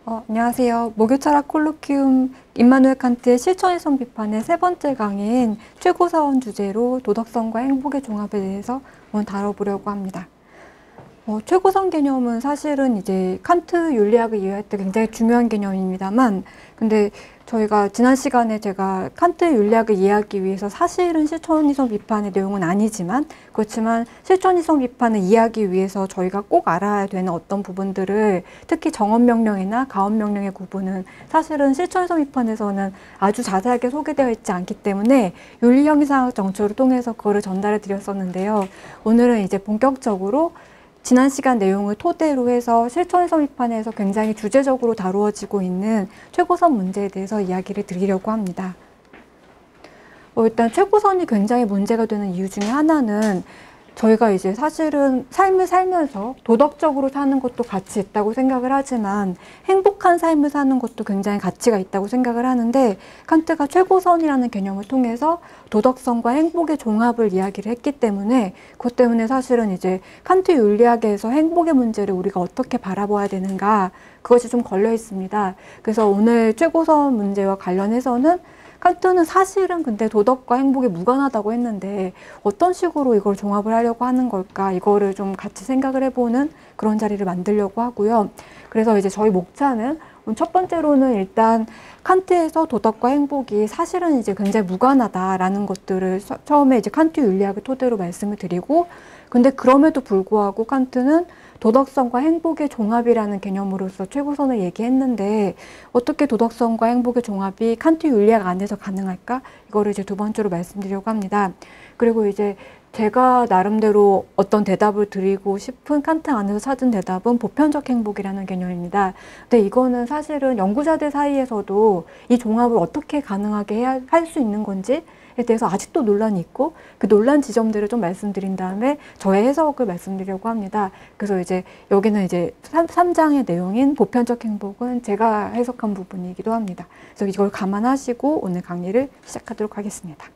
안녕하세요. 목요철학 콜로퀴움 임마누엘 칸트의 실천이성 비판의 세 번째 강의인 최고사원 주제로 도덕성과 행복의 종합에 대해서 오늘 다뤄보려고 합니다. 최고성 개념은 사실은 이제 칸트 윤리학을 이해할 때 굉장히 중요한 개념입니다만, 근데 저희가 지난 시간에 제가 칸트 윤리학을 이해하기 위해서 사실은 실천이성 비판의 내용은 아니지만, 그렇지만 실천이성 비판을 이해하기 위해서 저희가 꼭 알아야 되는 어떤 부분들을, 특히 정언명령이나 가언명령의 구분은 사실은 실천이성 비판에서는 아주 자세하게 소개되어 있지 않기 때문에 윤리형이상학 정초를 통해서 그거를 전달해 드렸었는데요. 오늘은 이제 본격적으로 지난 시간 내용을 토대로 해서 실천이성 비판에서 굉장히 주제적으로 다루어지고 있는 최고선 문제에 대해서 이야기를 드리려고 합니다. 일단 최고선이 굉장히 문제가 되는 이유 중에 하나는, 저희가 이제 사실은 삶을 살면서 도덕적으로 사는 것도 가치 있다고 생각을 하지만 행복한 삶을 사는 것도 굉장히 가치가 있다고 생각을 하는데, 칸트가 최고선이라는 개념을 통해서 도덕성과 행복의 종합을 이야기를 했기 때문에, 그것 때문에 사실은 이제 칸트 윤리학에서 행복의 문제를 우리가 어떻게 바라봐야 되는가, 그것이 좀 걸려 있습니다. 그래서 오늘 최고선 문제와 관련해서는 칸트는 사실은 근데 도덕과 행복이 무관하다고 했는데 어떤 식으로 이걸 종합을 하려고 하는 걸까, 이거를 좀 같이 생각을 해보는 그런 자리를 만들려고 하고요. 그래서 이제 저희 목차는 첫 번째로는 일단 칸트에서 도덕과 행복이 사실은 이제 굉장히 무관하다라는 것들을 처음에 이제 칸트 윤리학을 토대로 말씀을 드리고, 근데 그럼에도 불구하고 칸트는 도덕성과 행복의 종합이라는 개념으로서 최고선을 얘기했는데, 어떻게 도덕성과 행복의 종합이 칸트 윤리학 안에서 가능할까? 이거를 이제 두 번째로 말씀드리려고 합니다. 그리고 이제 제가 나름대로 어떤 대답을 드리고 싶은 칸트 안에서 찾은 대답은 보편적 행복이라는 개념입니다. 근데 이거는 사실은 연구자들 사이에서도 이 종합을 어떻게 가능하게 할 수 있는 건지에 대해서 아직도 논란이 있고, 그 논란 지점들을 좀 말씀드린 다음에 저의 해석을 말씀드리려고 합니다. 그래서 이제 여기는 이제 3장의 내용인 보편적 행복은 제가 해석한 부분이기도 합니다. 그래서 이걸 감안하시고 오늘 강의를 시작하도록 하겠습니다.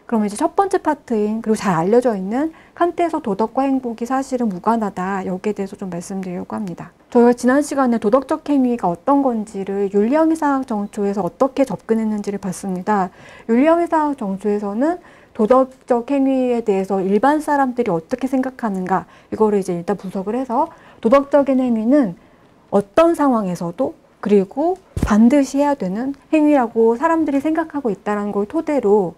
그럼 이제 첫 번째 파트인, 그리고 잘 알려져 있는 칸트에서 도덕과 행복이 사실은 무관하다, 여기에 대해서 좀 말씀드리려고 합니다. 저희가 지난 시간에 도덕적 행위가 어떤 건지를 윤리형이상학 정초에서 어떻게 접근했는지를 봤습니다. 윤리형이상학 정초에서는 도덕적 행위에 대해서 일반 사람들이 어떻게 생각하는가, 이거를 이제 일단 분석을 해서 도덕적인 행위는 어떤 상황에서도 그리고 반드시 해야 되는 행위라고 사람들이 생각하고 있다는 걸 토대로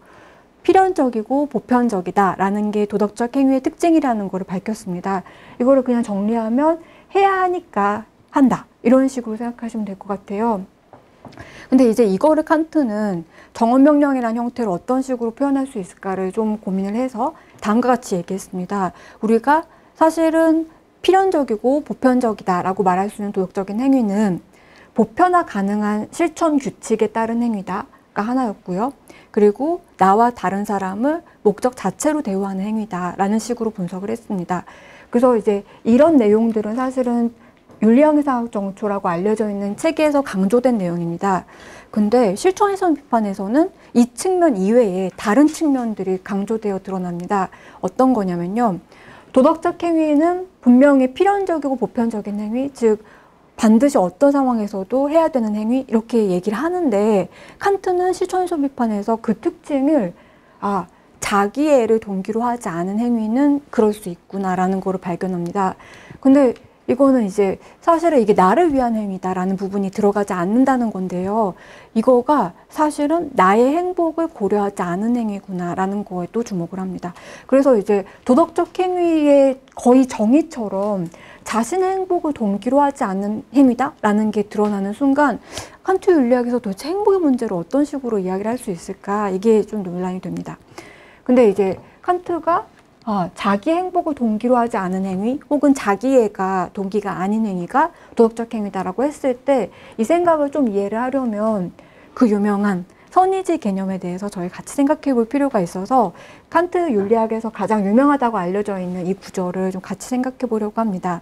필연적이고 보편적이다라는 게 도덕적 행위의 특징이라는 것을 밝혔습니다. 이거를 그냥 정리하면 해야 하니까 한다, 이런 식으로 생각하시면 될 것 같아요. 근데 이제 이거를 칸트는 정언명령이라는 형태로 어떤 식으로 표현할 수 있을까를 좀 고민을 해서 다음과 같이 얘기했습니다. 우리가 사실은 필연적이고 보편적이다라고 말할 수 있는 도덕적인 행위는 보편화 가능한 실천 규칙에 따른 행위다 가 하나였고요. 그리고 나와 다른 사람을 목적 자체로 대우하는 행위다라는 식으로 분석을 했습니다. 그래서 이제 이런 내용들은 사실은 윤리형이상학 정초라고 알려져 있는 체계에서 강조된 내용입니다. 근데 실천이성 비판에서는 이 측면 이외에 다른 측면들이 강조되어 드러납니다. 어떤 거냐면요, 도덕적 행위는 분명히 필연적이고 보편적인 행위, 즉 반드시 어떤 상황에서도 해야 되는 행위, 이렇게 얘기를 하는데, 칸트는 실천이성 비판에서 그 특징을 자기애를 동기로 하지 않은 행위는 그럴 수 있구나라는 거를 발견합니다. 근데 이거는 이제 사실은 이게 나를 위한 행위다라는 부분이 들어가지 않는다는 건데요, 이거가 사실은 나의 행복을 고려하지 않은 행위구나라는 거에 또 주목을 합니다. 그래서 이제 도덕적 행위의 거의 정의처럼 자신의 행복을 동기로 하지 않는 행위다라는 게 드러나는 순간, 칸트 윤리학에서 도대체 행복의 문제를 어떤 식으로 이야기를 할 수 있을까, 이게 좀 논란이 됩니다. 근데 이제 칸트가 자기 행복을 동기로 하지 않은 행위, 혹은 자기애가 동기가 아닌 행위가 도덕적 행위다라고 했을 때, 이 생각을 좀 이해를 하려면 그 유명한 선의지 개념에 대해서 저희 같이 생각해 볼 필요가 있어서, 칸트 윤리학에서 가장 유명하다고 알려져 있는 이 구절을 좀 같이 생각해 보려고 합니다.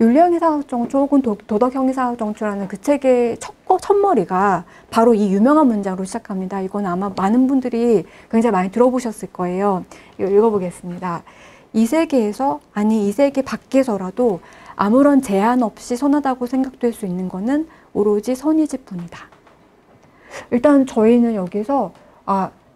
윤리형이상학 정초 혹은 도덕형이상학 정초라는 그 책의 첫머리가 바로 이 유명한 문장으로 시작합니다. 이건 아마 많은 분들이 굉장히 많이 들어보셨을 거예요. 이거 읽어보겠습니다. 이 세계에서, 아니 이 세계 밖에서라도 아무런 제한 없이 선하다고 생각될 수 있는 것은 오로지 선의지뿐이다. 일단 저희는 여기서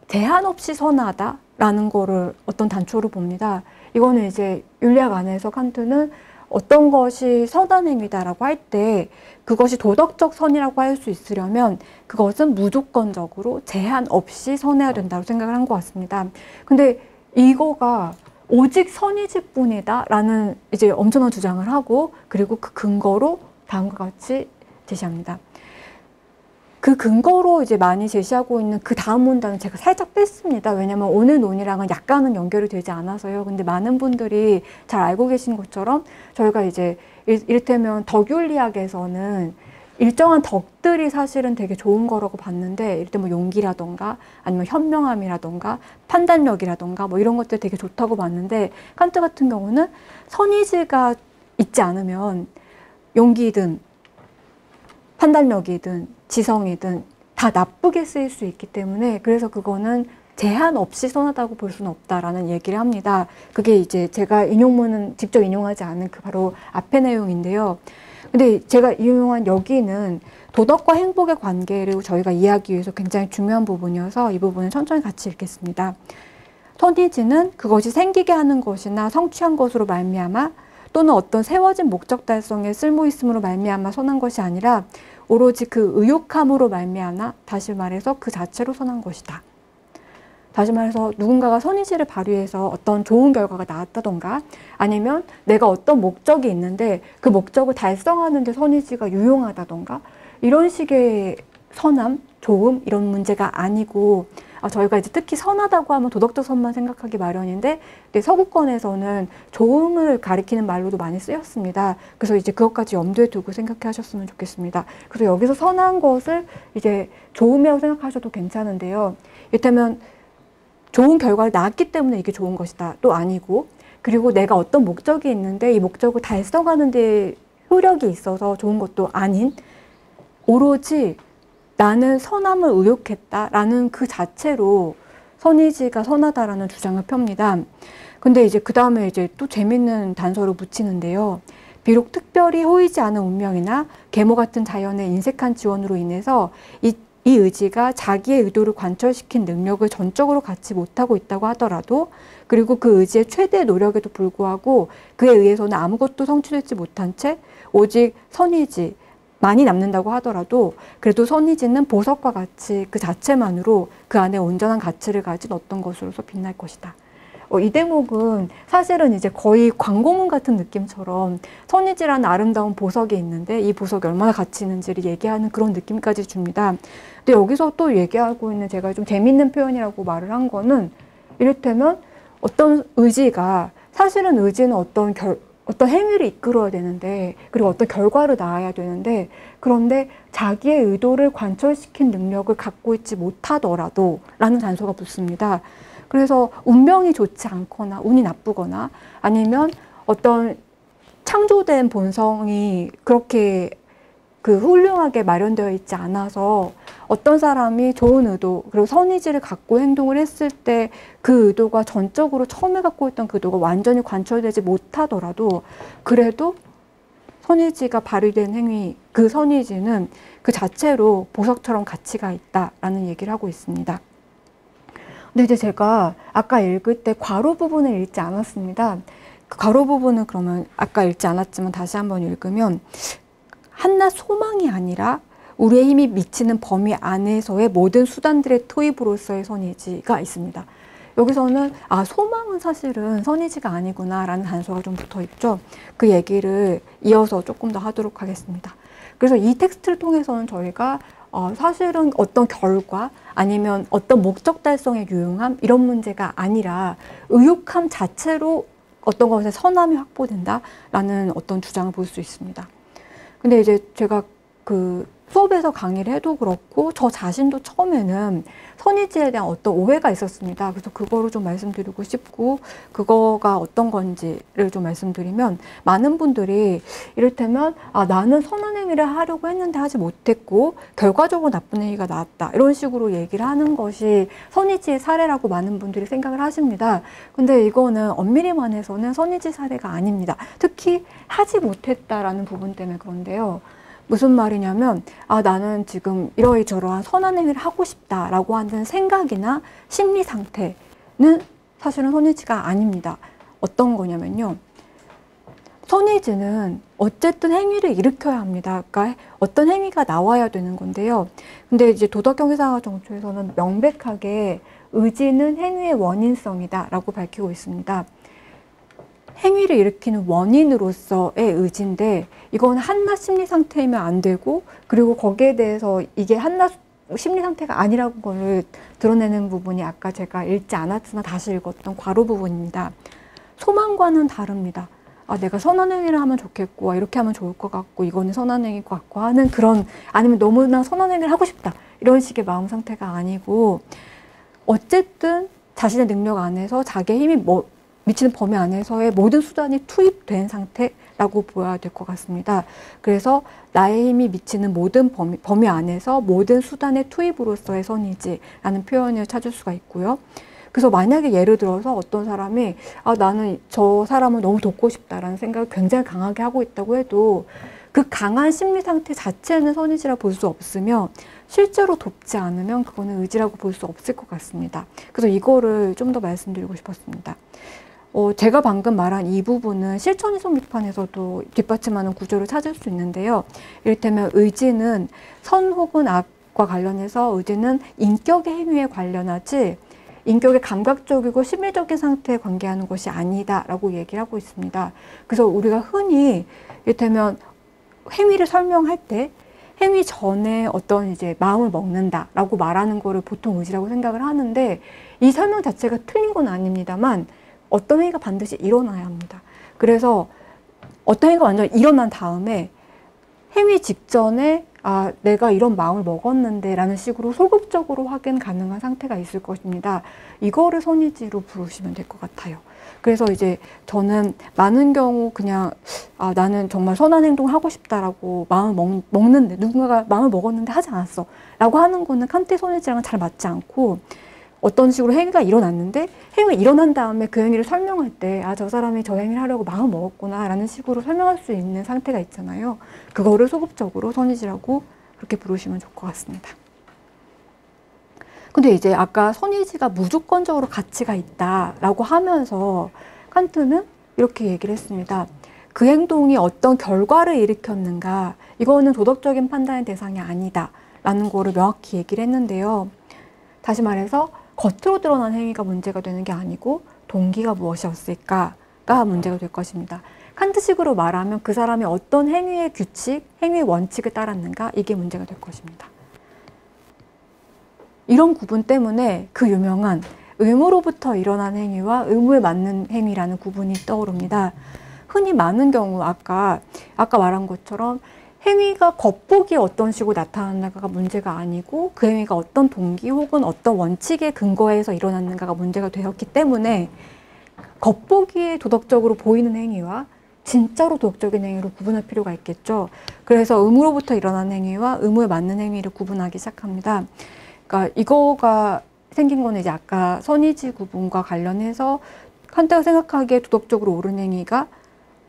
제한 없이 선하다라는 거를 어떤 단초로 봅니다. 이거는 이제 윤리학 안에서 칸트는 어떤 것이 선한 행위다라고 할 때 그것이 도덕적 선이라고 할 수 있으려면 그것은 무조건적으로 제한 없이 선해야 된다고 생각을 한 것 같습니다. 근데 이거가 오직 선의지뿐이다 라는 이제 엄청난 주장을 하고, 그리고 그 근거로 다음과 같이 제시합니다. 그 근거로 이제 많이 제시하고 있는 그 다음 문단은 제가 살짝 뺐습니다. 왜냐면 오늘 논의랑은 약간은 연결이 되지 않아서요. 근데 많은 분들이 잘 알고 계신 것처럼 저희가 이제 이를테면 덕윤리학에서는 일정한 덕들이 사실은 되게 좋은 거라고 봤는데, 이를테면 용기라던가 아니면 현명함이라던가 판단력이라던가 뭐 이런 것들 되게 좋다고 봤는데, 칸트 같은 경우는 선의지가 있지 않으면 용기든 판단력이든 지성이든 다 나쁘게 쓰일 수 있기 때문에, 그래서 그거는 제한 없이 선하다고 볼 수는 없다라는 얘기를 합니다. 그게 이제 제가 인용문은 직접 인용하지 않은 그 바로 앞의 내용인데요. 근데 제가 인용한 여기는 도덕과 행복의 관계를 저희가 이해하기 위해서 굉장히 중요한 부분이어서 이 부분은 천천히 같이 읽겠습니다. 선의지는 그것이 생기게 하는 것이나 성취한 것으로 말미암아 또는 어떤 세워진 목적 달성에 쓸모 있음으로 말미암아 선한 것이 아니라 오로지 그 의욕함으로 말미암아, 다시 말해서 그 자체로 선한 것이다. 다시 말해서 누군가가 선의지를 발휘해서 어떤 좋은 결과가 나왔다던가, 아니면 내가 어떤 목적이 있는데 그 목적을 달성하는 데 선의지가 유용하다던가, 이런 식의 선함, 좋음 이런 문제가 아니고, 저희가 이제 특히 선하다고 하면 도덕적 선만 생각하기 마련인데, 서구권에서는 좋음을 가리키는 말로도 많이 쓰였습니다. 그래서 이제 그것까지 염두에 두고 생각해 하셨으면 좋겠습니다. 그래서 여기서 선한 것을 이제 좋음이라고 생각하셔도 괜찮은데요. 이를테면 좋은 결과를 낳았기 때문에 이게 좋은 것이다 또 아니고, 그리고 내가 어떤 목적이 있는데 이 목적을 달성하는 데 효력이 있어서 좋은 것도 아닌, 오로지 나는 선함을 의욕했다라는 그 자체로 선의지가 선하다라는 주장을 펴니다. 근데 이제 그 다음에 이제 또 재밌는 단서를 붙이는데요. 비록 특별히 호의지 않은 운명이나 계모 같은 자연의 인색한 지원으로 인해서 이 의지가 자기의 의도를 관철시킨 능력을 전적으로 갖지 못하고 있다고 하더라도, 그리고 그 의지의 최대 노력에도 불구하고 그에 의해서는 아무것도 성취되지 못한 채 오직 선의지 많이 남는다고 하더라도, 그래도 선의지는 보석과 같이 그 자체만으로 그 안에 온전한 가치를 가진 어떤 것으로서 빛날 것이다. 이 대목은 사실은 이제 거의 광고문 같은 느낌처럼 선의지라는 아름다운 보석이 있는데 이 보석이 얼마나 가치 있는지를 얘기하는 그런 느낌까지 줍니다. 근데 여기서 또 얘기하고 있는, 제가 좀 재밌는 표현이라고 말을 한 거는, 이를테면 어떤 의지가, 사실은 의지는 어떤 행위를 이끌어야 되는데, 그리고 어떤 결과를 낳아야 되는데, 그런데 자기의 의도를 관철시킨 능력을 갖고 있지 못하더라도 라는 단서가 붙습니다. 그래서 운명이 좋지 않거나 운이 나쁘거나, 아니면 어떤 창조된 본성이 그렇게 훌륭하게 마련되어 있지 않아서 어떤 사람이 좋은 의도, 그리고 선의지를 갖고 행동을 했을 때 그 의도가 전적으로 처음에 갖고 있던 그 의도가 완전히 관철되지 못하더라도, 그래도 선의지가 발휘된 행위, 그 선의지는 그 자체로 보석처럼 가치가 있다라는 얘기를 하고 있습니다. 근데 이제 제가 아까 읽을 때 괄호 부분을 읽지 않았습니다. 그 괄호 부분은 그러면 아까 읽지 않았지만 다시 한번 읽으면, 한낱 소망이 아니라 우리의 힘이 미치는 범위 안에서의 모든 수단들의 투입으로서의 선의지가 있습니다. 여기서는 소망은 사실은 선의지가 아니구나 라는 단서가 좀 붙어 있죠. 그 얘기를 이어서 조금 더 하도록 하겠습니다. 그래서 이 텍스트를 통해서는 저희가 사실은 어떤 결과 아니면 어떤 목적 달성의 유용함 이런 문제가 아니라 의욕함 자체로 어떤 것의 선함이 확보된다라는 어떤 주장을 볼 수 있습니다. 근데 이제 제가 그 수업에서 강의를 해도 그렇고 저 자신도 처음에는 선의지에 대한 어떤 오해가 있었습니다. 그래서 그거를 좀 말씀드리고 싶고, 그거가 어떤 건지를 좀 말씀드리면, 많은 분들이 이를테면 나는 선한 행위를 하려고 했는데 하지 못했고 결과적으로 나쁜 행위가 나왔다, 이런 식으로 얘기를 하는 것이 선의지의 사례라고 많은 분들이 생각을 하십니다. 근데 이거는 엄밀히 말해서는 선의지 사례가 아닙니다. 특히 하지 못했다라는 부분 때문에 그런데요. 무슨 말이냐면, 나는 지금 이러이저러한 선한 행위를 하고 싶다라고 하는 생각이나 심리 상태는 사실은 선의지가 아닙니다. 어떤 거냐면요. 선의지는 어쨌든 행위를 일으켜야 합니다. 그러니까 어떤 행위가 나와야 되는 건데요. 근데 이제 도덕경제상학 정초에서는 명백하게 의지는 행위의 원인성이다 라고 밝히고 있습니다. 행위를 일으키는 원인으로서의 의지인데, 이건 한낱 심리 상태이면 안 되고, 그리고 거기에 대해서 이게 한낱 심리 상태가 아니라는 걸 드러내는 부분이 아까 제가 읽지 않았으나 다시 읽었던 괄호 부분입니다. 소망과는 다릅니다. 내가 선한 행위를 하면 좋겠고, 이렇게 하면 좋을 것 같고, 이거는 선한 행위일 것 같고 하는 그런, 아니면 너무나 선한 행위를 하고 싶다, 이런 식의 마음 상태가 아니고, 어쨌든 자신의 능력 안에서 자기의 힘이 미치는 범위 안에서의 모든 수단이 투입된 상태라고 보아야 될 것 같습니다. 그래서 나의 힘이 미치는 모든 범위 안에서 모든 수단의 투입으로서의 선의지라는 표현을 찾을 수가 있고요. 그래서 만약에 예를 들어서 어떤 사람이 나는 저 사람을 너무 돕고 싶다라는 생각을 굉장히 강하게 하고 있다고 해도 그 강한 심리 상태 자체는 선의지라 볼 수 없으며, 실제로 돕지 않으면 그거는 의지라고 볼 수 없을 것 같습니다. 그래서 이거를 좀 더 말씀드리고 싶었습니다. 제가 방금 말한 이 부분은 실천이성 비판에서도 뒷받침하는 구조를 찾을 수 있는데요. 이를테면 의지는 선 혹은 악과 관련해서 의지는 인격의 행위에 관련하지 인격의 감각적이고 심리적인 상태에 관계하는 것이 아니다라고 얘기를 하고 있습니다. 그래서 우리가 흔히 이를테면 행위를 설명할 때 행위 전에 어떤 이제 마음을 먹는다라고 말하는 거를 보통 의지라고 생각을 하는데, 이 설명 자체가 틀린 건 아닙니다만 어떤 행위가 반드시 일어나야 합니다. 그래서 어떤 행위가 완전 일어난 다음에 행위 직전에 내가 이런 마음을 먹었는데 라는 식으로 소극적으로 확인 가능한 상태가 있을 것입니다. 이거를 선의지로 부르시면 될 것 같아요. 그래서 이제 저는 많은 경우 그냥 나는 정말 선한 행동을 하고 싶다라고 마음을 먹는데, 누군가가 마음을 먹었는데 하지 않았어 라고 하는 거는 칸트의 선의지랑은 잘 맞지 않고, 어떤 식으로 행위가 일어났는데 행위가 일어난 다음에 그 행위를 설명할 때 저 사람이 저 행위를 하려고 마음을 먹었구나 라는 식으로 설명할 수 있는 상태가 있잖아요. 그거를 소극적으로 선의지라고 그렇게 부르시면 좋을 것 같습니다. 근데 이제 아까 선의지가 무조건적으로 가치가 있다라고 하면서 칸트는 이렇게 얘기를 했습니다. 그 행동이 어떤 결과를 일으켰는가, 이거는 도덕적인 판단의 대상이 아니다 라는 거를 명확히 얘기를 했는데요. 다시 말해서 겉으로 드러난 행위가 문제가 되는 게 아니고 동기가 무엇이었을까가 문제가 될 것입니다. 칸트식으로 말하면 그 사람이 어떤 행위의 규칙, 행위의 원칙을 따랐는가, 이게 문제가 될 것입니다. 이런 구분 때문에 그 유명한 의무로부터 일어난 행위와 의무에 맞는 행위라는 구분이 떠오릅니다. 흔히 많은 경우 아까 말한 것처럼 행위가 겉보기에 어떤 식으로 나타나는가가 문제가 아니고 그 행위가 어떤 동기 혹은 어떤 원칙에 근거해서 일어났는가가 문제가 되었기 때문에 겉보기에 도덕적으로 보이는 행위와 진짜로 도덕적인 행위로 구분할 필요가 있겠죠. 그래서 의무로부터 일어난 행위와 의무에 맞는 행위를 구분하기 시작합니다. 그러니까 이거가 생긴 거는 이제 아까 선의지 구분과 관련해서 칸트가 생각하기에 도덕적으로 옳은 행위가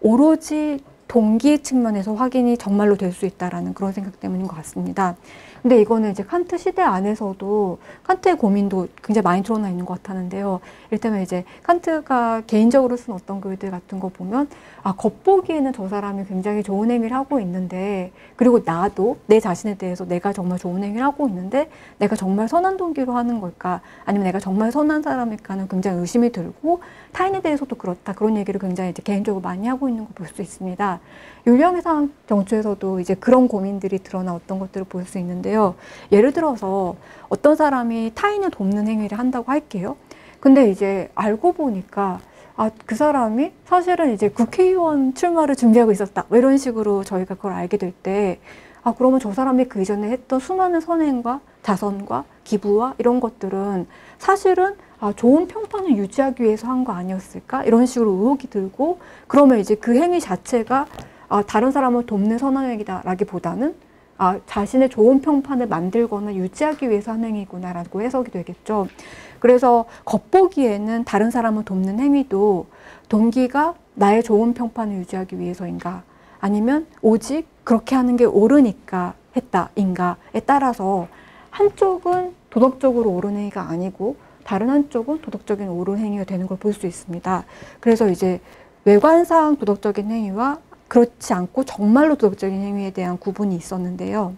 오로지 동기 측면에서 확인이 정말로 될 수 있다라는 그런 생각 때문인 것 같습니다. 근데 이거는 이제 칸트 시대 안에서도 칸트의 고민도 굉장히 많이 드러나 있는 것 같았는데요. 이를테면 이제 칸트가 개인적으로 쓴 어떤 글들 같은 거 보면 겉보기에는 저 사람이 굉장히 좋은 행위를 하고 있는데, 그리고 나도 내 자신에 대해서 내가 정말 좋은 행위를 하고 있는데 내가 정말 선한 동기로 하는 걸까, 아니면 내가 정말 선한 사람일까는 굉장히 의심이 들고, 타인에 대해서도 그렇다, 그런 얘기를 굉장히 이제 개인적으로 많이 하고 있는 거 볼 수 있습니다. 율령의 상학 정초에서도 이제 그런 고민들이 드러나 어떤 것들을 볼 수 있는데요. 예를 들어서 어떤 사람이 타인을 돕는 행위를 한다고 할게요. 근데 이제 알고 보니까 그 사람이 사실은 이제 국회의원 출마를 준비하고 있었다, 이런 식으로 저희가 그걸 알게 될 때 그러면 저 사람이 그 이전에 했던 수많은 선행과 자선과 기부와 이런 것들은 사실은 좋은 평판을 유지하기 위해서 한 거 아니었을까? 이런 식으로 의혹이 들고, 그러면 이제 그 행위 자체가 다른 사람을 돕는 선행이다라기보다는 자신의 좋은 평판을 만들거나 유지하기 위해서 한 행위구나라고 해석이 되겠죠. 그래서 겉보기에는 다른 사람을 돕는 행위도 동기가 나의 좋은 평판을 유지하기 위해서인가, 아니면 오직 그렇게 하는 게 옳으니까 했다인가에 따라서 한쪽은 도덕적으로 옳은 행위가 아니고 다른 한쪽은 도덕적인 옳은 행위가 되는 걸 볼 수 있습니다. 그래서 이제 외관상 도덕적인 행위와 그렇지 않고 정말로 도덕적인 행위에 대한 구분이 있었는데요.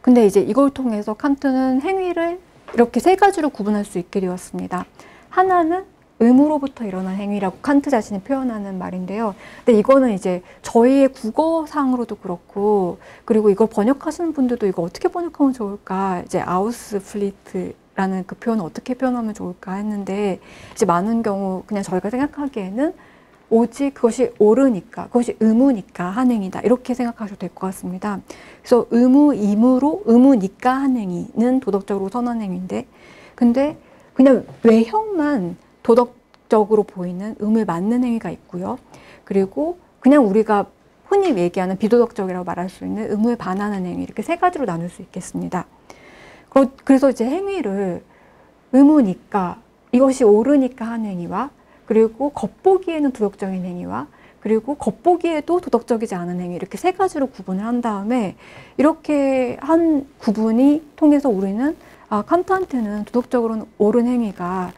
근데 이제 이걸 통해서 칸트는 행위를 이렇게 세 가지로 구분할 수 있게 되었습니다. 하나는 의무로부터 일어난 행위라고 칸트 자신이 표현하는 말인데요. 근데 이거는 이제 저희의 국어상으로도 그렇고, 그리고 이걸 번역하시는 분들도 이거 어떻게 번역하면 좋을까, 이제 아우스플리트라는 그 표현을 어떻게 표현하면 좋을까 했는데, 이제 많은 경우 그냥 저희가 생각하기에는 오직 그것이 옳으니까, 그것이 의무니까 한 행위다, 이렇게 생각하셔도 될 것 같습니다. 그래서 의무니까 한 행위는 도덕적으로 선한 행위인데, 근데 그냥 외형만 도덕적으로 보이는 의무에 맞는 행위가 있고요. 그리고 그냥 우리가 흔히 얘기하는 비도덕적이라고 말할 수 있는 의무에 반하는 행위, 이렇게 세 가지로 나눌 수 있겠습니다. 그래서 이제 행위를 의무니까, 이것이 옳으니까 한 행위와, 그리고 겉보기에는 도덕적인 행위와, 그리고 겉보기에도 도덕적이지 않은 행위, 이렇게 세 가지로 구분을 한 다음에, 이렇게 한 구분이 통해서 우리는 칸트한테는 도덕적으로는 옳은 행위가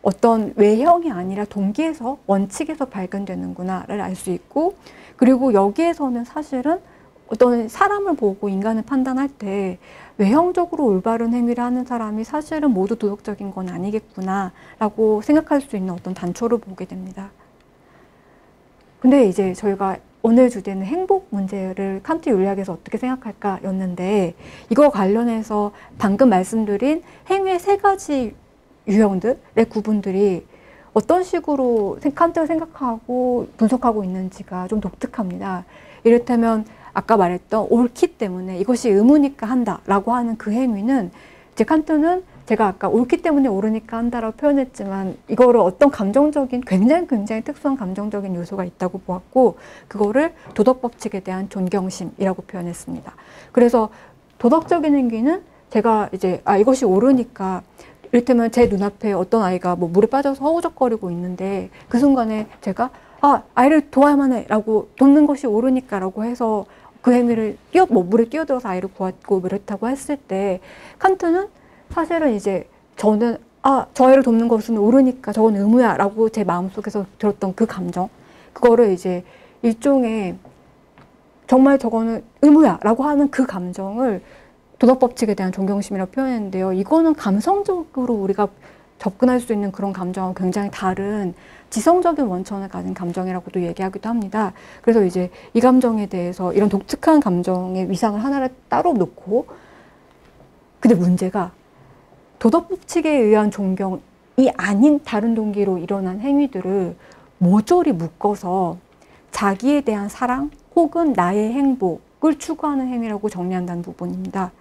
어떤 외형이 아니라 동기에서, 원칙에서 발견되는구나를 알 수 있고, 그리고 여기에서는 사실은 어떤 사람을 보고 인간을 판단할 때 외형적으로 올바른 행위를 하는 사람이 사실은 모두 도덕적인 건 아니겠구나 라고 생각할 수 있는 어떤 단초를 보게 됩니다. 근데 이제 저희가 오늘 주제는 행복 문제를 칸트 윤리학에서 어떻게 생각할까 였는데, 이거 관련해서 방금 말씀드린 행위의 세 가지 유형들의 구분들이 어떤 식으로 칸트가 생각하고 분석하고 있는지가 좀 독특합니다. 이를테면 아까 말했던 옳기 때문에 이것이 의무니까 한다라고 하는 그 행위는, 이제 칸트는 제가 아까 옳기 때문에 옳으니까 한다라고 표현했지만, 이거를 어떤 감정적인 굉장히 특수한 감정적인 요소가 있다고 보았고, 그거를 도덕 법칙에 대한 존경심이라고 표현했습니다. 그래서 도덕적인 행위는 제가 이제 이것이 옳으니까, 이를테면 제 눈앞에 어떤 아이가 뭐 물에 빠져서 허우적거리고 있는데, 그 순간에 제가 아이를 도와야만 해 라고, 돕는 것이 옳으니까 라고 해서 그 행위를 물에 뛰어들어서 아이를 구하고 그렇다고 했을 때, 칸트는 사실은 이제 저는 저 아이를 돕는 것은 옳으니까 저건 의무야 라고 제 마음속에서 들었던 그 감정, 그거를 이제 일종의 정말 저거는 의무야 라고 하는 그 감정을 도덕법칙에 대한 존경심이라고 표현했는데요. 이거는 감성적으로 우리가 접근할 수 있는 그런 감정은 굉장히 다른 지성적인 원천을 가진 감정이라고도 얘기하기도 합니다. 그래서 이제 이 감정에 대해서 이런 독특한 감정의 위상을 하나를 따로 놓고, 근데 문제가 도덕법칙에 의한 존경이 아닌 다른 동기로 일어난 행위들을 모조리 묶어서 자기에 대한 사랑 혹은 나의 행복을 추구하는 행위라고 정리한다는 부분입니다.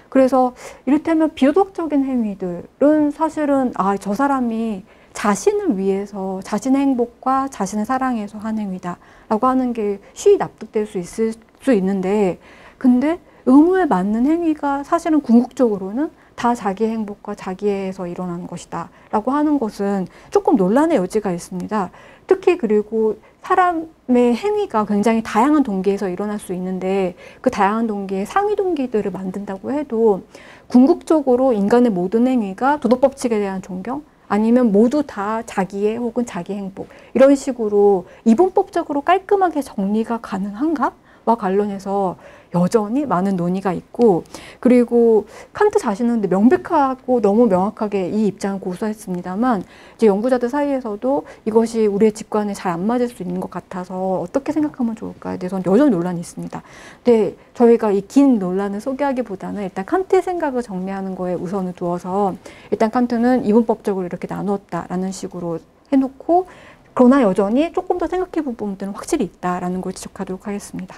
그래서 이를테면 비도덕적인 행위들은 사실은 저 사람이 자신을 위해서, 자신의 행복과 자신을 사랑해서 한 행위다 라고 하는 게 쉬이 납득될 수 있을 수 있는데, 근데 의무에 맞는 행위가 사실은 궁극적으로는 다 자기의 행복과 자기에서 일어나는 것이다 라고 하는 것은 조금 논란의 여지가 있습니다. 특히 그리고 사람의 행위가 굉장히 다양한 동기에서 일어날 수 있는데, 그 다양한 동기의 상위 동기들을 만든다고 해도 궁극적으로 인간의 모든 행위가 도덕법칙에 대한 존경, 아니면 모두 다 자기의 혹은 자기 행복, 이런 식으로 이분법적으로 깔끔하게 정리가 가능한가와 관련해서 여전히 많은 논의가 있고, 그리고 칸트 자신은 명백하고 너무 명확하게 이 입장을 고수했습니다만, 이제 연구자들 사이에서도 이것이 우리의 직관에 잘 안 맞을 수 있는 것 같아서 어떻게 생각하면 좋을까에 대해서는 여전히 논란이 있습니다. 근데 저희가 이 긴 논란을 소개하기보다는 일단 칸트의 생각을 정리하는 거에 우선을 두어서, 일단 칸트는 이분법적으로 이렇게 나누었다라는 식으로 해놓고, 그러나 여전히 조금 더 생각해 볼 부분들은 확실히 있다라는 걸 지적하도록 하겠습니다.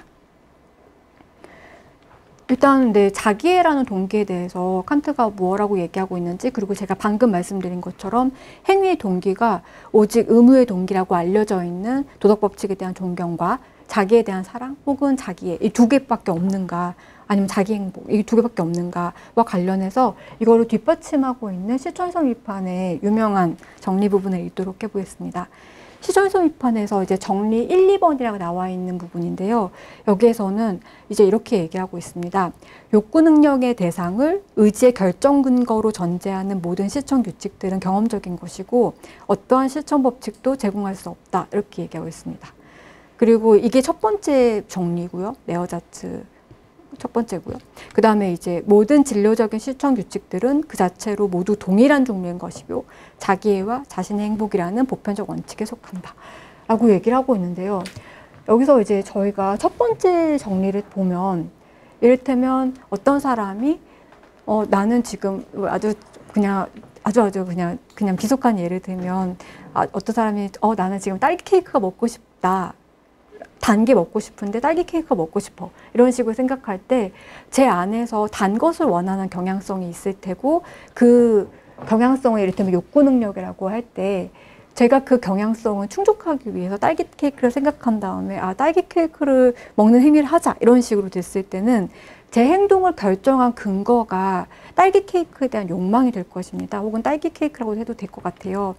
일단 네, 자기애라는 동기에 대해서 칸트가 뭐라고 얘기하고 있는지, 그리고 제가 방금 말씀드린 것처럼 행위의 동기가 오직 의무의 동기라고 알려져 있는 도덕 법칙에 대한 존경과 자기에 대한 사랑 혹은 자기애, 이 두 개밖에 없는가, 아니면 자기 행복, 이 두 개밖에 없는가와 관련해서 이거를 뒷받침하고 있는 실존성 비판의 유명한 정리 부분을 읽도록 해보겠습니다. 시존성 비판에서 이제 정리 1, 2번이라고 나와 있는 부분인데요. 여기에서는 이제 이렇게 얘기하고 있습니다. 욕구 능력의 대상을 의지의 결정 근거로 전제하는 모든 실천 규칙들은 경험적인 것이고 어떠한 실천 법칙도 제공할 수 없다. 이렇게 얘기하고 있습니다. 그리고 이게 첫 번째 정리고요. 네어자츠 첫 번째고요. 그 다음에 이제 모든 진료적인 실천 규칙들은 그 자체로 모두 동일한 종류인 것이며 자기애와 자신의 행복이라는 보편적 원칙에 속한다 라고 얘기를 하고 있는데요. 여기서 이제 저희가 첫 번째 정리를 보면, 이를테면 어떤 사람이 나는 지금 그냥 비속한 예를 들면, 어떤 사람이 나는 지금 딸기 케이크가 먹고 싶다, 단 게 먹고 싶은데 딸기 케이크가 먹고 싶어, 이런 식으로 생각할 때 제 안에서 단 것을 원하는 경향성이 있을 테고, 그 경향성을 이를테면 욕구 능력이라고 할 때 제가 그 경향성을 충족하기 위해서 딸기 케이크를 생각한 다음에 딸기 케이크를 먹는 행위를 하자, 이런 식으로 됐을 때는 제 행동을 결정한 근거가 딸기 케이크에 대한 욕망이 될 것입니다. 혹은 딸기 케이크라고 해도 될 것 같아요.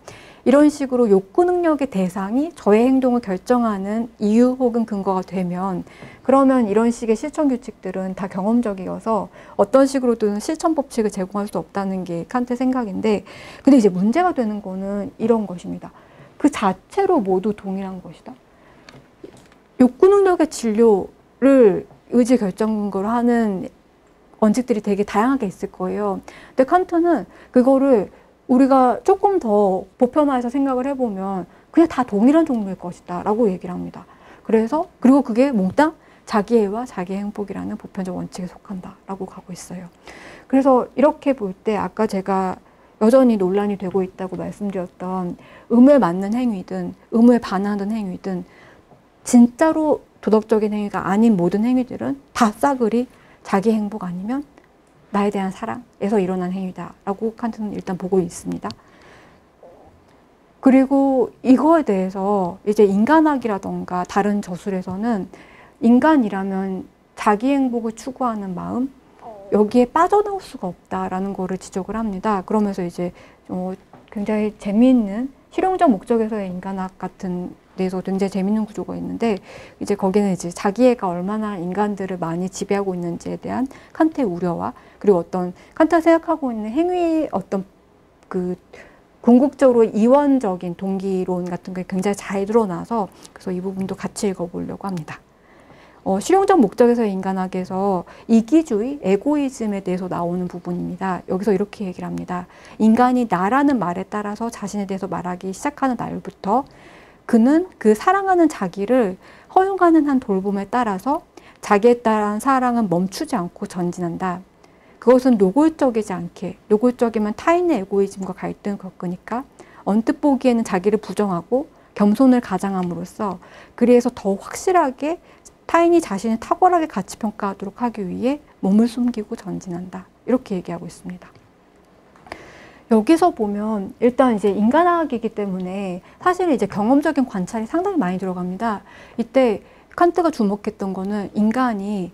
이런 식으로 욕구 능력의 대상이 저의 행동을 결정하는 이유 혹은 근거가 되면, 그러면 이런 식의 실천 규칙들은 다 경험적이어서 어떤 식으로든 실천 법칙을 제공할 수 없다는 게 칸트의 생각인데, 근데 이제 문제가 되는 거는 이런 것입니다. 그 자체로 모두 동일한 것이다. 욕구 능력의 진료를 의지 결정 근거로 하는 원칙들이 되게 다양하게 있을 거예요. 근데 칸트는 그거를 우리가 조금 더 보편화해서 생각을 해보면 그냥 다 동일한 종류일 것이다 라고 얘기를 합니다. 그리고 그게 몽땅 자기애와 자기의 행복이라는 보편적 원칙에 속한다 라고 가고 있어요. 그래서 이렇게 볼 때 아까 제가 여전히 논란이 되고 있다고 말씀드렸던 의무에 맞는 행위든 의무에 반하는 행위든 진짜로 도덕적인 행위가 아닌 모든 행위들은 다 싸그리 자기 행복 아니면 나에 대한 사랑에서 일어난 행위다라고 칸트는 일단 보고 있습니다. 그리고 이거에 대해서 이제 인간학이라던가 다른 저술에서는 인간이라면 자기 행복을 추구하는 마음, 여기에 빠져나올 수가 없다라는 거를 지적을 합니다. 그러면서 이제 굉장히 재미있는 실용적 목적에서의 인간학 같은 데서 굉장히 재밌는 구조가 있는데, 이제 거기는 이제 자기애가 얼마나 인간들을 많이 지배하고 있는지에 대한 칸트의 우려와, 그리고 어떤 칸트가 생각하고 있는 행위의 어떤 그 궁극적으로 이원적인 동기론 같은 게 굉장히 잘 드러나서, 그래서 이 부분도 같이 읽어보려고 합니다. 실용적 목적에서의 인간학에서 이기주의, 에고이즘에 대해서 나오는 부분입니다. 여기서 이렇게 얘기를 합니다. 인간이 나라는 말에 따라서 자신에 대해서 말하기 시작하는 날부터 그는 그 사랑하는 자기를 허용하는 한 돌봄에 따라서 자기에 따른 사랑은 멈추지 않고 전진한다. 그것은 노골적이지 않게, 노골적이면 타인의 에고이즘과 갈등을 겪으니까 언뜻 보기에는 자기를 부정하고 겸손을 가장함으로써, 그래서 더 확실하게 타인이 자신을 탁월하게 가치 평가하도록 하기 위해 몸을 숨기고 전진한다. 이렇게 얘기하고 있습니다. 여기서 보면 일단 이제 인간학이기 때문에 사실 이제 경험적인 관찰이 상당히 많이 들어갑니다. 이때 칸트가 주목했던 거는 인간이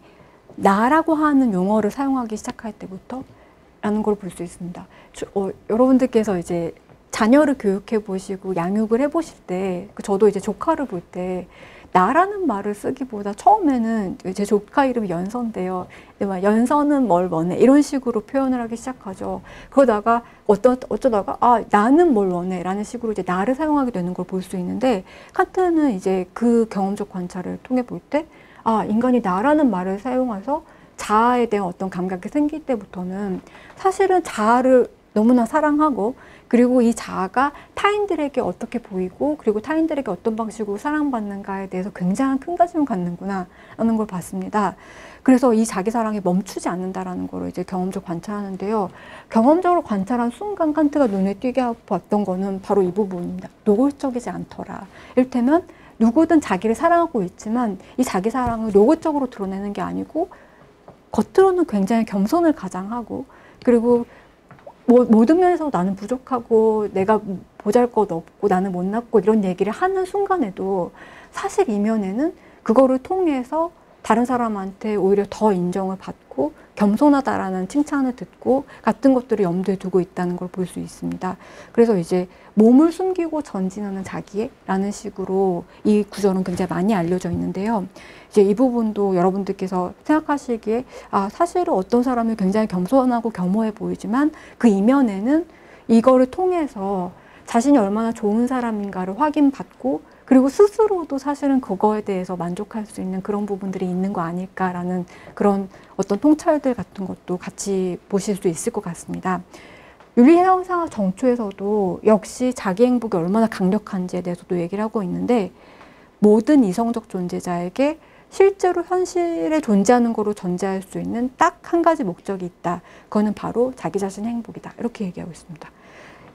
나라고 하는 용어를 사용하기 시작할 때부터 라는 걸 볼 수 있습니다. 여러분들께서 이제 자녀를 교육해 보시고 양육을 해 보실 때, 저도 이제 조카를 볼 때 나라는 말을 쓰기보다 처음에는 제 조카 이름이 연서인데요. 연서는 뭘 원해? 이런 식으로 표현을 하기 시작하죠. 그러다가 어쩌다가 나는 뭘 원해? 라는 식으로 이제 나를 사용하게 되는 걸 볼 수 있는데, 칸트는 이제 그 경험적 관찰을 통해 볼 때 인간이 나라는 말을 사용해서 자아에 대한 어떤 감각이 생길 때부터는 사실은 자아를 너무나 사랑하고, 그리고 이 자아가 타인들에게 어떻게 보이고, 그리고 타인들에게 어떤 방식으로 사랑받는가에 대해서 굉장한 큰 관심을 갖는구나 라는 걸 봤습니다. 그래서 이 자기 사랑이 멈추지 않는다라는 걸 이제 경험적으로 관찰하는데요. 경험적으로 관찰한 순간 칸트가 눈에 띄게 봤던 거는 바로 이 부분입니다. 노골적이지 않더라. 이를테면 누구든 자기를 사랑하고 있지만 이 자기 사랑을 노골적으로 드러내는 게 아니고 겉으로는 굉장히 겸손을 가장하고, 그리고 모든 면에서 나는 부족하고 내가 보잘것없고 나는 못났고 이런 얘기를 하는 순간에도 사실 이면에는 그거를 통해서 다른 사람한테 오히려 더 인정을 받고 겸손하다라는 칭찬을 듣고 같은 것들을 염두에 두고 있다는 걸 볼 수 있습니다. 그래서 이제 몸을 숨기고 전진하는 자기애라는 식으로 이 구절은 굉장히 많이 알려져 있는데요. 이제 이 부분도 여러분들께서 생각하시기에 사실은 어떤 사람이 굉장히 겸손하고 겸허해 보이지만 그 이면에는 이거를 통해서 자신이 얼마나 좋은 사람인가를 확인받고, 그리고 스스로도 사실은 그거에 대해서 만족할 수 있는 그런 부분들이 있는 거 아닐까라는 그런 어떤 통찰들 같은 것도 같이 보실 수 있을 것 같습니다. 윤리형상학 정초에서도 역시 자기 행복이 얼마나 강력한지에 대해서도 얘기를 하고 있는데, 모든 이성적 존재자에게 실제로 현실에 존재하는 거로 존재할 수 있는 딱 한 가지 목적이 있다. 그거는 바로 자기 자신의 행복이다. 이렇게 얘기하고 있습니다.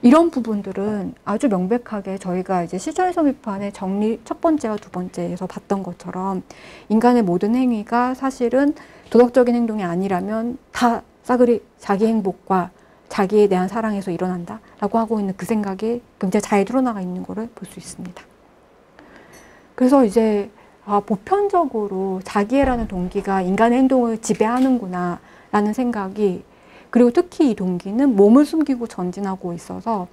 이런 부분들은 아주 명백하게 저희가 이제 실천에서 비판의 정리 첫 번째와 두 번째에서 봤던 것처럼 인간의 모든 행위가 사실은 도덕적인 행동이 아니라면 다 싸그리 자기 행복과 자기에 대한 사랑에서 일어난다 라고 하고 있는 그 생각이 굉장히 잘 드러나가 있는 것을 볼 수 있습니다. 그래서 이제 보편적으로 자기애라는 동기가 인간의 행동을 지배하는구나 라는 생각이, 그리고 특히 이 동기는 몸을 숨기고 전진하고 있어서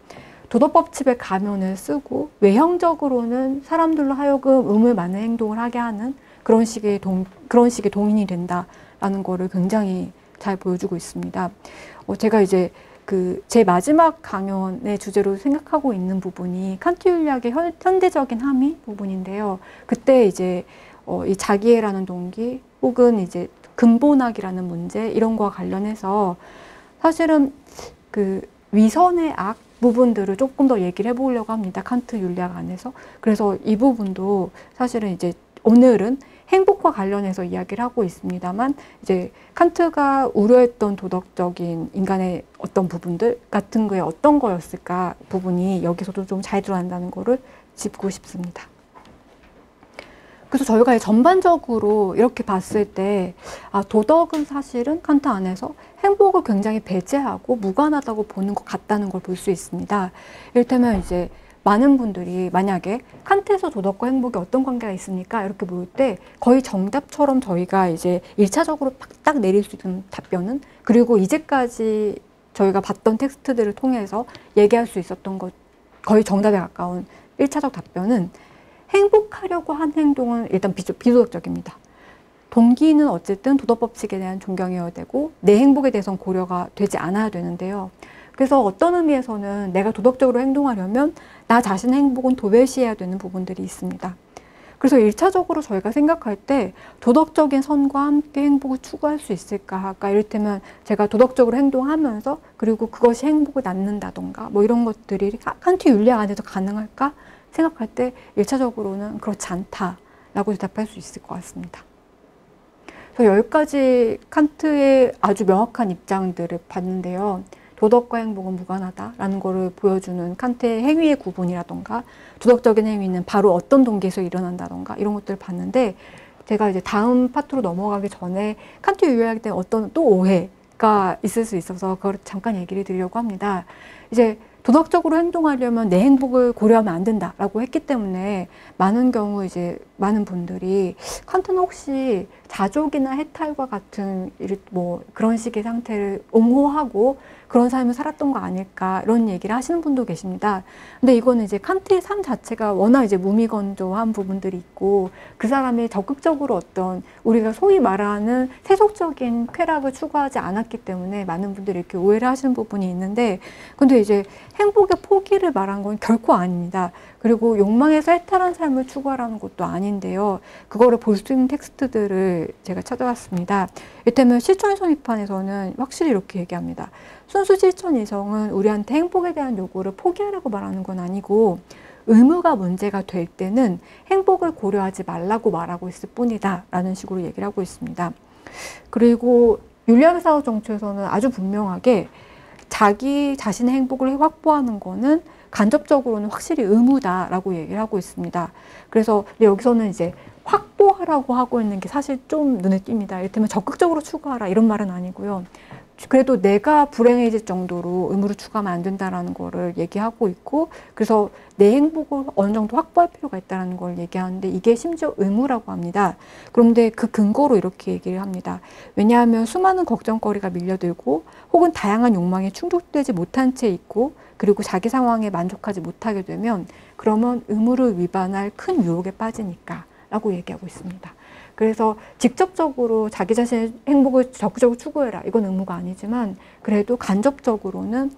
도덕법칙의 가면을 쓰고 외형적으로는 사람들로 하여금 의무에 맞는 행동을 하게 하는 그런 식의 동인이 된다라는 거를 굉장히 잘 보여주고 있습니다. 제가 이제 제 마지막 강연의 주제로 생각하고 있는 부분이 칸트 윤리학의 현대적인 함의 부분인데요. 그때 이제 이 자기애라는 동기 혹은 이제 근본악이라는 문제 이런 거와 관련해서 사실은 위선의 악 부분들을 조금 더 얘기를 해보려고 합니다. 칸트 윤리학 안에서. 그래서 이 부분도 사실은 이제 오늘은 행복과 관련해서 이야기를 하고 있습니다만, 이제 칸트가 우려했던 도덕적인 인간의 어떤 부분들 같은 거에 어떤 거였을까 부분이 여기서도 좀 잘 드러난다는 거를 짚고 싶습니다. 그래서 저희가 전반적으로 이렇게 봤을 때 도덕은 사실은 칸트 안에서 행복을 굉장히 배제하고 무관하다고 보는 것 같다는 걸 볼 수 있습니다. 이를테면 이제 많은 분들이 만약에 칸트에서 도덕과 행복이 어떤 관계가 있습니까? 이렇게 물을 때 거의 정답처럼 저희가 이제 1차적으로 딱 내릴 수 있는 답변은, 그리고 이제까지 저희가 봤던 텍스트들을 통해서 얘기할 수 있었던 것 거의 정답에 가까운 1차적 답변은, 행복하려고 한 행동은 일단 비도덕적입니다. 동기는 어쨌든 도덕법칙에 대한 존경이어야 되고 내 행복에 대해서는 고려가 되지 않아야 되는데요. 그래서 어떤 의미에서는 내가 도덕적으로 행동하려면 나 자신의 행복은 도외시해야 되는 부분들이 있습니다. 그래서 1차적으로 저희가 생각할 때 도덕적인 선과 함께 행복을 추구할 수 있을까? 아까 이를테면 제가 도덕적으로 행동하면서 그리고 그것이 행복을 낳는다던가 뭐 이런 것들이 칸트 윤리학 안에서 가능할까? 생각할 때 1차적으로는 그렇지 않다라고 대답할 수 있을 것 같습니다. 그래서 여기까지 칸트의 아주 명확한 입장들을 봤는데요. 도덕과 행복은 무관하다라는 것을 보여주는 칸트의 행위의 구분이라던가 도덕적인 행위는 바로 어떤 동기에서 일어난다던가 이런 것들을 봤는데, 제가 이제 다음 파트로 넘어가기 전에 칸트 윤리학에 대한 어떤 또 오해가 있을 수 있어서 그걸 잠깐 얘기를 드리려고 합니다. 이제 도덕적으로 행동하려면 내 행복을 고려하면 안 된다라고 했기 때문에 많은 경우 이제 많은 분들이 칸트는 혹시 자족이나 해탈과 같은 뭐 그런 식의 상태를 옹호하고 그런 삶을 살았던 거 아닐까 이런 얘기를 하시는 분도 계십니다. 근데 이거는 이제 칸트의 삶 자체가 워낙 이제 무미건조한 부분들이 있고 그 사람이 적극적으로 어떤 우리가 소위 말하는 세속적인 쾌락을 추구하지 않았기 때문에 많은 분들이 이렇게 오해를 하시는 부분이 있는데, 근데 이제 행복의 포기를 말한 건 결코 아닙니다. 그리고 욕망에서 해탈한 삶을 추구하라는 것도 아닌데요. 그거를 볼 수 있는 텍스트들을 제가 찾아왔습니다. 이를테면 실천이성 비판에서는 확실히 이렇게 얘기합니다. 순수 실천 이성은 우리한테 행복에 대한 요구를 포기하라고 말하는 건 아니고 의무가 문제가 될 때는 행복을 고려하지 말라고 말하고 있을 뿐이다 라는 식으로 얘기를 하고 있습니다. 그리고 윤리학의 사고 정초에서는 아주 분명하게 자기 자신의 행복을 확보하는 거는 간접적으로는 확실히 의무다라고 얘기를 하고 있습니다. 그래서 여기서는 이제 확보하라고 하고 있는 게 사실 좀 눈에 띕니다. 이를테면 적극적으로 추구하라 이런 말은 아니고요. 그래도 내가 불행해질 정도로 의무를 추구하면 안 된다라는 거를 얘기하고 있고, 그래서 내 행복을 어느 정도 확보할 필요가 있다는 걸 얘기하는데, 이게 심지어 의무라고 합니다. 그런데 그 근거로 이렇게 얘기를 합니다. 왜냐하면 수많은 걱정거리가 밀려들고 혹은 다양한 욕망에 충족되지 못한 채 있고, 그리고 자기 상황에 만족하지 못하게 되면 그러면 의무를 위반할 큰 유혹에 빠지니까 라고 얘기하고 있습니다. 그래서 직접적으로 자기 자신의 행복을 적극적으로 추구해라, 이건 의무가 아니지만 그래도 간접적으로는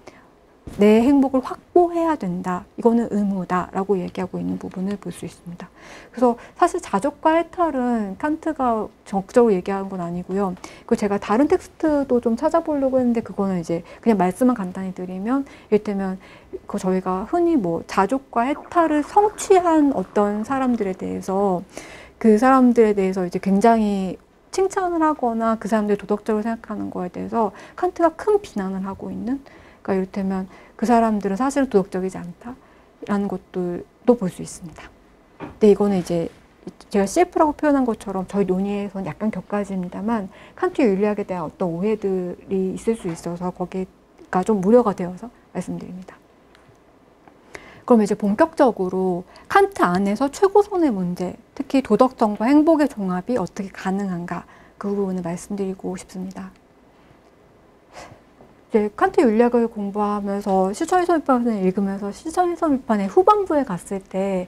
내 행복을 확보해야 된다, 이거는 의무다라고 얘기하고 있는 부분을 볼 수 있습니다. 그래서 사실 자족과 해탈은 칸트가 적극적으로 얘기하는 건 아니고요. 그 제가 다른 텍스트도 좀 찾아보려고 했는데, 그거는 이제 그냥 말씀만 간단히 드리면, 이를테면 그 저희가 흔히 뭐 자족과 해탈을 성취한 어떤 사람들에 대해서, 그 사람들에 대해서 이제 굉장히 칭찬을 하거나 그 사람들이 도덕적으로 생각하는 거에 대해서 칸트가 큰 비난을 하고 있는, 그러니까 이를테면 그 사람들은 사실 도덕적이지 않다라는 것들도 볼 수 있습니다. 근데 이거는 이제 제가 CF라고 표현한 것처럼 저희 논의에서는 약간 격가지입니다만, 칸트의 윤리학에 대한 어떤 오해들이 있을 수 있어서 거기가 좀 무료가 되어서 말씀드립니다. 그럼 이제 본격적으로 칸트 안에서 최고선의 문제, 특히 도덕성과 행복의 종합이 어떻게 가능한가, 그 부분을 말씀드리고 싶습니다. 이제 칸트 윤리학을 공부하면서 실천해석비판을 읽으면서 실천해석비판의 후반부에 갔을 때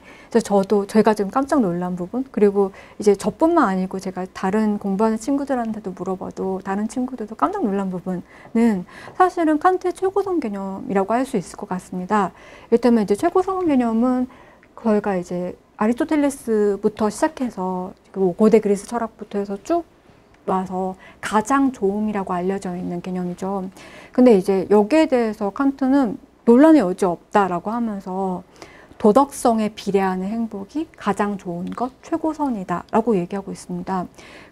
제가 지금 깜짝 놀란 부분, 그리고 이제 저뿐만 아니고 제가 다른 공부하는 친구들한테도 물어봐도 다른 친구들도 깜짝 놀란 부분은 사실은 칸트의 최고선 개념이라고 할 수 있을 것 같습니다. 이를테면 이제 최고선 개념은 저희가 이제 아리스토텔레스부터 시작해서 고대 그리스 철학부터 해서 쭉 와서 가장 좋음이라고 알려져 있는 개념이죠. 근데 이제 여기에 대해서 칸트는 논란의 여지 없다라고 하면서 도덕성에 비례하는 행복이 가장 좋은 것, 최고선이다 라고 얘기하고 있습니다.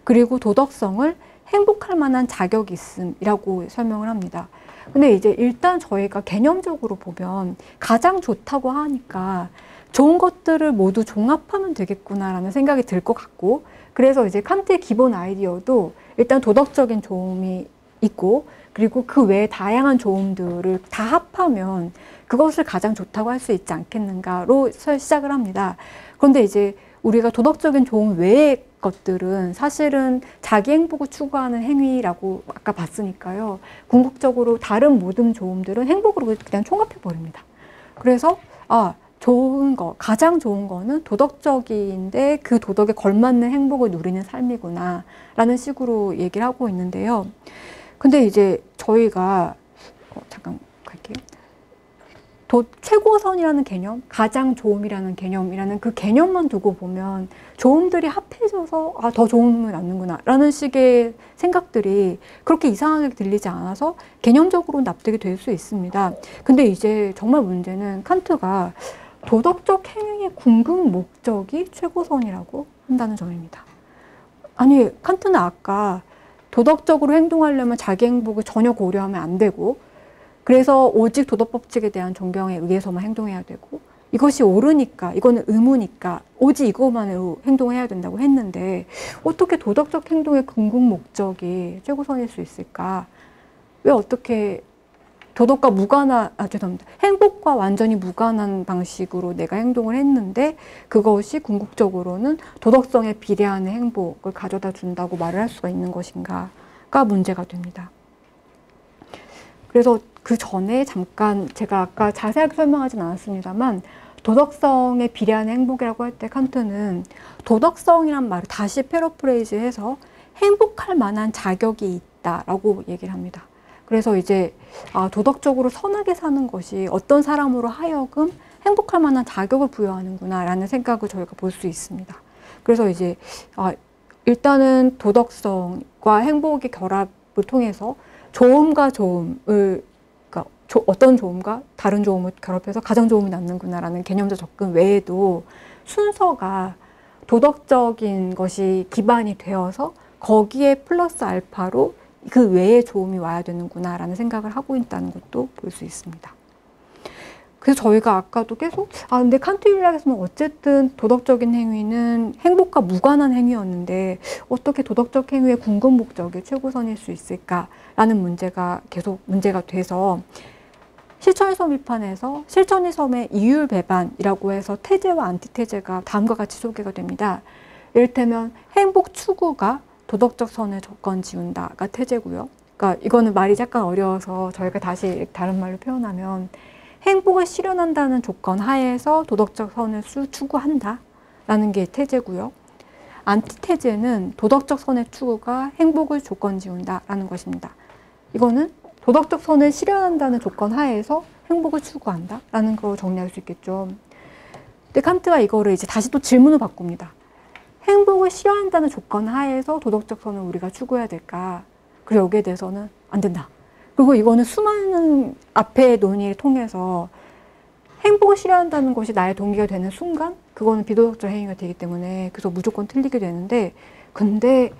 그리고 도덕성을 행복할 만한 자격이 있음이라고 설명을 합니다. 근데 이제 일단 저희가 개념적으로 보면 가장 좋다고 하니까 좋은 것들을 모두 종합하면 되겠구나라는 생각이 들 것 같고, 그래서 이제 칸트의 기본 아이디어도 일단 도덕적인 좋음이 있고, 그리고 그 외에 다양한 좋음들을 다 합하면 그것을 가장 좋다고 할 수 있지 않겠는가로 시작을 합니다. 그런데 이제 우리가 도덕적인 좋음 외의 것들은 사실은 자기 행복을 추구하는 행위라고 아까 봤으니까요. 궁극적으로 다른 모든 좋음들은 행복으로 그냥 총합해버립니다. 그래서 좋은 거, 가장 좋은 거는 도덕적인데 그 도덕에 걸맞는 행복을 누리는 삶이구나 라는 식으로 얘기를 하고 있는데요. 근데 이제 저희가 잠깐 갈게요. 최고선이라는 개념, 가장 좋음이라는 개념이라는 그 개념만 두고 보면 좋음들이 합해져서 더 좋음을 낳는구나 라는 식의 생각들이 그렇게 이상하게 들리지 않아서 개념적으로 납득이 될 수 있습니다. 근데 이제 정말 문제는 칸트가 도덕적 행위의 궁극 목적이 최고선이라고 한다는 점입니다. 아니, 칸트는 아까 도덕적으로 행동하려면 자기 행복을 전혀 고려하면 안 되고, 그래서 오직 도덕법칙에 대한 존경에 의해서만 행동해야 되고, 이것이 옳으니까, 이거는 의무니까 오직 이것만으로 행동해야 된다고 했는데, 어떻게 도덕적 행동의 궁극 목적이 최고선일 수 있을까? 왜 어떻게 도덕과 죄송합니다. 행복과 완전히 무관한 방식으로 내가 행동을 했는데 그것이 궁극적으로는 도덕성에 비례하는 행복을 가져다 준다고 말을 할 수가 있는 것인가가 문제가 됩니다. 그래서 그 전에 잠깐 제가 아까 자세하게 설명하진 않았습니다만, 도덕성에 비례하는 행복이라고 할 때 칸트는 도덕성이란 말을 다시 패러프레이즈해서 행복할 만한 자격이 있다라고 얘기를 합니다. 그래서 이제 도덕적으로 선하게 사는 것이 어떤 사람으로 하여금 행복할 만한 자격을 부여하는구나 라는 생각을 저희가 볼 수 있습니다. 그래서 이제 일단은 도덕성과 행복의 결합을 통해서 좋음과 좋음을, 그러니까 어떤 좋음과 다른 좋음을 결합해서 가장 좋음이 낳는구나 라는 개념적 접근 외에도 순서가 도덕적인 것이 기반이 되어서 거기에 플러스 알파로 그 외에 좋음이 와야 되는구나 라는 생각을 하고 있다는 것도 볼 수 있습니다. 그래서 저희가 아까도 계속 근데 칸트 윤리학에서는 어쨌든 도덕적인 행위는 행복과 무관한 행위였는데 어떻게 도덕적 행위의 궁극 목적이 최고선일 수 있을까라는 문제가 계속 문제가 돼서 실천의 섬 비판에서 실천의 섬의 이율 배반이라고 해서 태제와 안티태제가 다음과 같이 소개가 됩니다. 이를테면 행복 추구가 도덕적 선을 조건 지운다가 태제고요. 그러니까 이거는 말이 약간 어려워서 저희가 다시 다른 말로 표현하면 행복을 실현한다는 조건 하에서 도덕적 선을 추구한다 라는 게 태제고요. 안티태제는 도덕적 선의 추구가 행복을 조건 지운다 라는 것입니다. 이거는 도덕적 선을 실현한다는 조건 하에서 행복을 추구한다 라는 걸 정리할 수 있겠죠. 근데 칸트가 이거를 이제 다시 또 질문을 바꿉니다. 행복을 실현한다는 조건 하에서 도덕적 선을 우리가 추구해야 될까? 그리고 여기에 대해서는 안 된다. 그리고 이거는 수많은 앞의 논의를 통해서 행복을 실현한다는 것이 나의 동기가 되는 순간 그거는 비도덕적 행위가 되기 때문에 그래서 무조건 틀리게 되는데 근데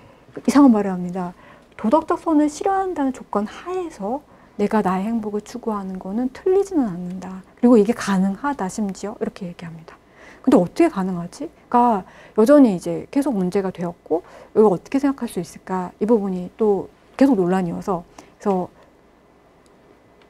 이상한 말을 합니다. 도덕적 선을 실현한다는 조건 하에서 내가 나의 행복을 추구하는 거는 틀리지는 않는다. 그리고 이게 가능하다 심지어 이렇게 얘기합니다. 근데 어떻게 가능하지? 그러니까 여전히 이제 계속 문제가 되었고 이거 어떻게 생각할 수 있을까? 이 부분이 또 계속 논란이어서 그래서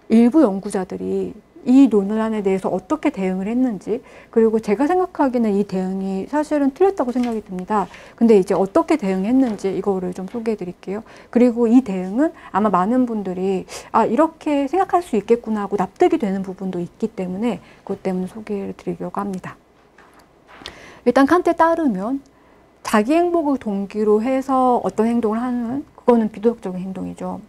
일부 연구자들이 이 논란에 대해서 어떻게 대응을 했는지 그리고 제가 생각하기에는 이 대응이 사실은 틀렸다고 생각이 듭니다. 근데 이제 어떻게 대응했는지 이거를 좀 소개해 드릴게요. 그리고 이 대응은 아마 많은 분들이 이렇게 생각할 수 있겠구나 하고 납득이 되는 부분도 있기 때문에 그것 때문에 소개를 드리려고 합니다. 일단 칸트에 따르면 자기 행복을 동기로 해서 어떤 행동을 하는 그거는 비도덕적인 행동이죠.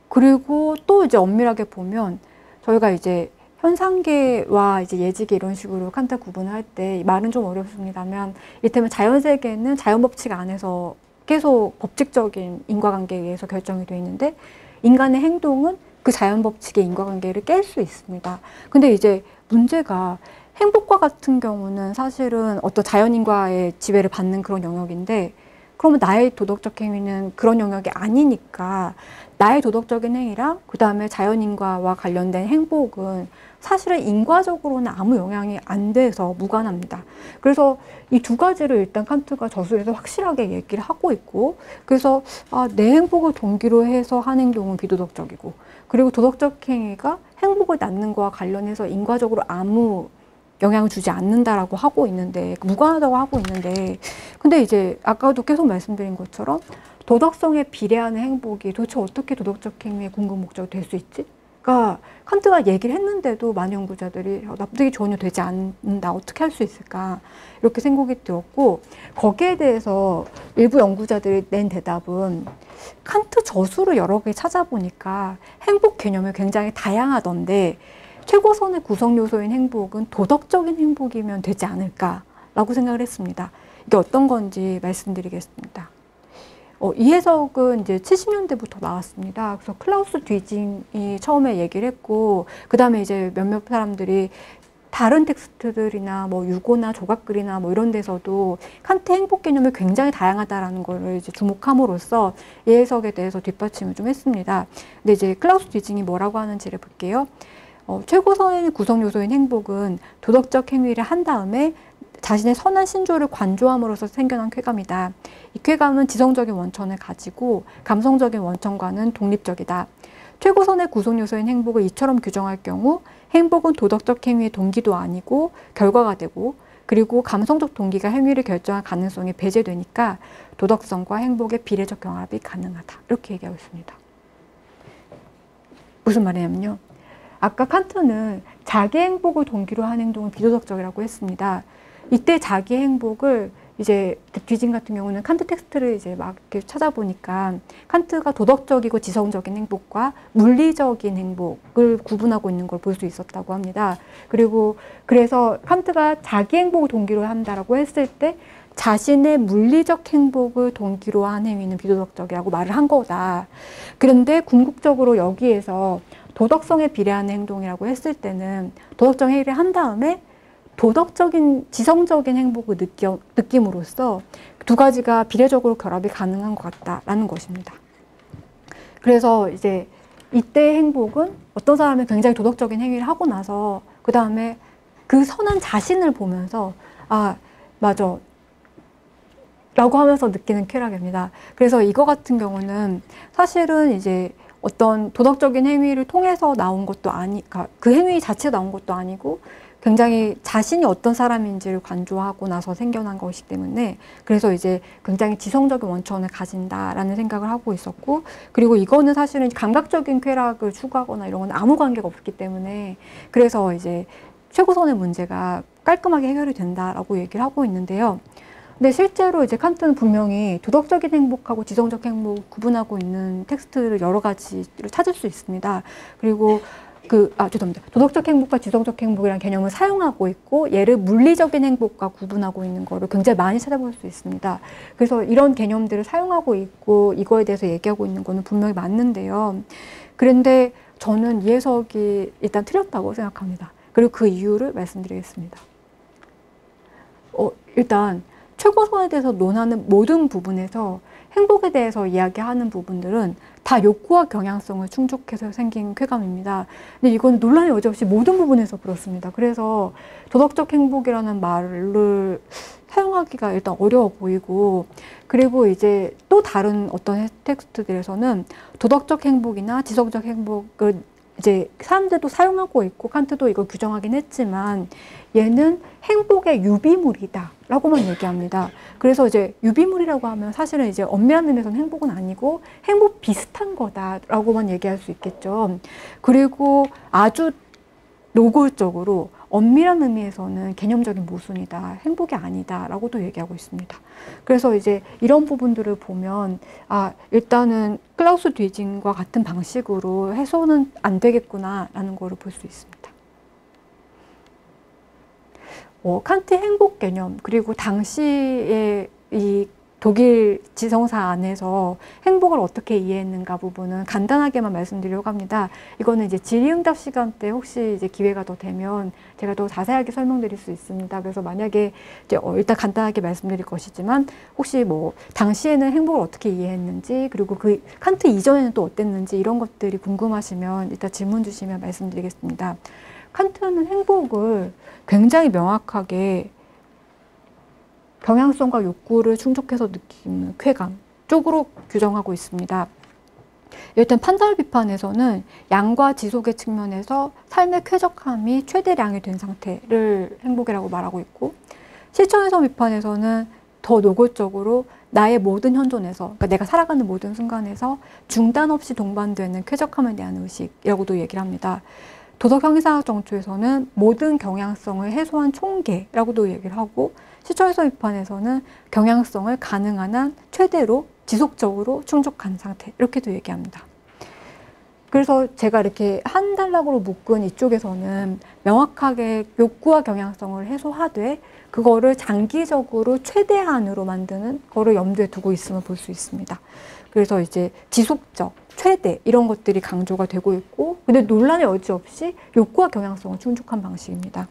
그리고 또 이제 엄밀하게 보면 저희가 이제 현상계와 이제 예지계 이런 식으로 칸트 구분을 할 때 말은 좀 어렵습니다만 이를테면 자연세계는 자연법칙 안에서 계속 법칙적인 인과관계에 의해서 결정이 되어 있는데 인간의 행동은 그 자연법칙의 인과관계를 깰 수 있습니다. 근데 이제 문제가 행복과 같은 경우는 사실은 어떤 자연인과의 지배를 받는 그런 영역인데 그러면 나의 도덕적 행위는 그런 영역이 아니니까 나의 도덕적인 행위랑 그 다음에 자연인과와 관련된 행복은 사실은 인과적으로는 아무 영향이 안 돼서 무관합니다. 그래서 이 두 가지를 일단 칸트가 저술에서 확실하게 얘기를 하고 있고 그래서 내 행복을 동기로 해서 한 행동은 비도덕적이고 그리고 도덕적 행위가 행복을 낳는 거와 관련해서 인과적으로 아무 영향을 주지 않는다라고 하고 있는데 무관하다고 하고 있는데 근데 이제 아까도 계속 말씀드린 것처럼 도덕성에 비례하는 행복이 도대체 어떻게 도덕적 행위의 궁극 목적이 될 수 있지? 그러니까 칸트가 얘기를 했는데도 많은 연구자들이 납득이 전혀 되지 않는다. 어떻게 할 수 있을까? 이렇게 생각이 들었고 거기에 대해서 일부 연구자들이 낸 대답은 칸트 저술을 여러 개 찾아보니까 행복 개념이 굉장히 다양하던데 최고선의 구성 요소인 행복은 도덕적인 행복이면 되지 않을까라고 생각을 했습니다. 이게 어떤 건지 말씀드리겠습니다. 이 해석은 이제 70년대부터 나왔습니다. 그래서 클라우스 뒤징이 처음에 얘기를 했고, 그 다음에 이제 몇몇 사람들이 다른 텍스트들이나 뭐 유고나 조각글이나 뭐 이런 데서도 칸트 행복 개념이 굉장히 다양하다라는 거를 이제 주목함으로써 이 해석에 대해서 뒷받침을 좀 했습니다. 근데 이제 클라우스 뒤징이 뭐라고 하는지를 볼게요. 최고선의 구성 요소인 행복은 도덕적 행위를 한 다음에 자신의 선한 신조를 관조함으로써 생겨난 쾌감이다. 이 쾌감은 지성적인 원천을 가지고 감성적인 원천과는 독립적이다. 최고선의 구성 요소인 행복을 이처럼 규정할 경우 행복은 도덕적 행위의 동기도 아니고 결과가 되고 그리고 감성적 동기가 행위를 결정할 가능성이 배제되니까 도덕성과 행복의 비례적 경합이 가능하다. 이렇게 얘기하고 있습니다. 무슨 말이냐면요. 아까 칸트는 자기 행복을 동기로 한 행동은 비도덕적이라고 했습니다. 이때 자기 행복을 이제 뒤진 같은 경우는 칸트 텍스트를 이제 막 이렇게 찾아보니까 칸트가 도덕적이고 지성적인 행복과 물리적인 행복을 구분하고 있는 걸 볼 수 있었다고 합니다. 그리고 그래서 칸트가 자기 행복을 동기로 한다라고 했을 때 자신의 물리적 행복을 동기로 한 행위는 비도덕적이라고 말을 한 거다. 그런데 궁극적으로 여기에서 도덕성에 비례하는 행동이라고 했을 때는 도덕적 행위를 한 다음에 도덕적인 지성적인 행복을 느낌으로써 두 가지가 비례적으로 결합이 가능한 것 같다라는 것입니다. 그래서 이제 이때 행복은 어떤 사람이 굉장히 도덕적인 행위를 하고 나서 그 다음에 그 선한 자신을 보면서 아, 맞아 라고 하면서 느끼는 쾌락입니다. 그래서 이거 같은 경우는 사실은 이제 어떤 도덕적인 행위를 통해서 나온 것도 그러니까 그 행위 자체가 나온 것도 아니고 굉장히 자신이 어떤 사람인지를 관조하고 나서 생겨난 것이기 때문에 그래서 이제 굉장히 지성적인 원천을 가진다라는 생각을 하고 있었고, 그리고 이거는 사실은 감각적인 쾌락을 추구하거나 이런 건 아무 관계가 없기 때문에 그래서 이제 최고선의 문제가 깔끔하게 해결이 된다라고 얘기를 하고 있는데요. 근데 실제로 이제 칸트는 분명히 도덕적인 행복하고 지성적 행복을 구분하고 있는 텍스트를 여러 가지를 찾을 수 있습니다. 그리고 죄송합니다. 도덕적 행복과 지성적 행복이라는 개념을 사용하고 있고 얘를 물리적인 행복과 구분하고 있는 거를 굉장히 많이 찾아볼 수 있습니다. 그래서 이런 개념들을 사용하고 있고 이거에 대해서 얘기하고 있는 거는 분명히 맞는데요. 그런데 저는 이 해석이 일단 틀렸다고 생각합니다. 그리고 그 이유를 말씀드리겠습니다. 일단 최고선에 대해서 논하는 모든 부분에서 행복에 대해서 이야기하는 부분들은 다 욕구와 경향성을 충족해서 생긴 쾌감입니다. 근데 이건 논란이 여지없이 모든 부분에서 그렇습니다. 그래서 도덕적 행복이라는 말을 사용하기가 일단 어려워 보이고, 그리고 이제 또 다른 어떤 텍스트들에서는 도덕적 행복이나 지성적 행복을 이제 사람들도 사용하고 있고 칸트도 이걸 규정하긴 했지만 얘는 행복의 유비물이다 라고만 얘기합니다. 그래서 이제 유비물이라고 하면 사실은 이제 엄밀한 의미에서는 행복은 아니고 행복 비슷한 거다 라고만 얘기할 수 있겠죠. 그리고 아주 노골적으로 엄밀한 의미에서는 개념적인 모순이다, 행복이 아니다 라고도 얘기하고 있습니다. 그래서 이제 이런 부분들을 보면 일단은 클라우스 뒤징과 같은 방식으로 해소는 안 되겠구나 라는 거를 볼 수 있습니다. 칸트의 행복 개념, 그리고 당시의 이 독일 지성사 안에서 행복을 어떻게 이해했는가 부분은 간단하게만 말씀드리려고 합니다. 이거는 이제 질의응답 시간 때 혹시 이제 기회가 더 되면 제가 더 자세하게 설명드릴 수 있습니다. 그래서 만약에 이제 일단 간단하게 말씀드릴 것이지만 혹시 뭐 당시에는 행복을 어떻게 이해했는지, 그리고 그 칸트 이전에는 또 어땠는지 이런 것들이 궁금하시면 이따 질문 주시면 말씀드리겠습니다. 칸트는 행복을 굉장히 명확하게 경향성과 욕구를 충족해서 느끼는 쾌감 쪽으로 규정하고 있습니다. 일단 판단을 비판에서는 양과 지속의 측면에서 삶의 쾌적함이 최대량이 된 상태를 행복이라고 말하고 있고, 실천에서 비판에서는 더 노골적으로 나의 모든 현존에서, 그러니까 내가 살아가는 모든 순간에서 중단 없이 동반되는 쾌적함에 대한 의식이라고도 얘기를 합니다. 도덕 형이상학 정초에서는 모든 경향성을 해소한 총계라고도 얘기를 하고, 실천에서 비판에서는 경향성을 가능한 한 최대로 지속적으로 충족한 상태 이렇게도 얘기합니다. 그래서 제가 이렇게 한 단락으로 묶은 이쪽에서는 명확하게 욕구와 경향성을 해소하되 그거를 장기적으로 최대한으로 만드는 거를 염두에 두고 있음을 볼 수 있습니다. 그래서 이제 지속적, 최대 이런 것들이 강조가 되고 있고, 근데 논란의 여지 없이 욕구와 경향성을 충족한 방식입니다.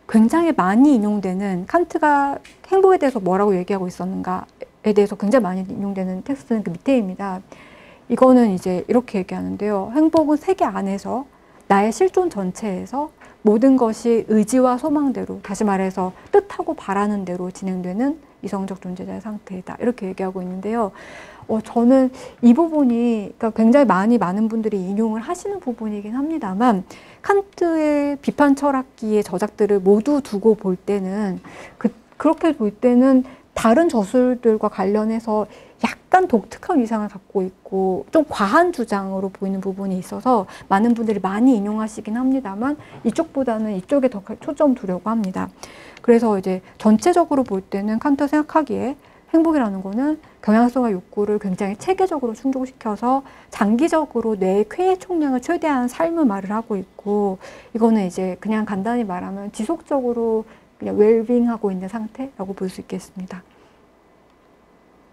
굉장히 많이 인용되는, 칸트가 행복에 대해서 뭐라고 얘기하고 있었는가에 대해서 굉장히 많이 인용되는 텍스트는 그 밑에입니다. 이거는 이제 이렇게 얘기하는데요. 행복은 세계 안에서 나의 실존 전체에서 모든 것이 의지와 소망대로, 다시 말해서 뜻하고 바라는 대로 진행되는 이성적 존재자의 상태이다. 이렇게 얘기하고 있는데요. 저는 이 부분이 그러니까 굉장히 많은 분들이 인용을 하시는 부분이긴 합니다만, 칸트의 비판 철학기의 저작들을 모두 두고 볼 때는 그렇게 볼 때는 다른 저술들과 관련해서 약간 독특한 위상을 갖고 있고 좀 과한 주장으로 보이는 부분이 있어서 많은 분들이 많이 인용하시긴 합니다만 이쪽보다는 이쪽에 더 초점 두려고 합니다. 그래서 이제 전체적으로 볼 때는 칸트가 생각하기에 행복이라는 거는 경향성과 욕구를 굉장히 체계적으로 충족시켜서 장기적으로 뇌의 쾌의 총량을 최대한 삶을 말을 하고 있고, 이거는 이제 그냥 간단히 말하면 지속적으로 그냥 웰빙하고 있는 상태라고 볼 수 있겠습니다.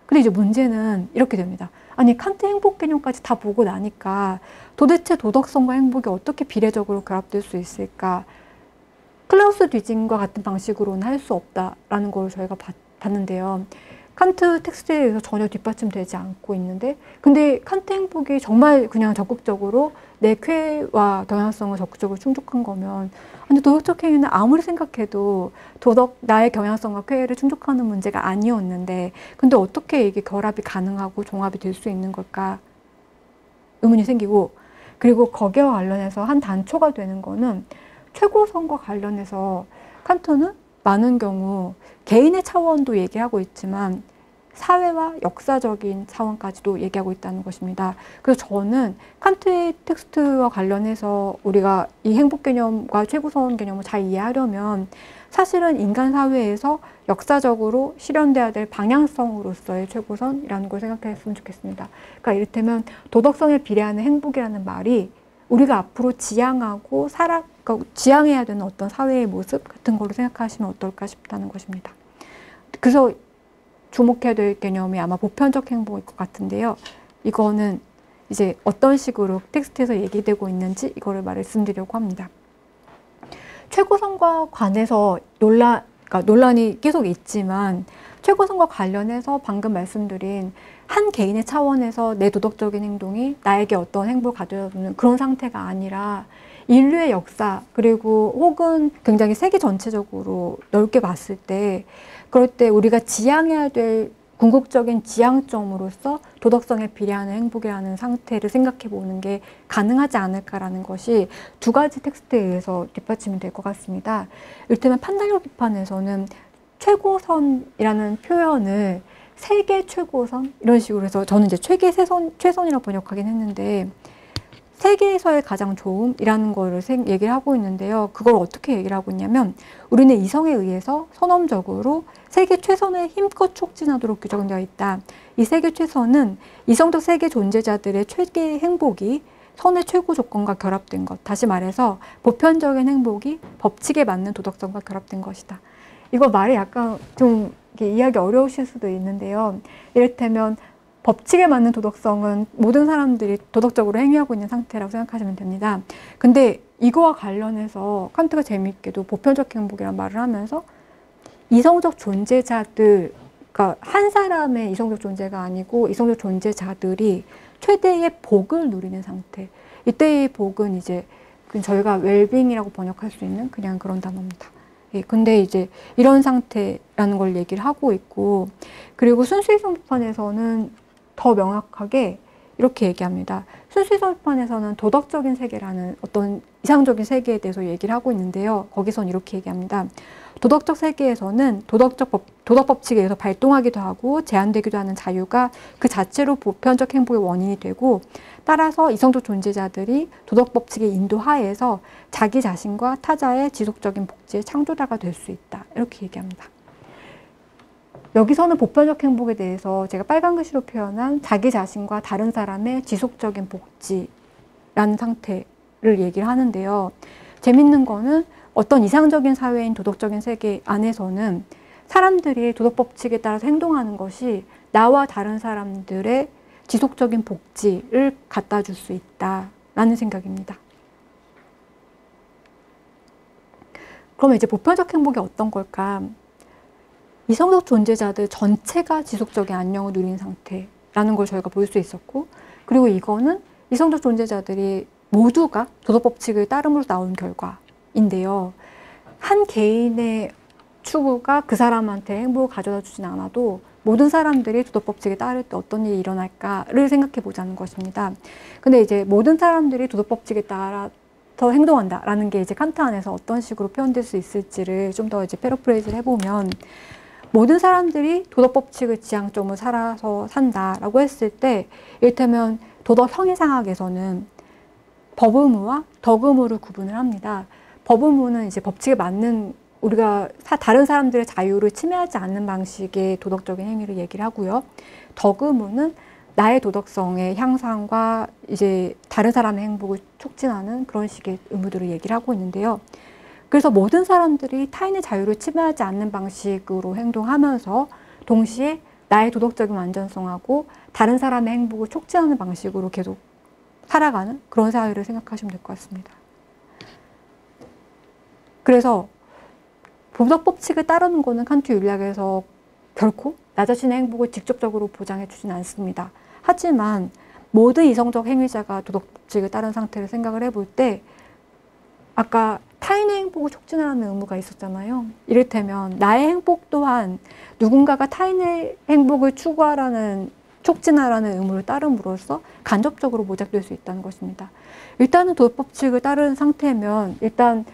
근데 이제 문제는 이렇게 됩니다. 아니, 칸트 행복 개념까지 다 보고 나니까 도대체 도덕성과 행복이 어떻게 비례적으로 결합될 수 있을까? 클라우스 뒤징과 같은 방식으로는 할 수 없다라는 걸 저희가 봤는데요. 칸트 텍스트에 의해서 전혀 뒷받침되지 않고 있는데, 근데 칸트 행복이 정말 그냥 적극적으로 내 쾌와 경향성을 적극적으로 충족한 거면, 근데 도덕적 행위는 아무리 생각해도 나의 경향성과 쾌를 충족하는 문제가 아니었는데, 근데 어떻게 이게 결합이 가능하고 종합이 될 수 있는 걸까 의문이 생기고, 그리고 거기와 관련해서 한 단초가 되는 거는 최고선과 관련해서 칸트는 많은 경우 개인의 차원도 얘기하고 있지만 사회와 역사적인 차원까지도 얘기하고 있다는 것입니다. 그래서 저는 칸트의 텍스트와 관련해서 우리가 이 행복 개념과 최고선 개념을 잘 이해하려면 사실은 인간 사회에서 역사적으로 실현돼야 될 방향성으로서의 최고선이라는 걸 생각했으면 좋겠습니다. 그러니까 이를테면 도덕성에 비례하는 행복이라는 말이 우리가 앞으로 지향하고 그러니까 지향해야 되는 어떤 사회의 모습 같은 걸로 생각하시면 어떨까 싶다는 것입니다. 그래서 주목해야 될 개념이 아마 보편적 행복일 것 같은데요. 이거는 이제 어떤 식으로 텍스트에서 얘기되고 있는지 이거를 말씀드리려고 합니다. 최고선과 관해서 논란이 계속 있지만 최고선과 관련해서 방금 말씀드린 한 개인의 차원에서 내 도덕적인 행동이 나에게 어떤 행복을 가져다주는 그런 상태가 아니라 인류의 역사 그리고 혹은 굉장히 세계 전체적으로 넓게 봤을 때 그럴 때 우리가 지향해야 될 궁극적인 지향점으로서 도덕성에 비례하는 행복이라는 상태를 생각해 보는 게 가능하지 않을까라는 것이 두 가지 텍스트에 의해서 뒷받침이 될 것 같습니다. 이를테면 판단력 비판에서는 최고선이라는 표현을 세계 최고선 이런 식으로 해서 저는 이제 최선이라고 번역하긴 했는데 세계에서의 가장 좋음이라는 거를 얘기를 하고 있는데요. 그걸 어떻게 얘기를 하고 있냐면 우리는 이성에 의해서 선언적으로 세계 최선을 힘껏 촉진하도록 규정되어 있다. 이 세계 최선은 이성적 세계 존재자들의 최대 행복이 선의 최고 조건과 결합된 것. 다시 말해서 보편적인 행복이 법칙에 맞는 도덕성과 결합된 것이다. 이거 말이 약간 좀 이해하기 어려우실 수도 있는데요. 이를테면 법칙에 맞는 도덕성은 모든 사람들이 도덕적으로 행위하고 있는 상태라고 생각하시면 됩니다. 근데 이거와 관련해서 칸트가 재미있게도 보편적 행복이라는 말을 하면서 이성적 존재자들, 그러니까 한 사람의 이성적 존재가 아니고 이성적 존재자들이 최대의 복을 누리는 상태. 이때의 복은 이제 저희가 웰빙이라고 번역할 수 있는 그냥 그런 단어입니다. 예, 근데 이제 이런 상태라는 걸 얘기를 하고 있고, 그리고 순수이성 비판에서는 더 명확하게 이렇게 얘기합니다. 순수이성 비판에서는 도덕적인 세계라는 어떤 이상적인 세계에 대해서 얘기를 하고 있는데요. 거기선 이렇게 얘기합니다. 도덕적 세계에서는 도덕 법칙에 의해서 발동하기도 하고 제한되기도 하는 자유가 그 자체로 보편적 행복의 원인이 되고, 따라서 이성적 존재자들이 도덕 법칙의 인도 하에서 자기 자신과 타자의 지속적인 복지의 창조자가 될 수 있다. 이렇게 얘기합니다. 여기서는 보편적 행복에 대해서 제가 빨간 글씨로 표현한 자기 자신과 다른 사람의 지속적인 복지라는 상태를 얘기를 하는데요. 재밌는 거는 어떤 이상적인 사회인 도덕적인 세계 안에서는 사람들이 도덕 법칙에 따라서 행동하는 것이 나와 다른 사람들의 지속적인 복지를 갖다 줄 수 있다라는 생각입니다. 그러면 이제 보편적 행복이 어떤 걸까? 이성적 존재자들 전체가 지속적인 안녕을 누리는 상태라는 걸 저희가 볼 수 있었고, 그리고 이거는 이성적 존재자들이 모두가 도덕 법칙을 따름으로 나온 결과인데요. 한 개인의 추구가 그 사람한테 행복을 가져다 주진 않아도 모든 사람들이 도덕 법칙에 따를 때 어떤 일이 일어날까를 생각해 보자는 것입니다. 근데 이제 모든 사람들이 도덕 법칙에 따라 더 행동한다라는 게 이제 칸트 안에서 어떤 식으로 표현될 수 있을지를 좀 더 이제 패러프레이즈를 해보면, 모든 사람들이 도덕 법칙의 지향점을 살아서 산다라고 했을 때, 이를테면 도덕 형이상학에서는 법 의무와 덕 의무를 구분을 합니다. 법 의무는 이제 법칙에 맞는 우리가 다른 사람들의 자유를 침해하지 않는 방식의 도덕적인 행위를 얘기를 하고요. 덕 의무는 나의 도덕성의 향상과 이제 다른 사람의 행복을 촉진하는 그런 식의 의무들을 얘기를 하고 있는데요. 그래서 모든 사람들이 타인의 자유를 침해하지 않는 방식으로 행동하면서 동시에 나의 도덕적인 완전성하고 다른 사람의 행복을 촉진하는 방식으로 계속 살아가는 그런 사회를 생각하시면 될 것 같습니다. 그래서 도덕 법칙을 따르는 거는 칸트 윤리학에서 결코 나 자신의 행복을 직접적으로 보장해 주지는 않습니다. 하지만 모든 이성적 행위자가 도덕질을 따른 상태를 생각을 해볼 때 아까 타인의 행복을 촉진하라는 의무가 있었잖아요. 이를테면 나의 행복 또한 누군가가 타인의 행복을 촉진하라는 의무를 따름으로써 간접적으로 모작될 수 있다는 것입니다. 일단은 도덕법칙을 따른 상태면 일단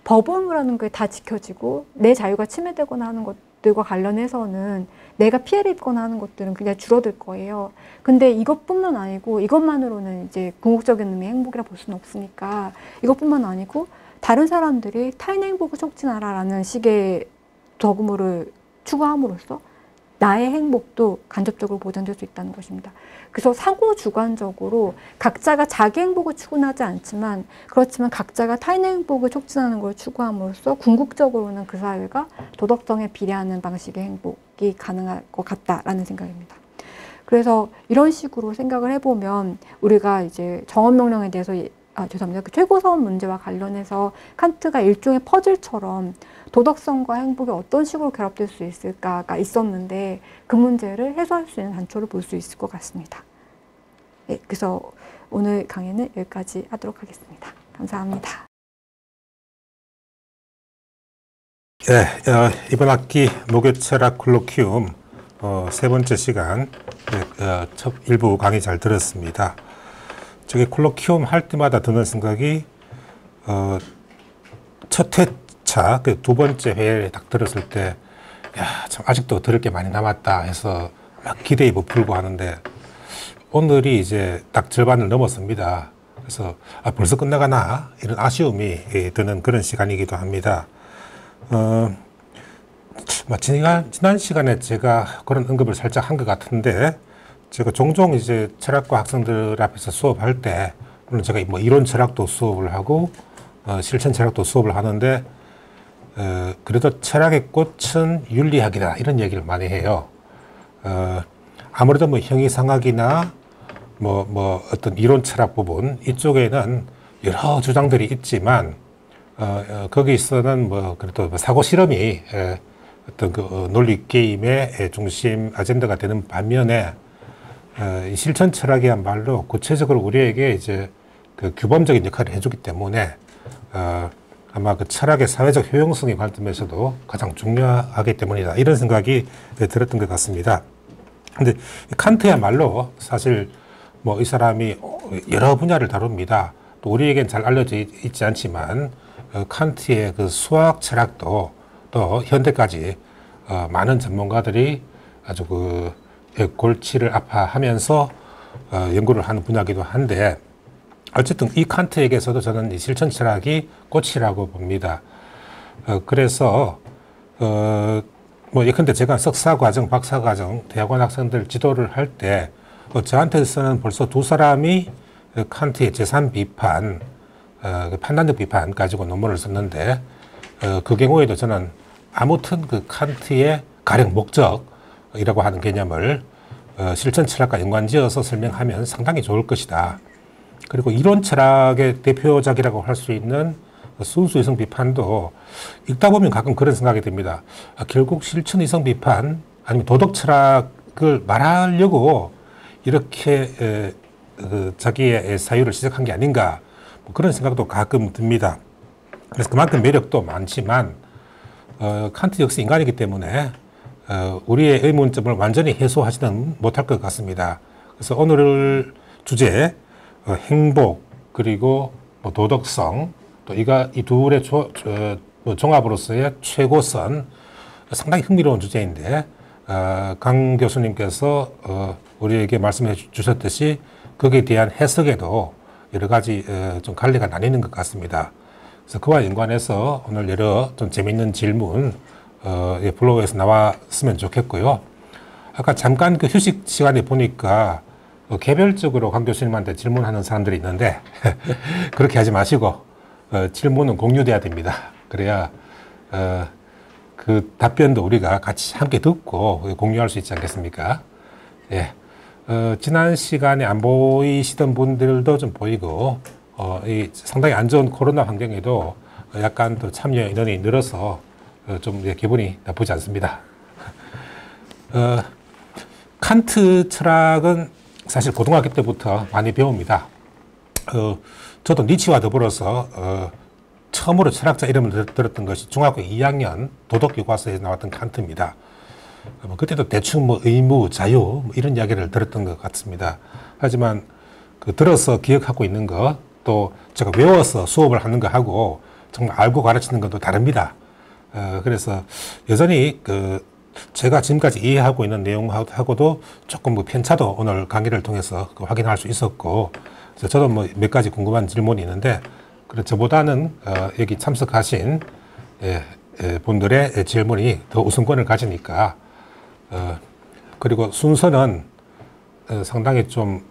법원이라는 게 다 지켜지고 내 자유가 침해되거나 하는 것들과 관련해서는 내가 피해를 입거나 하는 것들은 그냥 줄어들 거예요. 근데 이것뿐만 아니고 이것만으로는 이제 궁극적인 의미의 행복이라 볼 수는 없으니까 이것뿐만 아니고 다른 사람들이 타인의 행복을 촉진하라라는 식의 덕무를 추구함으로써 나의 행복도 간접적으로 보장될 수 있다는 것입니다. 그래서 상호주관적으로 각자가 자기 행복을 추구하지 않지만 그렇지만 각자가 타인의 행복을 촉진하는 걸 추구함으로써 궁극적으로는 그 사회가 도덕성에 비례하는 방식의 행복이 가능할 것 같다라는 생각입니다. 그래서 이런 식으로 생각을 해보면 우리가 이제 정언명령에 대해서 죄송합니다. 그 최고사원 문제와 관련해서 칸트가 일종의 퍼즐처럼 도덕성과 행복이 어떤 식으로 결합될 수 있을까가 있었는데 그 문제를 해소할 수 있는 단초를 볼 수 있을 것 같습니다. 네, 그래서 오늘 강의는 여기까지 하도록 하겠습니다. 감사합니다. 네, 이번 학기 목요철학 콜로퀴움 세 번째 시간 첫 일부 강의 잘 들었습니다. 저기 콜로퀴움 할 때마다 드는 생각이 첫 회차 그 두 번째 회에 딱 들었을 때 야, 참 아직도 들을 게 많이 남았다 해서 막 기대에 부풀고 하는데 오늘이 이제 딱 절반을 넘었습니다. 그래서 벌써 끝나가나 이런 아쉬움이 드는 그런 시간이기도 합니다. 지난 시간에 제가 그런 언급을 살짝 한 것 같은데 제가 종종 이제 철학과 학생들 앞에서 수업할 때 물론 제가 뭐 이론 철학도 수업을 하고 실천 철학도 수업을 하는데 그래도 철학의 꽃은 윤리학이다 이런 얘기를 많이 해요. 아무래도 뭐 형이상학이나 뭐 어떤 이론 철학 부분 이쪽에는 여러 주장들이 있지만 거기서는 뭐 그래도 사고 실험이 어떤 그 논리 게임의 중심 아젠다가 되는 반면에 이 실천 철학이야말로 구체적으로 우리에게 이제 그 규범적인 역할을 해주기 때문에 아마 그 철학의 사회적 효용성의 관점에서도 가장 중요하기 때문이다 이런 생각이 들었던 것 같습니다. 근데 칸트야말로 사실 뭐 이 사람이 여러 분야를 다룹니다. 또 우리에겐 잘 알려져 있지 않지만 칸트의 그 수학 철학도 또 현대까지 많은 전문가들이 아주 그 골치를 아파하면서 연구를 하는 분야이기도 한데 어쨌든 이 칸트에게서도 저는 이 실천 철학이 꽃이라고 봅니다. 그래서 뭐 예컨대 제가 석사과정, 박사과정, 대학원 학생들 지도를 할 때 저한테서는 벌써 두 사람이 칸트의 제3비판, 판단적 비판 가지고 논문을 썼는데 그 경우에도 저는 아무튼 그 칸트의 가령 목적이라고 하는 개념을 실천 철학과 연관지어서 설명하면 상당히 좋을 것이다. 그리고 이론 철학의 대표작이라고 할 수 있는 순수 이성 비판도 읽다 보면 가끔 그런 생각이 듭니다. 결국 실천 이성 비판 아니면 도덕 철학을 말하려고 이렇게 자기의 사유를 시작한 게 아닌가 뭐 그런 생각도 가끔 듭니다. 그래서 그만큼 매력도 많지만 칸트 역시 인간이기 때문에 우리의 의문점을 완전히 해소하지는 못할 것 같습니다. 그래서 오늘 주제 행복 그리고 뭐 도덕성 또 이 둘의 종합으로서의 최고선 상당히 흥미로운 주제인데 강 교수님께서 우리에게 말씀해 주셨듯이 거기에 대한 해석에도 여러 가지 좀 갈래가 나뉘는 것 같습니다. 그래서 그와 연관해서 오늘 여러 좀 재미있는 질문 블로그에서 나왔으면 좋겠고요. 아까 잠깐 그 휴식 시간에 보니까 개별적으로 강 교수님한테 질문하는 사람들이 있는데 그렇게 하지 마시고 질문은 공유돼야 됩니다. 그래야 그 답변도 우리가 같이 함께 듣고 공유할 수 있지 않겠습니까? 예. 지난 시간에 안 보이시던 분들도 좀 보이고 이 상당히 안 좋은 코로나 환경에도 약간 또 참여 인원이 늘어서 좀 기분이 나쁘지 않습니다. 칸트 철학은 사실 고등학교 때부터 많이 배웁니다. 저도 니치와 더불어서 처음으로 철학자 이름을 들었던 것이 중학교 2학년 도덕교과서에 나왔던 칸트입니다. 그때도 대충 뭐 의무, 자유 뭐 이런 이야기를 들었던 것 같습니다. 하지만 들어서 기억하고 있는 것, 또 제가 외워서 수업을 하는 거하고 정말 알고 가르치는 것도 다릅니다. 그래서 여전히 제가 지금까지 이해하고 있는 내용하고도 조금 편차도 오늘 강의를 통해서 확인할 수 있었고, 저도 뭐 몇 가지 궁금한 질문이 있는데, 저보다는 여기 참석하신 분들의 질문이 더 우선권을 가지니까, 그리고 순서는 상당히 좀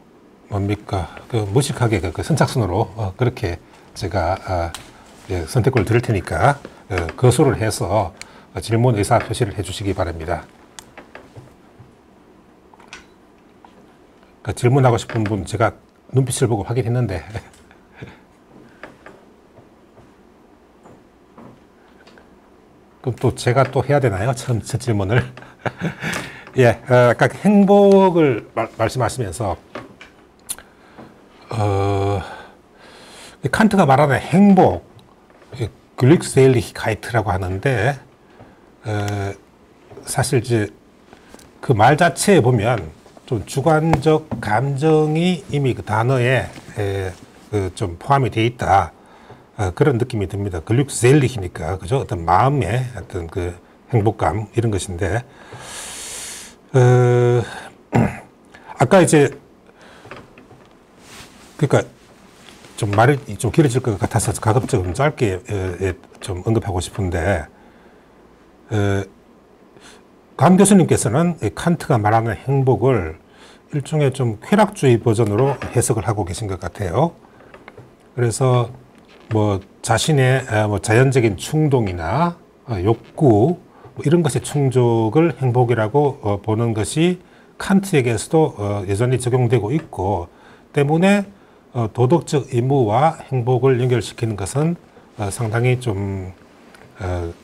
뭡니까 무식하게 선착순으로 그렇게 제가 선택권을 드릴 테니까 거수를 해서 질문 의사 표시를 해주시기 바랍니다. 질문하고 싶은 분 제가 눈빛을 보고 확인했는데 그럼 또 제가 또 해야 되나요? 첫 질문을. 예, 아까 행복을 말씀하시면서 칸트가 말하는 행복, 글릭셀리히카이트라고 하는데 사실 이제 그 말 자체에 보면 좀 주관적 감정이 이미 그 단어에 좀 포함이 되어 있다. 그런 느낌이 듭니다. 글릭셀리히니까 그죠? 어떤 마음의 어떤 그 행복감 이런 것인데 아까 이제 그러니까 좀 말이 좀 길어질 것 같아서 가급적 좀 짧게 좀 언급하고 싶은데 강 교수님께서는 칸트가 말하는 행복을 일종의 좀 쾌락주의 버전으로 해석을 하고 계신 것 같아요. 그래서 뭐 자신의 뭐 자연적인 충동이나 욕구 뭐 이런 것의 충족을 행복이라고 보는 것이 칸트에게서도 여전히 적용되고 있고 때문에 도덕적 의무와 행복을 연결시키는 것은 상당히 좀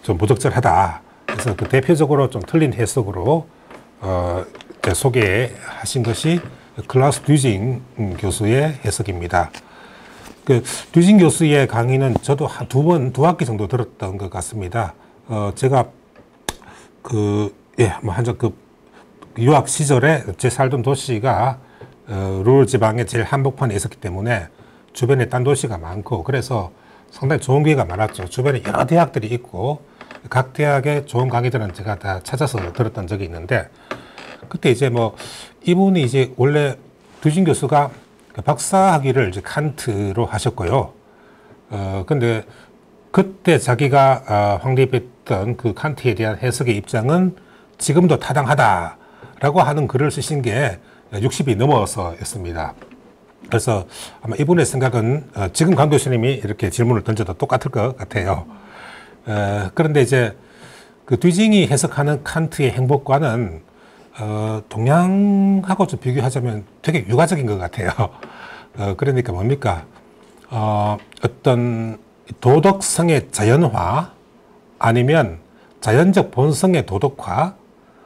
부적절하다. 그래서 그 대표적으로 좀 틀린 해석으로 소개하신 것이 클라우스 듀징 교수의 해석입니다. 그 듀징 교수의 강의는 저도 한 두 학기 정도 들었던 것 같습니다. 제가 유학 시절에 제 살던 도시가 루르 지방의 제일 한복판에 있었기 때문에 주변에 딴 도시가 많고 그래서 상당히 좋은 기회가 많았죠. 주변에 여러 대학들이 있고 각 대학의 좋은 강의들은 제가 다 찾아서 들었던 적이 있는데 그때 이제 뭐 이분이 이제 원래 듀징 교수가 박사학위를 이제 칸트로 하셨고요. 근데 그때 자기가 확립했던 그 칸트에 대한 해석의 입장은 지금도 타당하다라고 하는 글을 쓰신 게 60이 넘어서였습니다. 그래서 아마 이분의 생각은 지금 강 교수님이 이렇게 질문을 던져도 똑같을 것 같아요. 그런데 이제 그 듀징이 해석하는 칸트의 행복과는 동양하고 좀 비교하자면 되게 유가적인 것 같아요. 그러니까 뭡니까? 어떤 도덕성의 자연화 아니면 자연적 본성의 도덕화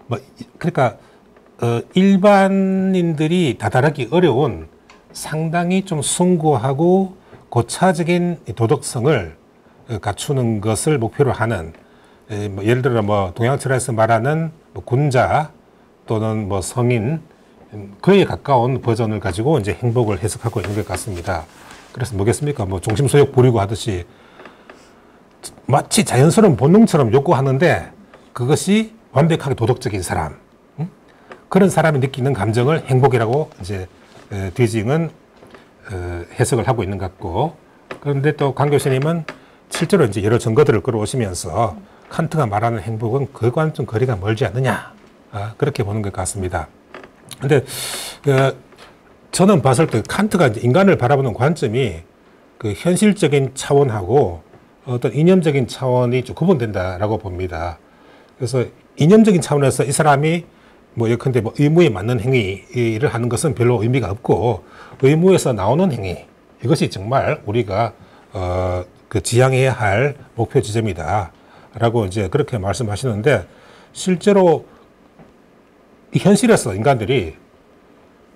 뭐 그러니까 일반인들이 다다르기 어려운 상당히 좀 숭고하고 고차적인 도덕성을 갖추는 것을 목표로 하는 뭐 예를 들어 뭐 동양 철학에서 말하는 뭐 군자 또는 뭐 성인 그에 가까운 버전을 가지고 이제 행복을 해석하고 있는 것 같습니다. 그래서 뭐겠습니까? 뭐 종심소욕 부리고 하듯이 마치 자연스러운 본능처럼 욕구하는데 그것이 완벽하게 도덕적인 사람, 그런 사람이 느끼는 감정을 행복이라고 이제 듀징은 해석을 하고 있는 것 같고, 그런데 또 강 교수님은 실제로 이제 여러 증거들을 끌어오시면서 칸트가 말하는 행복은 그거와는 좀 거리가 멀지 않느냐, 그렇게 보는 것 같습니다. 근데 저는 봤을 때 칸트가 이제 인간을 바라보는 관점이 그 현실적인 차원하고 어떤 이념적인 차원이 좀 구분된다라고 봅니다. 그래서 이념적인 차원에서 이 사람이 뭐 예컨대 뭐 의무에 맞는 행위를 하는 것은 별로 의미가 없고, 의무에서 나오는 행위, 이것이 정말 우리가 그 지향해야 할 목표 지점이다라고 이제 그렇게 말씀하시는데, 실제로 이 현실에서 인간들이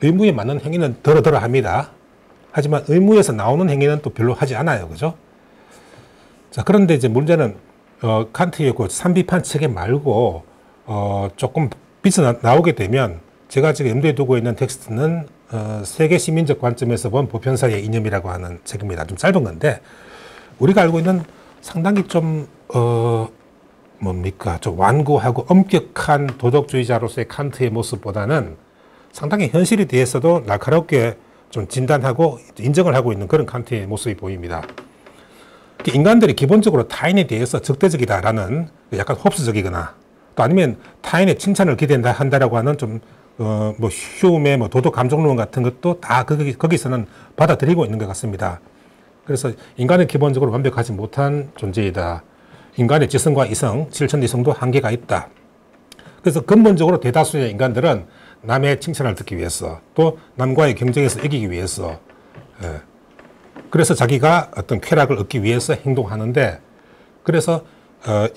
의무에 맞는 행위는 더러더러 합니다. 하지만 의무에서 나오는 행위는 또 별로 하지 않아요. 그죠? 자, 그런데 이제 문제는, 칸트의 그 삼비판 체계 말고, 조금 나오게 되면, 제가 지금 염두에 두고 있는 텍스트는, 세계 시민적 관점에서 본 보편사의 이념이라고 하는 책입니다. 좀 짧은 건데, 우리가 알고 있는 상당히 좀, 좀 완고하고 엄격한 도덕주의자로서의 칸트의 모습보다는 상당히 현실에 대해서도 날카롭게 좀 진단하고 인정을 하고 있는 그런 칸트의 모습이 보입니다. 인간들이 기본적으로 타인에 대해서 적대적이다라는 약간 홉스적이거나 또 아니면 타인의 칭찬을 기대한다라고 하는 좀 휴메 도덕 감정론 같은 것도 다 거기서는 받아들이고 있는 것 같습니다. 그래서 인간은 기본적으로 완벽하지 못한 존재이다. 인간의 지성과 이성, 실천 이성도 한계가 있다. 그래서 근본적으로 대다수의 인간들은 남의 칭찬을 듣기 위해서 또 남과의 경쟁에서 이기기 위해서 그래서 자기가 어떤 쾌락을 얻기 위해서 행동하는데 그래서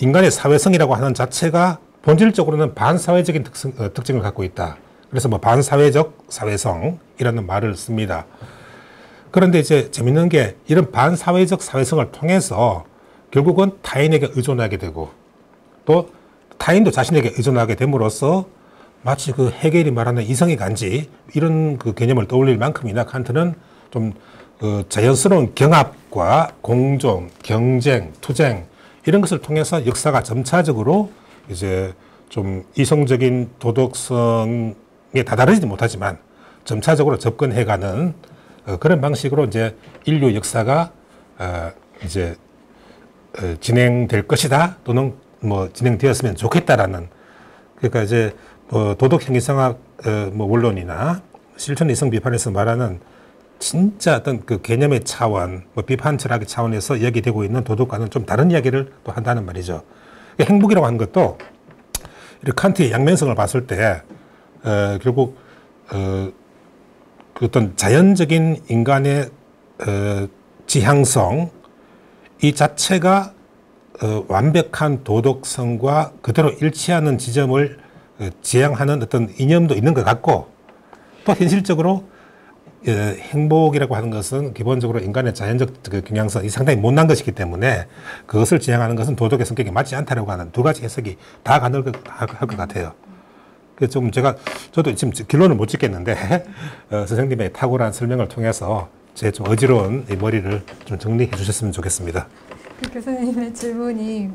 인간의 사회성이라고 하는 자체가 본질적으로는 반사회적인 특징을 갖고 있다. 그래서 반사회적 사회성이라는 말을 씁니다. 그런데 이제 재밌는 게 이런 반사회적 사회성을 통해서 결국은 타인에게 의존하게 되고 또 타인도 자신에게 의존하게 됨으로써 마치 그 헤겔이 말하는 이성의 간지 이런 그 개념을 떠올릴 만큼이나 칸트는 좀 자연스러운 경합과 공존, 경쟁, 투쟁 이런 것을 통해서 역사가 점차적으로 이제 좀 이성적인 도덕성에 다다르지 못하지만 점차적으로 접근해가는 그런 방식으로 이제 인류 역사가 이제 진행될 것이다 또는 진행되었으면 좋겠다라는 그러니까 이제 도덕 행위성학 원론이나 실천 이성 비판에서 말하는 진짜 어떤 그 개념의 차원, 비판 철학의 차원에서 이야기되고 있는 도덕과는 좀 다른 이야기를 또 한다는 말이죠. 행복이라고 하는 것도 이렇게 칸트의 양면성을 봤을 때 결국 그 어떤 자연적인 인간의 지향성 이 자체가 완벽한 도덕성과 그대로 일치하는 지점을 지향하는 어떤 이념도 있는 것 같고 또 현실적으로 행복이라고 하는 것은 기본적으로 인간의 자연적 경향성이 상당히 못난 것이기 때문에 그것을 지향하는 것은 도덕의 성격에 맞지 않다고 하는 두 가지 해석이 다 가능할 것 같아요. 그래서 좀 저도 지금 결론을 못 짓겠는데 선생님의 탁월한 설명을 통해서 제 좀 어지러운 이 머리를 좀 정리해 주셨으면 좋겠습니다. 그 교수님의 질문이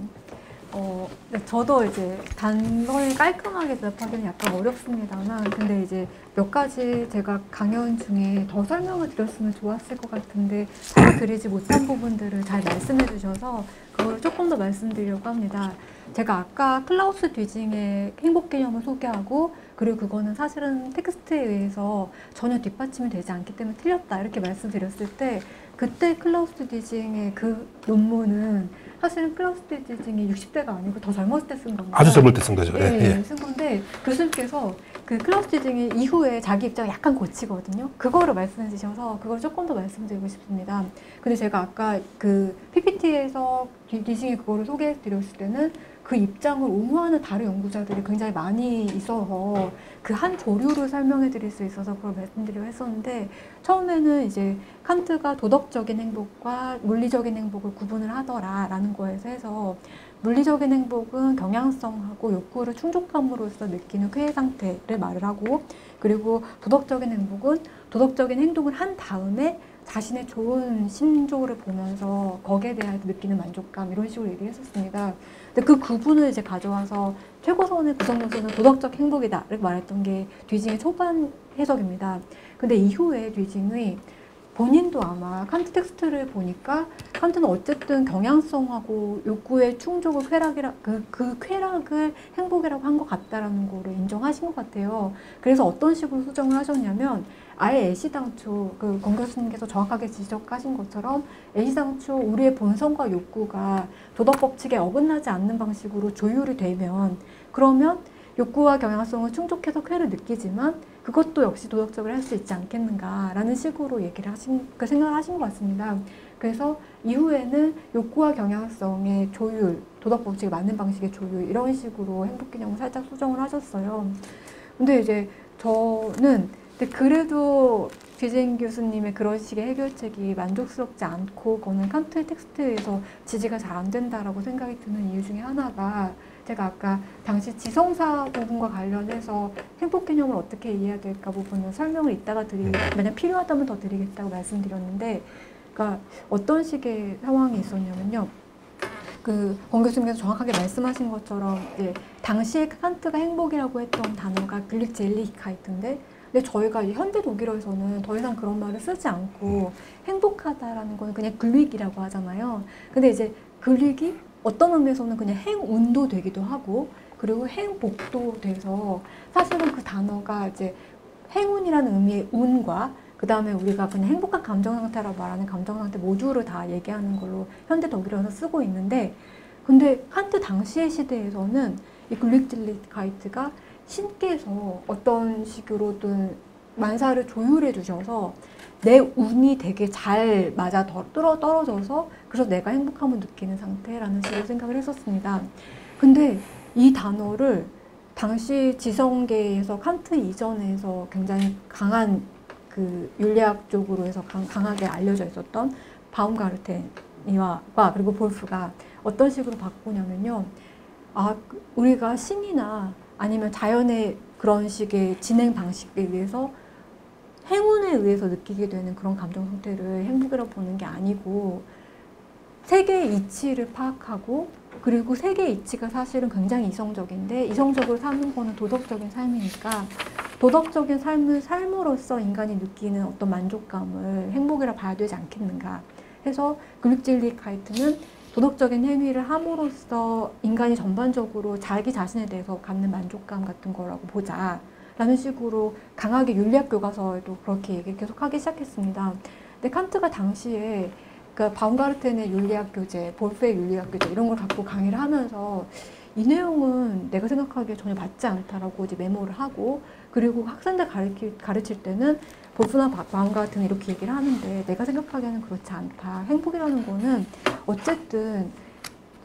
저도 이제 단번에 깔끔하게 대답하기는 약간 어렵습니다만 근데 이제 몇 가지 제가 강연 중에 더 설명을 드렸으면 좋았을 것 같은데 설명드리지 못한 부분들을 잘 말씀해 주셔서 그걸 조금 더 말씀드리려고 합니다. 제가 아까 클라우스 뒤징의 행복 개념을 소개하고 그리고 그거는 사실은 텍스트에 의해서 전혀 뒷받침이 되지 않기 때문에 틀렸다 이렇게 말씀드렸을 때 그때 클라우스 뒤징의 그 논문은 사실은 클라우스 뒤징이 60대가 아니고 더 젊었을 때 쓴 겁니다. 아주 젊을 때 쓴 거죠. 네, 쓴 건데 교수님께서 그 클라우스 뒤징이 이후에 자기 입장을 약간 고치거든요. 그거를 말씀해 주셔서 그걸 조금 더 말씀드리고 싶습니다. 근데 제가 아까 그 PPT에서 뒤징이 그거를 소개해 드렸을 때는 그 입장을 옹호하는 다른 연구자들이 굉장히 많이 있어서 그 한 조류를 설명해 드릴 수 있어서 그걸 말씀드리려 했었는데 처음에는 이제 칸트가 도덕적인 행복과 물리적인 행복을 구분을 하더라라는 거에서 해서 물리적인 행복은 경향성하고 욕구를 충족함으로써 느끼는 쾌해 상태를 말을 하고 그리고 도덕적인 행복은 도덕적인 행동을 한 다음에 자신의 좋은 신조를 보면서 거기에 대해 느끼는 만족감 이런 식으로 얘기를 했었습니다. 근데 그 구분을 이제 가져와서 최고선의 구성 요소는 도덕적 행복이다 이렇게 말했던 게 뒤징의 초반 해석입니다. 근데 이후에 뒤징의 본인도 아마 칸트 텍스트를 보니까 칸트는 어쨌든 경향성하고 욕구의 충족을 그 쾌락을 행복이라고 한 것 같다라는 거를 인정하신 것 같아요. 그래서 어떤 식으로 수정을 하셨냐면 아예 애시당초 권 교수님께서 정확하게 지적하신 것처럼 애시당초 우리의 본성과 욕구가 도덕 법칙에 어긋나지 않는 방식으로 조율이 되면 그러면 욕구와 경향성을 충족해서 쾌를 느끼지만 그것도 역시 도덕적으로 할 수 있지 않겠는가라는 식으로 생각을 하신 것 같습니다. 그래서 이후에는 욕구와 경향성의 조율, 도덕 법칙에 맞는 방식의 조율 이런 식으로 행복 개념을 살짝 수정을 하셨어요. 근데 이제 저는 근데 그래도 뒤진 교수님의 그런 식의 해결책이 만족스럽지 않고 그거는 칸트의 텍스트에서 지지가 잘 안 된다라고 생각이 드는 이유 중에 하나가 제가 아까 당시 지성사 부분과 관련해서 행복 개념을 어떻게 이해해야 될까 부분은 설명을 이따가 만약 필요하다면 더 드리겠다고 말씀드렸는데, 그러니까 어떤 식의 상황이 있었냐면요. 권 교수님께서 정확하게 말씀하신 것처럼 이제 당시에 칸트가 행복이라고 했던 단어가 글릭젤리히카이트인데, 근데 저희가 현대 독일어에서는 더 이상 그런 말을 쓰지 않고 행복하다라는 거는 그냥 글릭이라고 하잖아요. 근데 이제 글릭이 어떤 의미에서는 그냥 행운도 되기도 하고, 그리고 행복도 돼서 사실은 그 단어가 이제 행운이라는 의미의 운과 그 다음에 우리가 그냥 행복한 감정 상태라고 말하는 감정 상태 모두를 다 얘기하는 걸로 현대 독일어에서 쓰고 있는데, 근데 칸트 당시의 시대에서는 이 글릭젤리히카이트가 신께서 어떤 식으로든 만사를 조율해 주셔서 내 운이 되게 잘 맞아 떨어져서 그래서 내가 행복함을 느끼는 상태라는 식으로 생각을 했었습니다. 근데 이 단어를 당시 지성계에서 칸트 이전에서 굉장히 강한 그 윤리학 쪽으로 해서 강하게 알려져 있었던 바움가르텐과 그리고 볼프가 어떤 식으로 바꾸냐면요. 우리가 신이나 아니면 자연의 그런 식의 진행 방식에 의해서 행운에 의해서 느끼게 되는 그런 감정 상태를 행복이라고 보는 게 아니고, 세계의 이치를 파악하고, 그리고 세계의 이치가 사실은 굉장히 이성적인데 이성적으로 사는 거는 도덕적인 삶이니까 도덕적인 삶을 삶으로써 인간이 느끼는 어떤 만족감을 행복이라 봐야 되지 않겠는가 해서 글릭젤리히카이트는 도덕적인 행위를 함으로써 인간이 전반적으로 자기 자신에 대해서 갖는 만족감 같은 거라고 보자 라는 식으로 강하게 윤리학 교과서에도 그렇게 얘기를 계속 하기 시작했습니다. 근데 칸트가 당시에 그러니까 바움가르텐의 윤리학 교재, 볼프의 윤리학 교재 이런 걸 갖고 강의를 하면서 이 내용은 내가 생각하기에 전혀 맞지 않다라고 이제 메모를 하고, 그리고 학생들 가르칠 때는 볼프나 바움가르텐은 이렇게 얘기를 하는데 내가 생각하기에는 그렇지 않다. 행복이라는 거는 어쨌든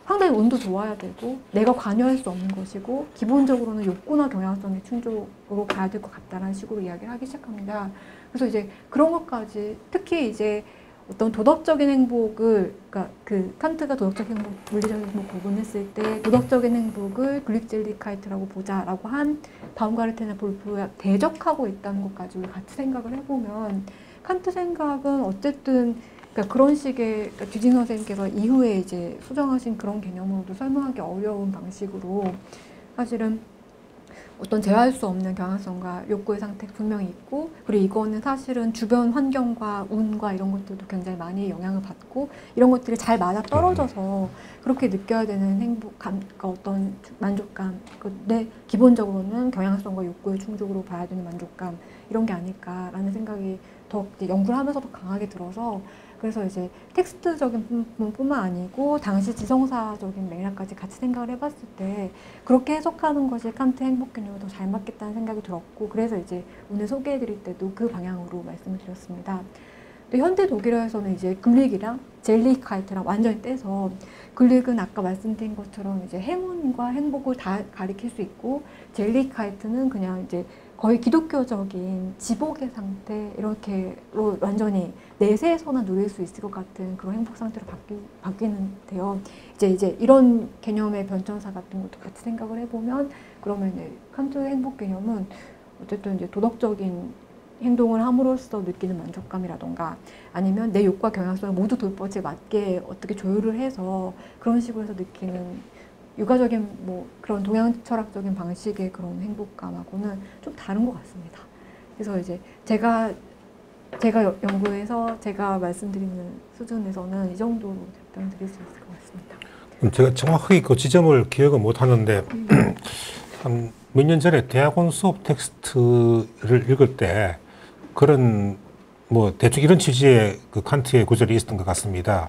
상당히 운도 좋아야 되고 내가 관여할 수 없는 것이고 기본적으로는 욕구나 경향성의 충족으로 가야 될 것 같다라는 식으로 이야기를 하기 시작합니다. 그래서 이제 그런 것까지 특히 이제 어떤 도덕적인 행복을, 그러니까 그 칸트가 도덕적인 행복, 물리적인 행복 구분했을 때 도덕적인 행복을 글릭젤리히카이트라고 보자라고 한 바움가르텐과 볼프가 대적하고 있다는 것까지 우리 같이 생각을 해보면 칸트 생각은 어쨌든 그러니까 그런 식의 그러니까 뒤진 선생님께서 이후에 이제 수정하신 그런 개념으로도 설명하기 어려운 방식으로 사실은 어떤 제어할 수 없는 경향성과 욕구의 상태가 분명히 있고, 그리고 이거는 사실은 주변 환경과 운과 이런 것들도 굉장히 많이 영향을 받고 이런 것들이 잘 맞아 떨어져서 그렇게 느껴야 되는 행복감, 그러니까 어떤 만족감, 내 기본적으로는 경향성과 욕구의 충족으로 봐야 되는 만족감 이런 게 아닐까라는 생각이 더 연구를 하면서도 강하게 들어서, 그래서 이제 텍스트적인 부분뿐만 아니고 당시 지성사적인 맥락까지 같이 생각을 해봤을 때 그렇게 해석하는 것이 칸트 행복 개념에 더 잘 맞겠다는 생각이 들었고, 그래서 이제 오늘 소개해드릴 때도 그 방향으로 말씀을 드렸습니다. 또 현대 독일어에서는 이제 글릭이랑 젤리히카이트랑 완전히 떼서, 글릭은 아까 말씀드린 것처럼 이제 행운과 행복을 다 가리킬 수 있고, 젤리히카이트는 그냥 이제 거의 기독교적인 지복의 상태 이렇게로 완전히 내세에서나 누릴 수 있을 것 같은 그런 행복 상태로 바뀌는데요. 이제 이런 개념의 변천사 같은 것도 같이 생각을 해보면, 그러면 이제 칸트의 행복 개념은 어쨌든 이제 도덕적인 행동을 함으로써 느끼는 만족감이라던가 아니면 내 욕구와 경향성을 모두 돌보지에 맞게 어떻게 조율을 해서 그런 식으로 해서 느끼는 육아적인 뭐 그런 동양 철학적인 방식의 그런 행복감하고는 좀 다른 것 같습니다. 그래서 이제 제가 연구해서 제가 말씀드리는 수준에서는 이 정도로 답변 드릴 수 있을 것 같습니다. 제가 정확하게 그 지점을 기억을 못 하는데 한 몇 년 전에 대학원 수업 텍스트를 읽을 때 그런 뭐 대충 이런 취지의 그 칸트의 구절이 있었던 것 같습니다.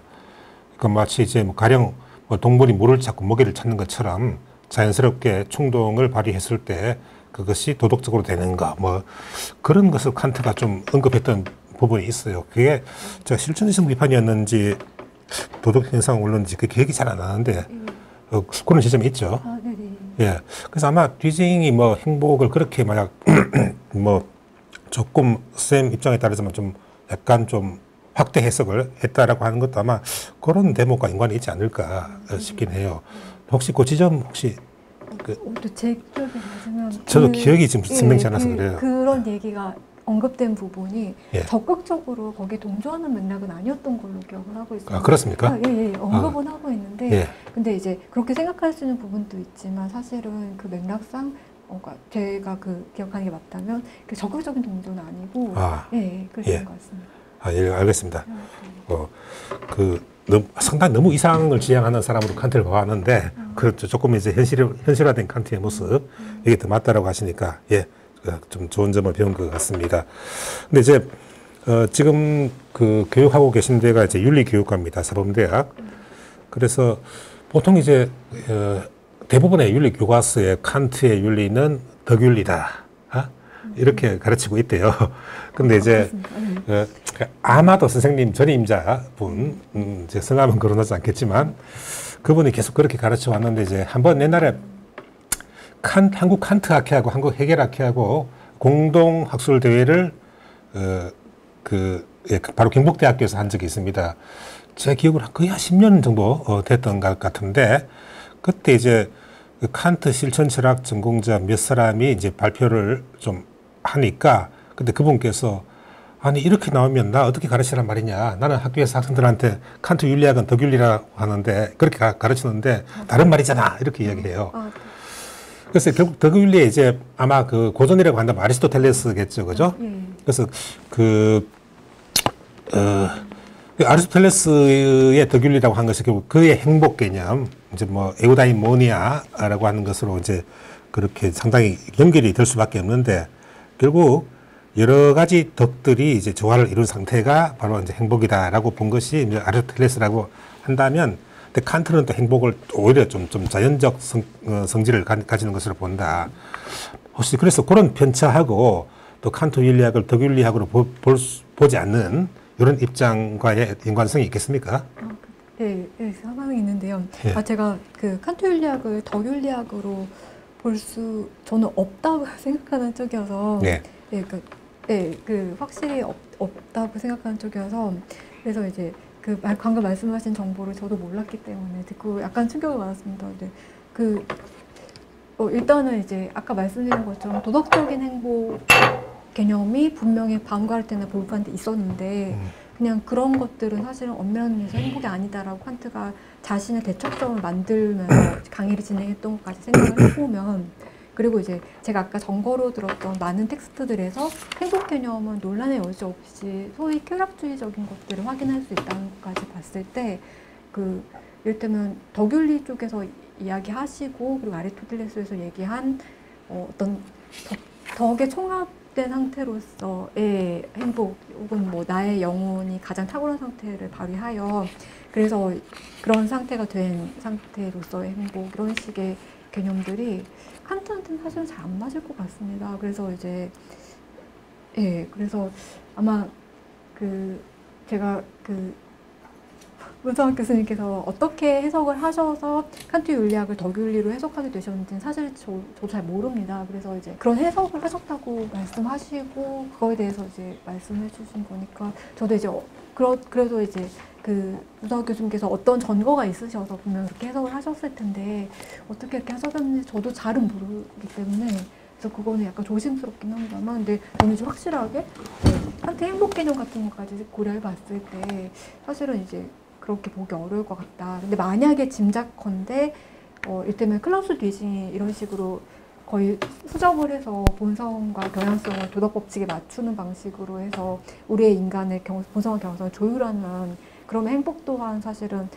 그러니까 마치 이제 뭐 가령 뭐 동물이 물을 찾고 먹이를 찾는 것처럼 자연스럽게 충동을 발휘했을 때 그것이 도덕적으로 되는가, 뭐 그런 것을 칸트가 좀 언급했던 부분이 있어요. 그게 제가 실천성 비판이었는지 도덕 현상 올렸는지 그 기억이 잘 안 나는데 그런 지점이 있죠. 네네. 예. 그래서 아마 뒤징이 뭐 행복을 그렇게 만약 뭐 조금 쌤 입장에 따라서만 좀 약간 좀 확대 해석을 했다라고 하는 것도 아마 그런 대목과 연관이 있지 않을까 싶긴 해요. 혹시 그 지점 혹시 제 기억에 맞으면 저도 기억이 지금 선명치 않아서 그래요. 그런 얘기가 언급된 부분이 예. 적극적으로 거기에 동조하는 맥락은 아니었던 걸로 기억을 하고 있어요. 아, 그렇습니까? 예, 언급은 하고 있는데, 예. 근데 이제 그렇게 생각할 수 있는 부분도 있지만 사실은 그 맥락상 그러니까 제가 그 기억하는 게 맞다면 그 적극적인 동조는 아니고, 그랬던 것 같습니다. 아, 예, 알겠습니다. 상당히 너무 이상을 지향하는 사람으로 칸트를 봐왔는데, 조금 이제 현실화된 칸트의 모습, 이게 더 맞다라고 하시니까, 예, 좀 좋은 점을 배운 것 같습니다. 근데 이제, 지금 그 교육하고 계신 데가 이제 윤리교육과입니다. 사범대학. 그래서 보통 이제, 대부분의 윤리 교과서에 칸트의 윤리는 덕윤리다. 이렇게 가르치고 있대요. 근데 이제, 아마도 선생님 전임자분, 제 성함은 거론하지 않겠지만, 그분이 계속 그렇게 가르쳐 왔는데, 이제 한번 옛날에 한국 칸트 학회하고 한국 해겔 학회하고 공동 학술 대회를, 바로 경북대학교에서 한 적이 있습니다. 제 기억으로 거의 한 10년 정도 됐던 것 같은데, 그때 이제 칸트 실천 철학 전공자 몇 사람이 이제 발표를 좀 하니까, 근데 그분께서 아니 이렇게 나오면 나 어떻게 가르치란 말이냐, 나는 학교에서 학생들한테 칸트 윤리학은 덕윤리라고 하는데 그렇게 가르치는데 다른 말이잖아, 이렇게 이야기해요. 그래서 결국 덕윤리에 이제 아마 그 고전이라고 한다면 아리스토텔레스겠죠, 그죠? 그래서 아리스토텔레스의 덕윤리라고 한 것이 결국 그의 행복 개념, 이제 뭐 에우다이모니아라고 하는 것으로 이제 그렇게 상당히 연결이 될 수밖에 없는데, 결국 여러 가지 덕들이 이제 조화를 이룬 상태가 바로 이제 행복이다라고 본 것이 이제 아리스토텔레스라고 한다면, 근데 칸트는 또 행복을 오히려 좀 자연적 성질을 가지는 것으로 본다. 혹시 그래서 그런 편차하고 또 칸트 윤리학을 덕윤리학으로 보지 않는 이런 입장과의 연관성이 있겠습니까? 네, 상황이 있는데요. 예. 제가 그 칸트 윤리학을 덕윤리학으로 저는 없다고 생각하는 쪽이어서, 네. 확실히 없다고 생각하는 쪽이어서, 그래서 이제 방금 말씀하신 정보를 저도 몰랐기 때문에 듣고 약간 충격을 받았습니다. 근데 일단은 이제 아까 말씀드린 것처럼 도덕적인 행복 개념이 분명히 방과할 때나 보급할 때 있었는데, 그냥 그런 것들은 사실은 엄밀한 의미에서 행복이 아니다라고 칸트가 자신의 대척점을 만들면서 강의를 진행했던 것까지 생각을 해보면, 그리고 이제 제가 아까 정거로 들었던 많은 텍스트들에서 행복 개념은 논란의 여지 없이 소위 쾌락주의적인 것들을 확인할 수 있다는 것까지 봤을 때, 이를테면 덕윤리 쪽에서 이야기하시고, 그리고 아리스토텔레스에서 얘기한 어떤 덕의 총합된 상태로서의 행복, 혹은 뭐 나의 영혼이 가장 탁월한 상태를 발휘하여 그래서 그런 상태가 된 상태로서의 행복, 이런 식의 개념들이 칸트한테는 사실은 잘 안 맞을 것 같습니다. 그래서 이제 그래서 아마 제가 문성학 교수님께서 어떻게 해석을 하셔서 칸트 윤리학을 덕윤리로 해석하게 되셨는지는 사실 저도 잘 모릅니다. 그래서 이제 그런 해석을 하셨다고 말씀하시고 그거에 대해서 이제 말씀해 주신 거니까 저도 이제 그래도 이제 문성학 교수님께서 어떤 전거가 있으셔서 분명 그렇게 해석을 하셨을 텐데 어떻게 이렇게 하셨는지 저도 잘은 모르기 때문에, 그래서 그거는 약간 조심스럽긴 합니다만, 근데 저는 이제 확실하게 칸트 행복 개념 같은 것까지 고려해 봤을 때 사실은 이제 그렇게 보기 어려울 것 같다. 근데 만약에 짐작컨대 이를테면 클라우스 뒤징이 이런 식으로 거의 수정을 해서 본성과 경향성을 도덕 법칙에 맞추는 방식으로 해서 우리의 인간의 본성과 경향성을 조율하는, 그러면 행복 또한 사실은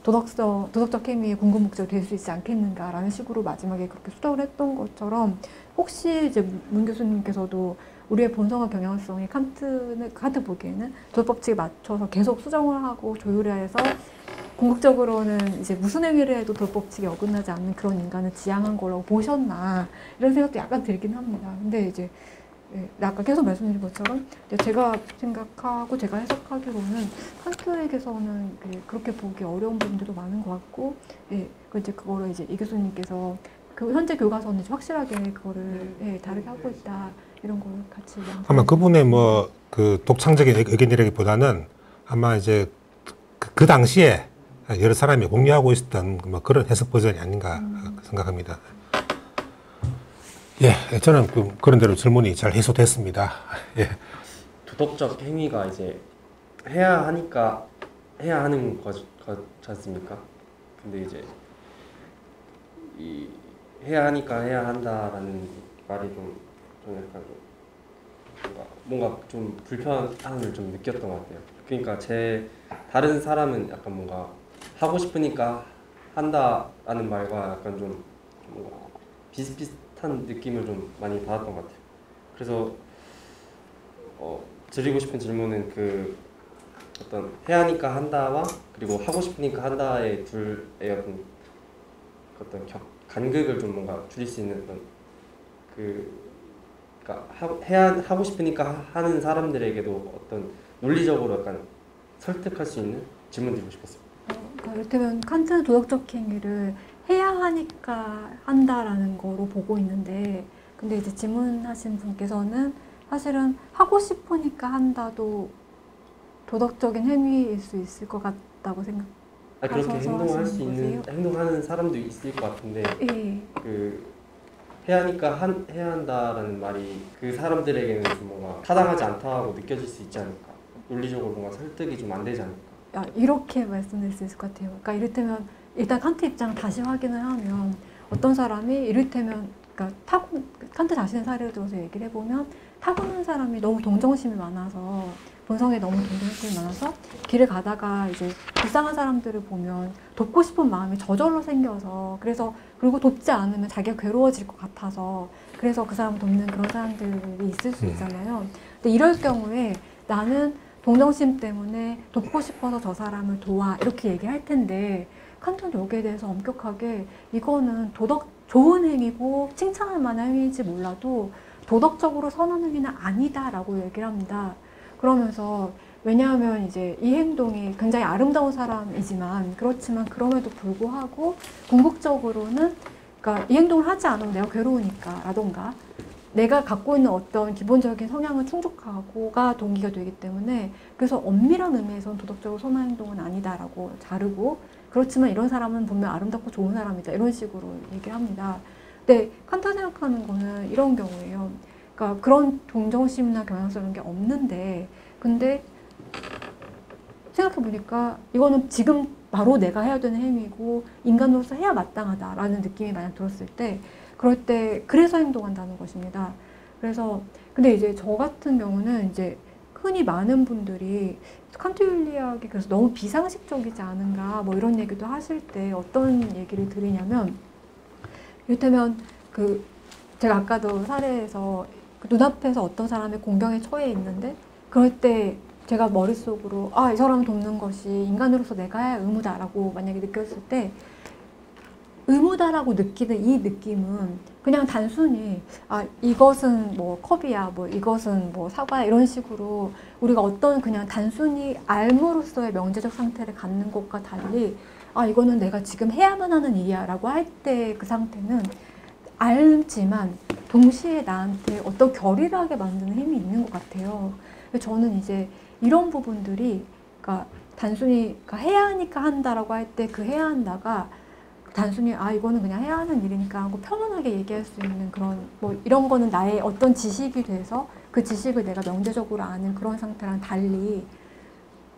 도덕적 행위의 궁극 목적이 될 수 있지 않겠는가라는 식으로 마지막에 그렇게 수정을 했던 것처럼, 혹시 이제 문 교수님께서도 우리의 본성과 경향성이 칸트 보기에는 도덕법칙에 맞춰서 계속 수정을 하고 조율해서 궁극적으로는 이제 무슨 행위를 해도 도덕법칙에 어긋나지 않는 그런 인간을 지향한 거라고 보셨나, 이런 생각도 약간 들긴 합니다. 근데 이제 아까 계속 말씀드린 것처럼 제가 생각하고 제가 해석하기로는 칸트에게서는 그렇게 보기 어려운 부분들도 많은 것 같고, 이제 그거를 이제 이 교수님께서 그 현재 교과서는 이제 확실하게 그거를 예, 다르게 하고 있다 이런 걸 같이 아마 그분의 뭐 그 독창적인 의견이라기보다는 아마 이제 그 당시에 여러 사람이 공유하고 있었던 뭐 그런 해석 버전이 아닌가 생각합니다. 예, 저는 그런 대로 질문이 잘 해소됐습니다. 예. 도덕적 행위가 이제 해야 하니까 해야 하는 거지 않습니까? 근데 이제 이 해야 하니까 해야 한다라는 말이 좀 약간 뭔가 좀 불편함을 좀 느꼈던 것 같아요. 그러니까 다른 사람은 약간 뭔가 하고 싶으니까 한다라는 말과 약간 좀 뭔가 비슷비슷한 느낌을 좀 많이 받았던 것 같아요. 그래서 드리고 싶은 질문은 그 어떤 해야 하니까 한다와 그리고 하고 싶으니까 한다의 둘의 어떤 간극을 좀 뭔가 줄일 수 있는 그러니까 하고 싶으니까 하는 사람들에게도 어떤 논리적으로 약간 설득할 수 있는 질문 드리고 싶었어요. 그러니까 이를테면 칸트는 도덕적 행위를 해야 하니까 한다라는 거로 보고 있는데, 근데 이제 질문하신 분께서는 사실은 하고 싶으니까 한다도 도덕적인 행위일 수 있을 것 같다고 그렇게 행동할 수 있는 행동하는 사람도 있을 것 같은데 예. 그 해야 하니까 해야 한다라는 말이 그 사람들에게는 좀 뭔가 타당하지 않다고 느껴질 수 있지 않을까. 논리적으로 뭔가 설득이 좀 안 되지 않을까. 이렇게 말씀드릴 수 있을 것 같아요. 그러니까 이를테면 일단 칸트 입장을 다시 확인을 하면 어떤 사람이 이를테면 그러니까 칸트 자신의 사례를 들어서 얘기를 해보면 타고난 사람이 너무 동정심이 많아서 본성에 너무 동정심이 많아서 길을 가다가 이제 불쌍한 사람들을 보면 돕고 싶은 마음이 저절로 생겨서 그리고 돕지 않으면 자기가 괴로워질 것 같아서 그래서 그 사람을 돕는 그런 사람들이 있을 수 있잖아요. 근데 이럴 경우에 나는 동정심 때문에 돕고 싶어서 저 사람을 도와 이렇게 얘기할 텐데 칸트는 여기에 대해서 엄격하게 이거는 좋은 행위고 칭찬할 만한 행위인지 몰라도 도덕적으로 선한 행위는 아니다라고 얘기를 합니다. 그러면서 왜냐하면 이제 이 행동이 굉장히 아름다운 사람이지만 그렇지만 그럼에도 불구하고 궁극적으로는 그러니까 이 행동을 하지 않으면 내가 괴로우니까 라던가 내가 갖고 있는 어떤 기본적인 성향을 충족하고가 동기가 되기 때문에 그래서 엄밀한 의미에서는 도덕적으로 선한 행동은 아니다라고 자르고 그렇지만 이런 사람은 분명 아름답고 좋은 사람이다 이런 식으로 얘기를 합니다. 근데 칸트가 생각하는 거는 이런 경우예요. 그러니까 그런 동정심이나 경향성 이런 게 없는데 근데 생각해보니까 이거는 지금 바로 내가 해야 되는 행위고 인간으로서 해야 마땅하다라는 느낌이 만약 들었을 때 그럴 때 그래서 행동한다는 것입니다. 그래서 근데 이제 저 같은 경우는 이제 흔히 많은 분들이 칸트 윤리학이 그래서 너무 비상식적이지 않은가 뭐 이런 얘기도 하실 때 어떤 얘기를 드리냐면 이를테면 제가 아까도 사례에서 눈앞에서 어떤 사람이 공경에 처해 있는데 그럴 때 제가 머릿속으로 이 사람을 돕는 것이 인간으로서 내가 해야 의무다라고 만약에 느꼈을 때 의무다라고 느끼는 이 느낌은 그냥 단순히 이것은 뭐 컵이야 뭐 이것은 뭐 사과야 이런 식으로 우리가 어떤 그냥 단순히 알므로서의 명제적 상태를 갖는 것과 달리 이거는 내가 지금 해야만 하는 일이야 라고 할 때 그 상태는 알지만 동시에 나한테 어떤 결의를 하게 만드는 힘이 있는 것 같아요. 저는 이제 이런 부분들이 그러니까 단순히 해야 하니까 한다라고 할 때 그 해야 한다가 단순히 이거는 그냥 해야 하는 일이니까 하고 편안하게 얘기할 수 있는 그런 뭐 이런 거는 나의 어떤 지식이 돼서 그 지식을 내가 명제적으로 아는 그런 상태랑 달리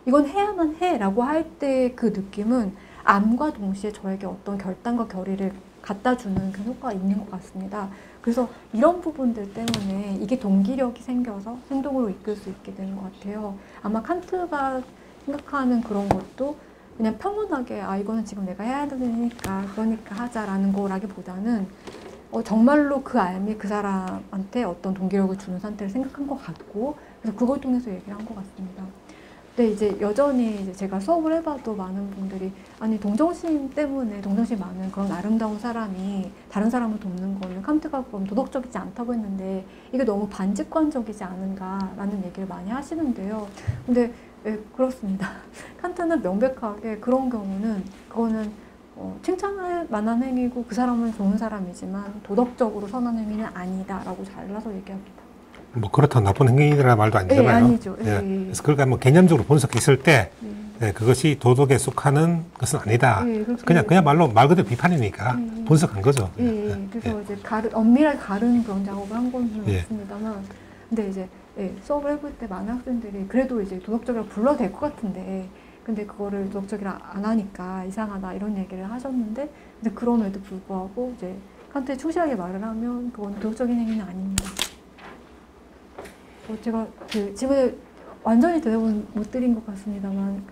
이건 해야만 해 라고 할 때 그 느낌은 암과 동시에 저에게 어떤 결단과 결의를 갖다 주는 그 효과가 있는 것 같습니다. 그래서 이런 부분들 때문에 이게 동기력이 생겨서 행동으로 이끌 수 있게 되는 것 같아요. 아마 칸트가 생각하는 그런 것도 그냥 평온하게 이거는 지금 내가 해야 되니까 그러니까 하자라는 거라기보다는 정말로 그 알미 그 사람한테 어떤 동기력을 주는 상태를 생각한 것 같고 그래서 그걸 통해서 얘기를 한 것 같습니다. 근데 이제 여전히 이제 제가 수업을 해봐도 많은 분들이 동정심 때문에 동정심 많은 그런 아름다운 사람이 다른 사람을 돕는 거는 칸트가 그럼 도덕적이지 않다고 했는데 이게 너무 반직관적이지 않은가라는 얘기를 많이 하시는데요. 근데 그렇습니다. 칸트는 명백하게 그런 경우는 그거는 칭찬할 만한 행위고 그 사람은 좋은 사람이지만 도덕적으로 선한 행위는 아니다라고 잘라서 얘기합니다. 뭐 그렇다고 나쁜 행위라는 말도 아니잖아요. 아니죠. 예. 그래서 그걸 뭐 개념적으로 분석했을 때 그것이 도덕에 속하는 것은 아니다. 그냥말로 말 그대로 비판이니까 분석한 거죠. 그래서 이제 엄밀하게 가르는 그런 작업을 한 건 없습니다만, 근데 이제 수업을 해볼 때 많은 학생들이 그래도 이제 도덕적이라고 불러도 될 것 같은데, 근데 그거를 도덕적이라 안 하니까 이상하다 이런 얘기를 하셨는데, 근데 그럼에도 불구하고 이제 칸트에 충실하게 말을 하면 그건 도덕적인 행위는 아닙니다. 제가 그 질문을 완전히 대답은 못 드린 것 같습니다만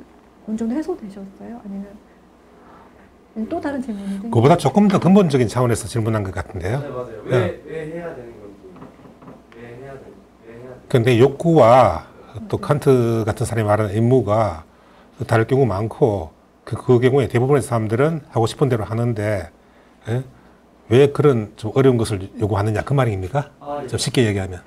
어느 정도 해소되셨어요? 아니면 또 다른 질문이 생겨요? 그보다 조금 더 근본적인 차원에서 질문한 것 같은데요. 네, 맞아요. 왜 해야 되는 건지, 왜 해야 되는 근데 욕구와 또 칸트 같은 사람이 말하는 임무가 다를 경우 많고 그 경우에 대부분의 사람들은 하고 싶은 대로 하는데 왜 그런 좀 어려운 것을 요구하느냐 그 말입니까? 좀 쉽게 얘기하면.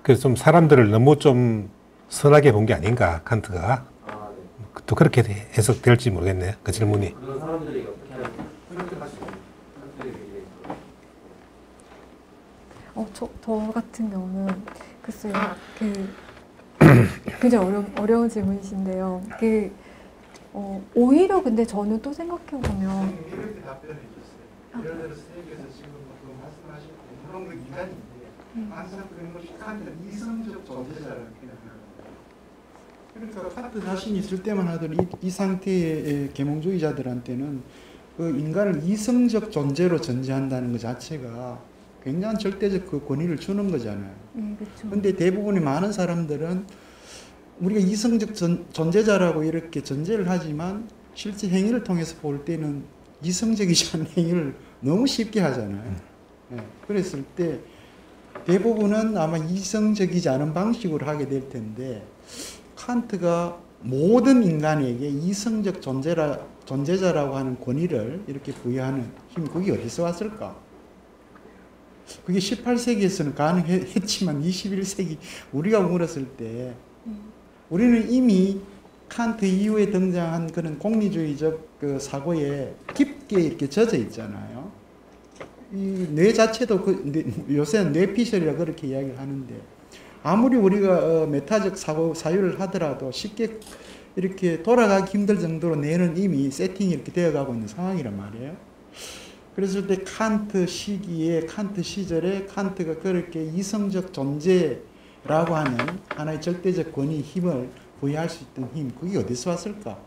그래서 좀 사람들을 너무 좀 선하게 본 게 아닌가 칸트가. 또 그렇게 해석될지 모르겠네요. 그 질문이. 그런 사람들이 어떻게 하면 그렇게 하시고 저 같은 경우는 글쎄요. 굉장히 어려운 질문이신데요. 오히려 근데 저는 또 생각해 보면 이렇게 답변해 주셨어요. 예를 들어서 세계에서 지금 말씀하신 물론 그 인간인데 항상 그런 것이 칸트는 이성적 존재자라는 표현을 그러니까 칸트 자신이 있을 때만 하더라도 이 상태의 계몽주의자들한테는 그 인간을 이성적 존재로 전제한다는 것 자체가 굉장한 절대적 그 권위를 주는 거잖아요. 그런데 대부분의 많은 사람들은 우리가 이성적 존재자라고 이렇게 전제를 하지만 실제 행위를 통해서 볼 때는 이성적이지 않은 행위를 너무 쉽게 하잖아요. 그랬을 때 대부분은 아마 이성적이지 않은 방식으로 하게 될 텐데 칸트가 모든 인간에게 이성적 존재자라고 하는 권위를 이렇게 부여하는 힘, 그게 어디서 왔을까? 그게 18세기에서는 가능했지만 21세기 우리가 물었을 때 우리는 이미 칸트 이후에 등장한 그런 공리주의적 그 사고에 깊게 이렇게 젖어 있잖아요. 이 뇌 자체도 요새는 뇌피셜이라 그렇게 이야기를 하는데 아무리 우리가 메타적 사유를 하더라도 쉽게 이렇게 돌아가기 힘들 정도로 뇌는 이미 세팅이 이렇게 되어가고 있는 상황이란 말이에요. 그랬을 때 칸트 시기에 칸트 시절에 칸트가 그렇게 이성적 존재라고 하는 하나의 절대적 권위 힘을 부여할 수 있던 힘, 그게 어디서 왔을까?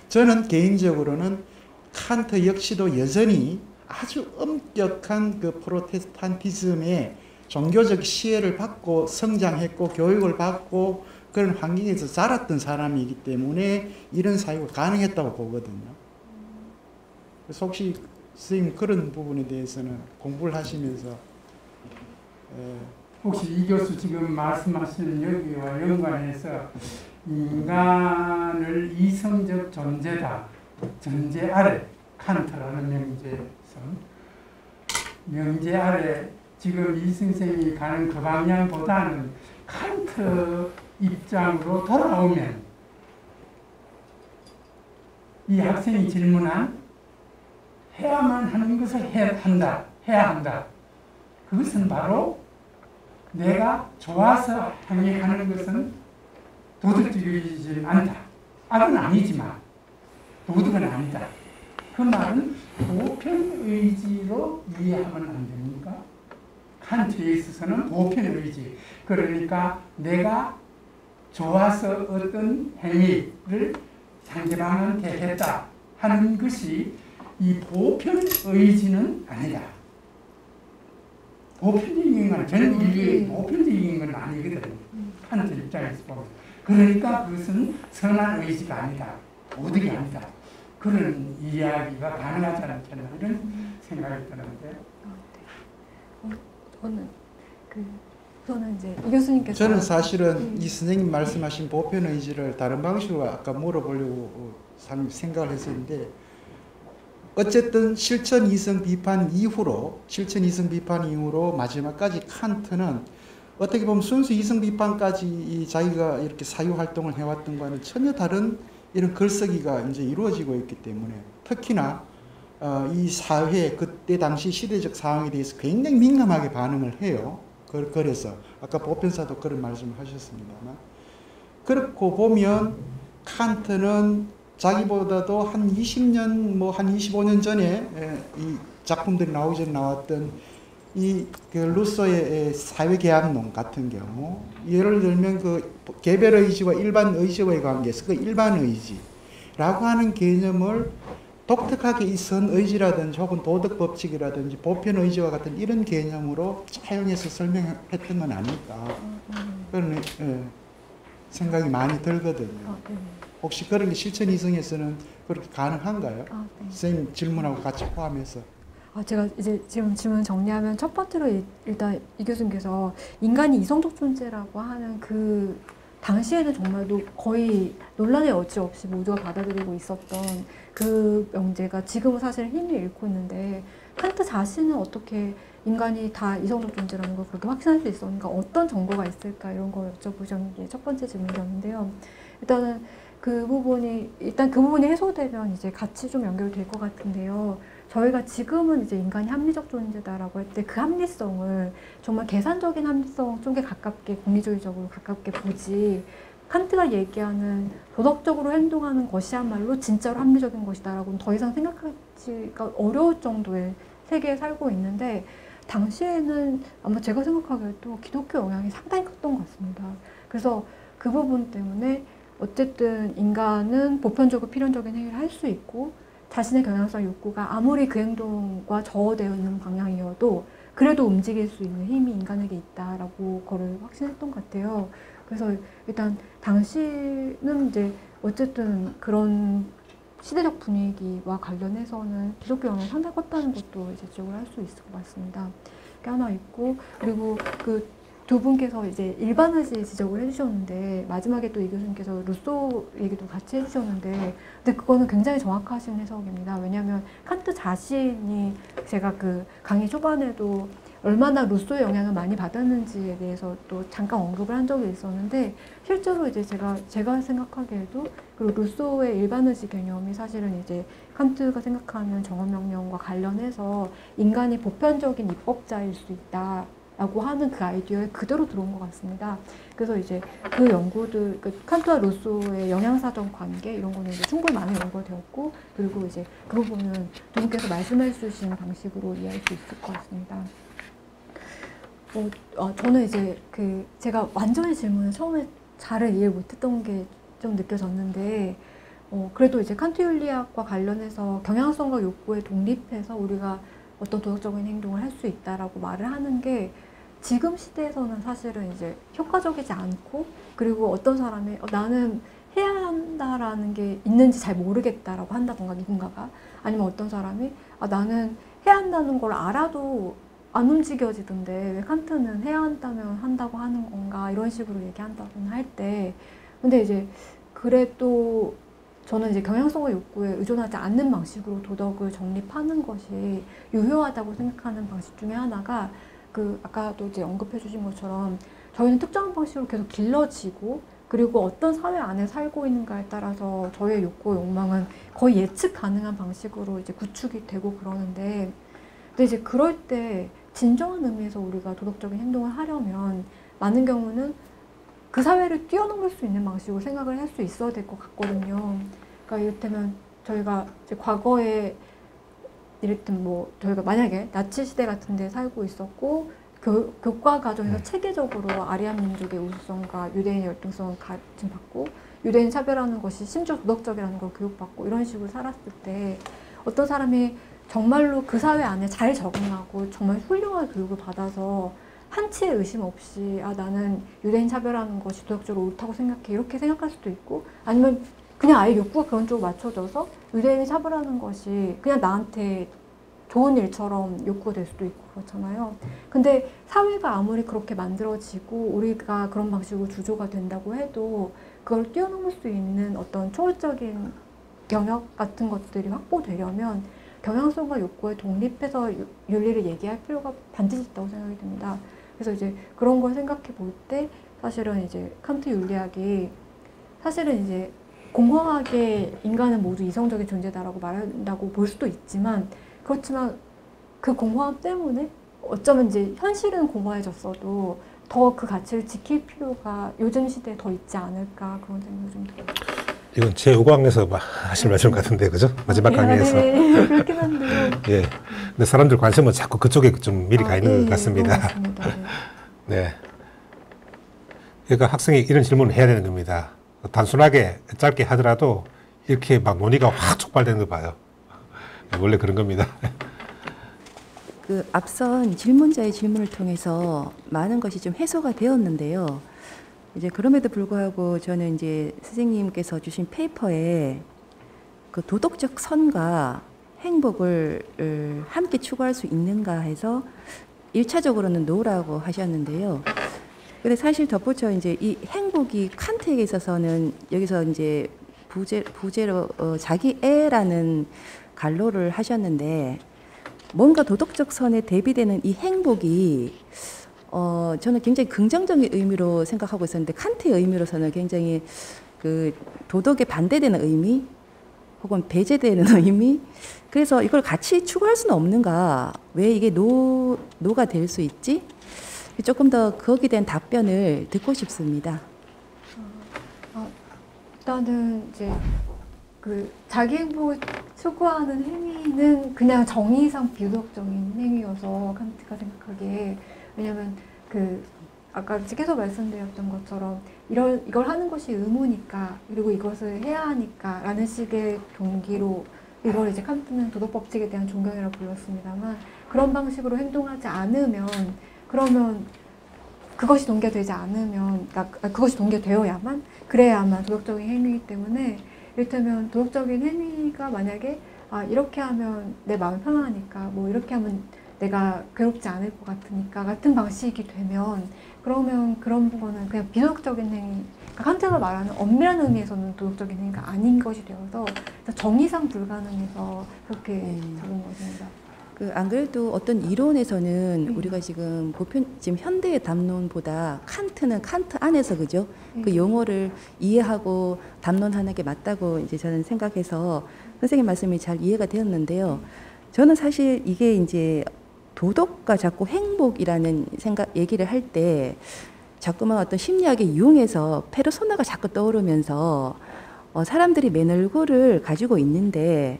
저는 개인적으로는 칸트 역시도 여전히 아주 엄격한 그 프로테스탄티즘의 종교적 시혜를 받고 성장했고 교육을 받고 그런 환경에서 자랐던 사람이기 때문에 이런 사유가 가능했다고 보거든요. 그래서 혹시 선생님 그런 부분에 대해서는 공부를 하시면서 혹시 이 교수 지금 말씀하시는 여기와 연관해서 인간을 이성적 존재다, 존재 아래, 칸트라는 명제 아래 지금 이 선생이 가는 그 방향보다는 칸트 입장으로 돌아오면 이 학생이 질문한 해야만 하는 것을 해야 한다. 그것은 바로 내가 좋아서 행위하는 것은 도덕적이지 않다. 악은 아니지만 도덕은 아니다. 그 말은 보편의지로 이해하면 안 됩니까? 칸트에 있어서는 보편의지. 그러니까 내가 좋아서 어떤 행위를 상대방한테 했다 하는 것이 이 보편의지는 아니다. 보편적인 건 전 인류의 보편적인 건 아니거든요. 칸트 입장에서 보면. 그러니까 그것은 선한 의지가 아니다. 도덕이 아니다. 그런 이야기가 가능하지 않겠나 이런 생각이 드는데. 저는 이제 이 교수님께서 저는 사실은 이 선생님 말씀하신 보편의지를 다른 방식으로 아까 물어보려고 생각을 했었는데 어쨌든 실천 이성 비판 이후로 마지막까지 칸트는 어떻게 보면 순수 이성 비판까지 이 자기가 이렇게 사유 활동을 해왔던 거는 전혀 다른 이런 글쓰기가 이제 이루어지고 있기 때문에 특히나 이 사회 그때 당시 시대적 상황에 대해서 굉장히 민감하게 반응을 해요. 그래서 아까 보편사도 그런 말씀을 하셨습니다만 그렇고 보면 칸트는 자기보다도 한 20년 뭐 한 25년 전에 이 작품들이 나오기 전에 나왔던 그 루소의 사회계약론 같은 경우 예를 들면 그 개별 의지와 일반 의지와의 관계에서 그 일반 의지라고 하는 개념을 독특하게 이 선의지라든지 혹은 도덕 법칙이라든지 보편 의지와 같은 이런 개념으로 차용해서 설명했던 건 아닐까 그런 생각이 많이 들거든요. 혹시 그런 게 실천 이성에서는 그렇게 가능한가요? 네. 선생님 질문하고 같이 포함해서. 제가 이제 지금 질문 정리하면 첫 번째로 일단 이 교수님께서 인간이 이성적 존재라고 하는 그 당시에는 정말로 거의 논란의 여지 없이 모두가 받아들이고 있었던 그 명제가 지금은 사실 힘을 잃고 있는데 칸트 자신은 어떻게 인간이 다 이성적 존재라는 걸 그렇게 확신할 수 있었는가 어떤 정보가 있을까 이런 걸 여쭤보자는 게 첫 번째 질문이었는데요. 일단 그 부분이 해소되면 이제 같이 좀 연결될 것 같은데요. 저희가 지금은 이제 인간이 합리적 존재다라고 할 때 그 합리성을 정말 계산적인 합리성 쪽에 가깝게 공리주의적으로 가깝게 보지 칸트가 얘기하는 도덕적으로 행동하는 것이야말로 진짜로 합리적인 것이다라고는 더 이상 생각하기가 어려울 정도의 세계에 살고 있는데 당시에는 아마 제가 생각하기에도 기독교 영향이 상당히 컸던 것 같습니다. 그래서 그 부분 때문에 어쨌든 인간은 보편적으로 필연적인 행위를 할 수 있고 자신의 경향성 욕구가 아무리 그 행동과 저어되어 있는 방향이어도 그래도 움직일 수 있는 힘이 인간에게 있다라고 그걸 확신했던 것 같아요. 그래서 일단 당시는 이제 어쨌든 그런 시대적 분위기와 관련해서는 기독교 영향이 상당히 컸다는 것도 이제 지적을 할 수 있을 것 같습니다. 그게 하나 있고 그리고 그 두 분께서 이제 일반의지 지적을 해주셨는데 마지막에 또 이 교수님께서 루소 얘기도 같이 해주셨는데 근데 그거는 굉장히 정확하신 해석입니다. 왜냐하면 칸트 자신이 제가 그 강의 초반에도 얼마나 루소의 영향을 많이 받았는지에 대해서 또 잠깐 언급을 한 적이 있었는데 실제로 이제 제가 생각하기에도 그리고 루소의 일반의지 개념이 사실은 이제 칸트가 생각하는 정언명령과 관련해서 인간이 보편적인 입법자일 수 있다. 라고 하는 그 아이디어에 그대로 들어온 것 같습니다. 그래서 이제 그 연구들, 칸트와 루소의 영양사적 관계 이런 거는 이제 충분히 많이 연구가 되었고, 그리고 이제 그 부분은 두 분께서 말씀해 주신 방식으로 이해할 수 있을 것 같습니다. 저는 이제 제가 완전히 질문을 처음에 잘 이해 못했던 게 좀 느껴졌는데, 그래도 이제 칸트 윤리학과 관련해서 경향성과 욕구에 독립해서 우리가 어떤 도덕적인 행동을 할 수 있다라고 말을 하는 게 지금 시대에서는 사실은 이제 효과적이지 않고 그리고 어떤 사람이 나는 해야 한다라는 게 있는지 잘 모르겠다라고 한다던가 누군가가 아니면 어떤 사람이 나는 해야 한다는 걸 알아도 안 움직여지던데 왜 칸트는 해야 한다면 한다고 하는 건가 이런 식으로 얘기한다거나 할 때 근데 이제 그래도 저는 이제 경향성과 욕구에 의존하지 않는 방식으로 도덕을 정립하는 것이 유효하다고 생각하는 방식 중에 하나가 아까도 이제 언급해 주신 것처럼 저희는 특정한 방식으로 계속 길러지고 그리고 어떤 사회 안에 살고 있는가에 따라서 저희의 욕구와 욕망은 거의 예측 가능한 방식으로 이제 구축이 되고 그러는데 근데 이제 그럴 때 진정한 의미에서 우리가 도덕적인 행동을 하려면 많은 경우는 그 사회를 뛰어넘을 수 있는 방식으로 생각을 할 수 있어야 될 것 같거든요. 그러니까 이를테면 저희가 이제 과거에 이를테면 뭐 저희가 만약에 나치 시대 같은 데 살고 있었고 교과 과정에서 체계적으로 아리안 민족의 우수성과 유대인의 열등성을 가르침받고 유대인 차별하는 것이 심지어 도덕적이라는 걸 교육받고 이런 식으로 살았을 때 어떤 사람이 정말로 그 사회 안에 잘 적응하고 정말 훌륭한 교육을 받아서 한치의 의심 없이 나는 유대인 차별하는 것이 도덕적으로 옳다고 생각해 이렇게 생각할 수도 있고 아니면 그냥 아예 욕구가 그런 쪽으로 맞춰져서 유대인이 차별하는 것이 그냥 나한테 좋은 일처럼 욕구가 될 수도 있고 그렇잖아요. 근데 사회가 아무리 그렇게 만들어지고 우리가 그런 방식으로 주조가 된다고 해도 그걸 뛰어넘을 수 있는 어떤 초월적인 영역 같은 것들이 확보되려면 경향성과 욕구에 독립해서 윤리를 얘기할 필요가 반드시 있다고 생각이 듭니다. 그래서 이제 그런 걸 생각해 볼 때 사실은 이제 칸트 윤리학이 사실은 이제 공허하게 인간은 모두 이성적인 존재다라고 말한다고 볼 수도 있지만 그렇지만 그 공허함 때문에 어쩌면 이제 현실은 공허해졌어도 더 그 가치를 지킬 필요가 요즘 시대에 더 있지 않을까 그런 생각이 좀 들어요. 이건 제 5강에서 하실 말씀 같은데, 그죠? 마지막 강의에서. 네, 그렇긴 한데요. 예. 근데 사람들 관심은 자꾸 그쪽에 좀 미리 가 있는 것 같습니다. 그런 것 같습니다. 네. 네. 그러니까 학생이 이런 질문을 해야 되는 겁니다. 단순하게 짧게 하더라도 이렇게 막 논의가 확 촉발되는 거 봐요. 원래 그런 겁니다. 그 앞선 질문자의 질문을 통해서 많은 것이 좀 해소가 되었는데요. 이제 그럼에도 불구하고 저는 이제 선생님께서 주신 페이퍼에 그 도덕적 선과 행복을 함께 추구할 수 있는가 해서 1차적으로는 노라고 하셨는데요. 근데 사실 덧붙여 이제 이 행복이 칸트에게 있어서는 여기서 이제 부제로 자기 애라는 갈로를 하셨는데 뭔가 도덕적 선에 대비되는 이 행복이 저는 굉장히 긍정적인 의미로 생각하고 있었는데 칸트의 의미로서는 굉장히 그 도덕에 반대되는 의미 혹은 배제되는 의미 그래서 이걸 같이 추구할 수는 없는가 왜 이게 노가 될 수 있지? 조금 더 거기에 대한 답변을 듣고 싶습니다. 일단은 이제 그 자기 행복을 추구하는 행위는 그냥 정의상 비도덕적인 행위여서 칸트가 생각하기에 왜냐면 그 아까 계속 말씀드렸던 것처럼 이걸 하는 것이 의무니까 그리고 이것을 해야 하니까 라는 식의 동기로 이걸 이제 칸트는 도덕 법칙에 대한 존경이라고 불렀습니다만 그런 방식으로 행동하지 않으면 그러면 그것이 동기되지 않으면 그것이 동기되어야만 그래야만 도덕적인 행위이기 때문에 이를테면 도덕적인 행위가 만약에 이렇게 하면 내 마음이 편안하니까 뭐 이렇게 하면 내가 괴롭지 않을 것 같으니까 같은 방식이 되면 그러면 그런 부분은 그냥 비도덕적인 행위 그러니까 칸트가 말하는 엄밀한 의미에서는 도덕적인 행위가 아닌 것이 되어서 정의상 불가능해서 그렇게 잡은 것입니다. 안 그래도 어떤 이론에서는 우리가 지금 지금 현대의 담론보다 칸트는 칸트 안에서 그죠? 그 용어를 이해하고 담론하는 게 맞다고 이제 저는 생각해서 선생님 말씀이 잘 이해가 되었는데요. 저는 사실 이게 이제 도덕과 자꾸 행복이라는 얘기를 할 때 자꾸만 어떤 심리학의 유흥에서 페르소나가 자꾸 떠오르면서 사람들이 맨 얼굴을 가지고 있는데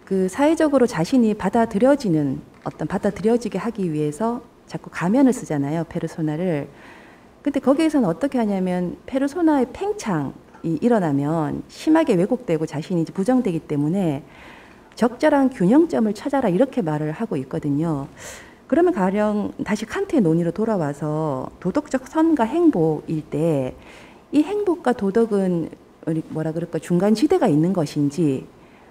그 사회적으로 자신이 받아들여지게 하기 위해서 자꾸 가면을 쓰잖아요, 페르소나를. 근데 거기에서는 어떻게 하냐면 페르소나의 팽창이 일어나면 심하게 왜곡되고 자신이 이제 부정되기 때문에 적절한 균형점을 찾아라 이렇게 말을 하고 있거든요. 그러면 가령 다시 칸트의 논의로 돌아와서 도덕적 선과 행복일 때 이 행복과 도덕은 뭐라 그럴까 중간지대가 있는 것인지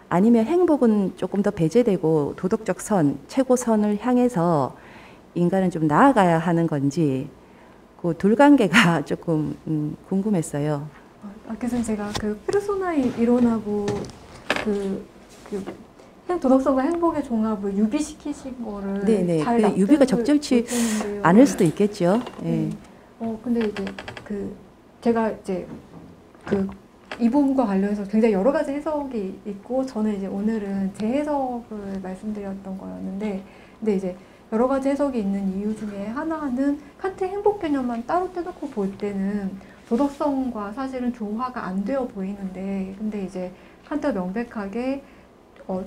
아니면 행복은 조금 더 배제되고 도덕적 선, 최고선을 향해서 인간은 좀 나아가야 하는 건지 그 둘 관계가 조금 궁금했어요. 그래서 제가 그 페르소나의 이론하고 그냥 도덕성과 행복의 종합을 유비시키신 거를 네네. 잘 납득을 유비가 적절치 못했는데요. 않을 수도 있겠죠. 네. 근데 이제 제가 이제 이 부분과 관련해서 굉장히 여러 가지 해석이 있고 저는 이제 오늘은 제 해석을 말씀드렸던 거였는데 근데 이제 여러 가지 해석이 있는 이유 중에 하나는 칸트의 행복 개념만 따로 떼놓고 볼 때는 도덕성과 사실은 조화가 안 되어 보이는데 근데 이제 칸트가 명백하게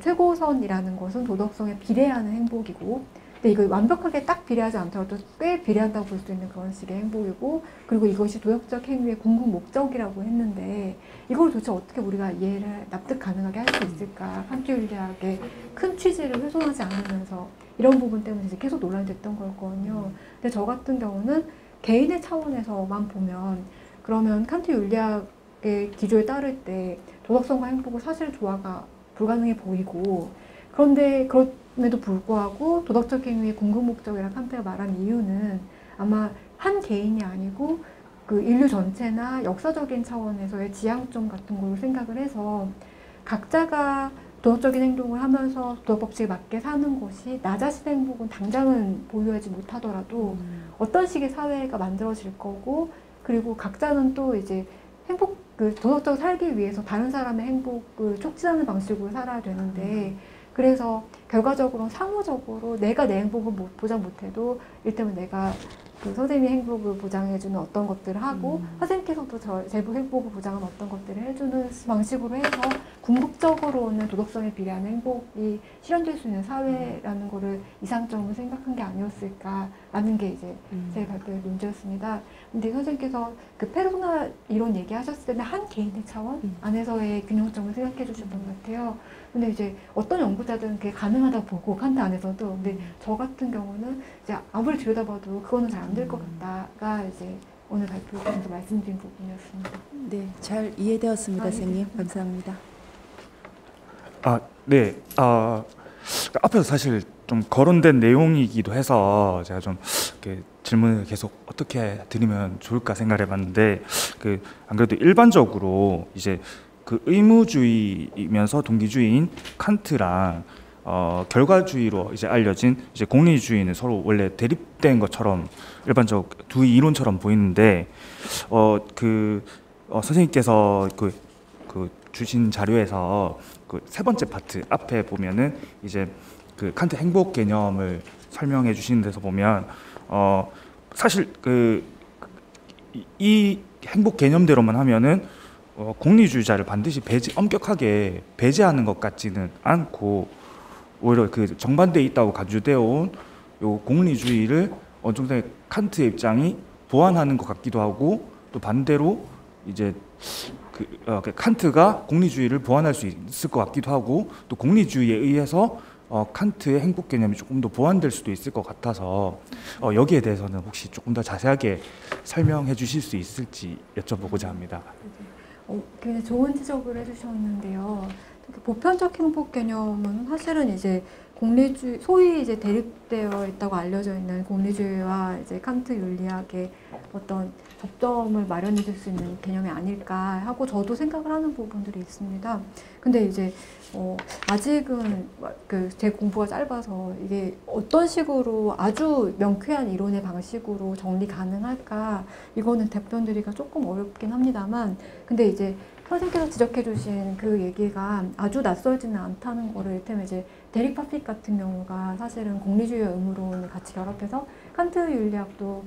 최고선이라는 것은 도덕성에 비례하는 행복이고 근데 이거 완벽하게 딱 비례하지 않더라도 꽤 비례한다고 볼 수 있는 그런 식의 행복이고 그리고 이것이 도덕적 행위의 궁극 목적이라고 했는데 이걸 도대체 어떻게 우리가 이해를 납득 가능하게 할 수 있을까 칸트 윤리학의 큰 취지를 훼손하지 않으면서 이런 부분 때문에 이제 계속 논란이 됐던 거였거든요. 근데 저 같은 경우는 개인의 차원에서만 보면 그러면 칸트 윤리학의 기조에 따를 때 도덕성과 행복은 사실 조화가 불가능해 보이고 그런데 그럼에도 불구하고 도덕적 행위의 궁극 목적이라 칸트가 말한 이유는 아마 한 개인이 아니고 그 인류 전체나 역사적인 차원에서의 지향점 같은 걸로 생각을 해서 각자가 도덕적인 행동을 하면서 도덕 법칙에 맞게 사는 것이 나 자신의 행복은 당장은 보유하지 못하더라도 어떤 식의 사회가 만들어질 거고, 그리고 각자는 또 이제 도덕적으로 살기 위해서 다른 사람의 행복을 촉진하는 방식으로 살아야 되는데, 그래서 결과적으로 상호적으로 내가 내 행복을 보장 못해도 일테면 내가 그 선생님의 행복을 보장해주는 어떤 것들을 하고 선생님께서도 제 행복을 보장하는 어떤 것들을 해주는 방식으로 해서 궁극적으로는 도덕성에 비례하는 행복이 실현될 수 있는 사회라는 거를 이상적으로 생각한 게 아니었을까라는 게 이제 제 발표의 논제였습니다. 근데 선생님께서 그 페르소나 이론 얘기하셨을 때는 한 개인의 차원 안에서의 균형점을 생각해 주셨던 것 같아요. 근데 이제 어떤 연구자들은 그게 가능하다고 보고 칸트 안에서도, 근데 저 같은 경우는 이제 아무리 들여다봐도 그거는 잘 안 될 것 같다가 이제 오늘 발표에서 말씀드린 부분이었습니다. 네, 잘 이해되었습니다, 네. 선생님. 감사합니다. 네. 앞에서 사실 좀 거론된 내용이기도 해서 제가 좀 이렇게 질문을 계속 어떻게 드리면 좋을까 생각을 해봤는데, 안 그래도 일반적으로 이제 그 의무주의이면서 동기주의인 칸트랑 결과주의로 이제 알려진 이제 공리주의는 서로 원래 대립된 것처럼 일반적 두 이론처럼 보이는데, 선생님께서 그 주신 자료에서 그 세 번째 파트 앞에 보면은 이제 그 칸트 행복 개념을 설명해 주시는 데서 보면 사실 이 행복 개념대로만 하면은 공리주의자를 반드시 엄격하게 배제하는 것 같지는 않고, 오히려 그 정반대에 있다고 간주되어 온 요 공리주의를 어느 정도 칸트의 입장이 보완하는 것 같기도 하고, 또 반대로 이제 칸트가 공리주의를 보완할 수 있을 것 같기도 하고, 또 공리주의에 의해서 칸트의 행복 개념이 조금 더 보완될 수도 있을 것 같아서 여기에 대해서는 혹시 조금 더 자세하게 설명해 주실 수 있을지 여쭤보고자 합니다. 굉장히 좋은 지적을 해주셨는데요. 보편적 행복 개념은 사실은 이제 공리주의, 소위 이제 대립되어 있다고 알려져 있는 공리주의와 이제 칸트 윤리학의 어떤 접점을 마련해 줄 수 있는 개념이 아닐까 하고 저도 생각을 하는 부분들이 있습니다. 근데 이제 아직은 제 공부가 짧아서 이게 어떤 식으로 아주 명쾌한 이론의 방식으로 정리 가능할까, 이거는 답변드리기가 조금 어렵긴 합니다만, 근데 이제 선생님께서 지적해 주신 그 얘기가 아주 낯설지는 않다는 거를, 이를테면 이제 데릭 파픽 같은 경우가 사실은 공리주의와 의무론을 같이 결합해서 칸트 윤리학도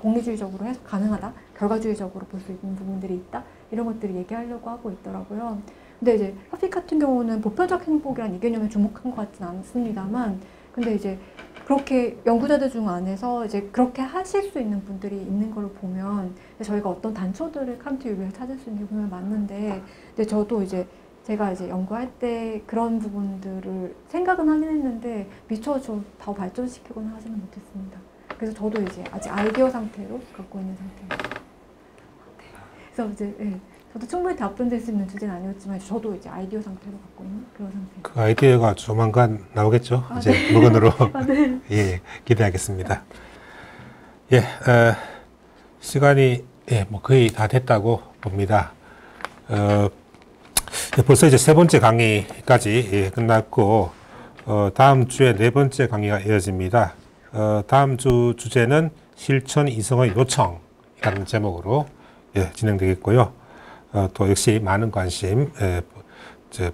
공리주의적으로 해석 가능하다, 결과주의적으로 볼 수 있는 부분들이 있다, 이런 것들을 얘기하려고 하고 있더라고요. 근데 이제 파픽 같은 경우는 보편적 행복이란 이 개념에 주목한 것 같지는 않습니다만, 근데 이제 그렇게 연구자들 중 안에서 이제 그렇게 하실 수 있는 분들이 있는 걸 보면 저희가 어떤 단초들을 칸트 윤리에서 찾을 수 있는 게 분명히 맞는데, 근데 저도 이제 제가 이제 연구할 때 그런 부분들을 생각은 하긴 했는데 미처 좀 더 발전시키거나 하지는 못했습니다. 그래서 저도 이제 아직 아이디어 상태로 갖고 있는 상태입니다. 네. 그래서 이제 저도 충분히 답변될 수 있는 주제는 아니었지만 저도 이제 아이디어 상태로 갖고 있는 그런 상태입니다. 그 아이디어가 조만간 나오겠죠. 이제 네. 물건으로 네. 예, 기대하겠습니다. 예, 시간이 뭐 거의 다 됐다고 봅니다. 벌써 이제 세 번째 강의까지 끝났고, 다음 주에 네 번째 강의가 이어집니다. 다음 주 주제는 실천 이성의 요청이라는 제목으로 진행되겠고요. 또 역시 많은 관심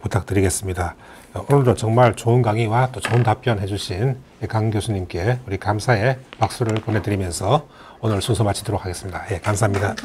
부탁드리겠습니다. 오늘도 정말 좋은 강의와 또 좋은 답변 해주신 강 교수님께 우리 감사의 박수를 보내드리면서 오늘 순서 마치도록 하겠습니다. 예, 감사합니다.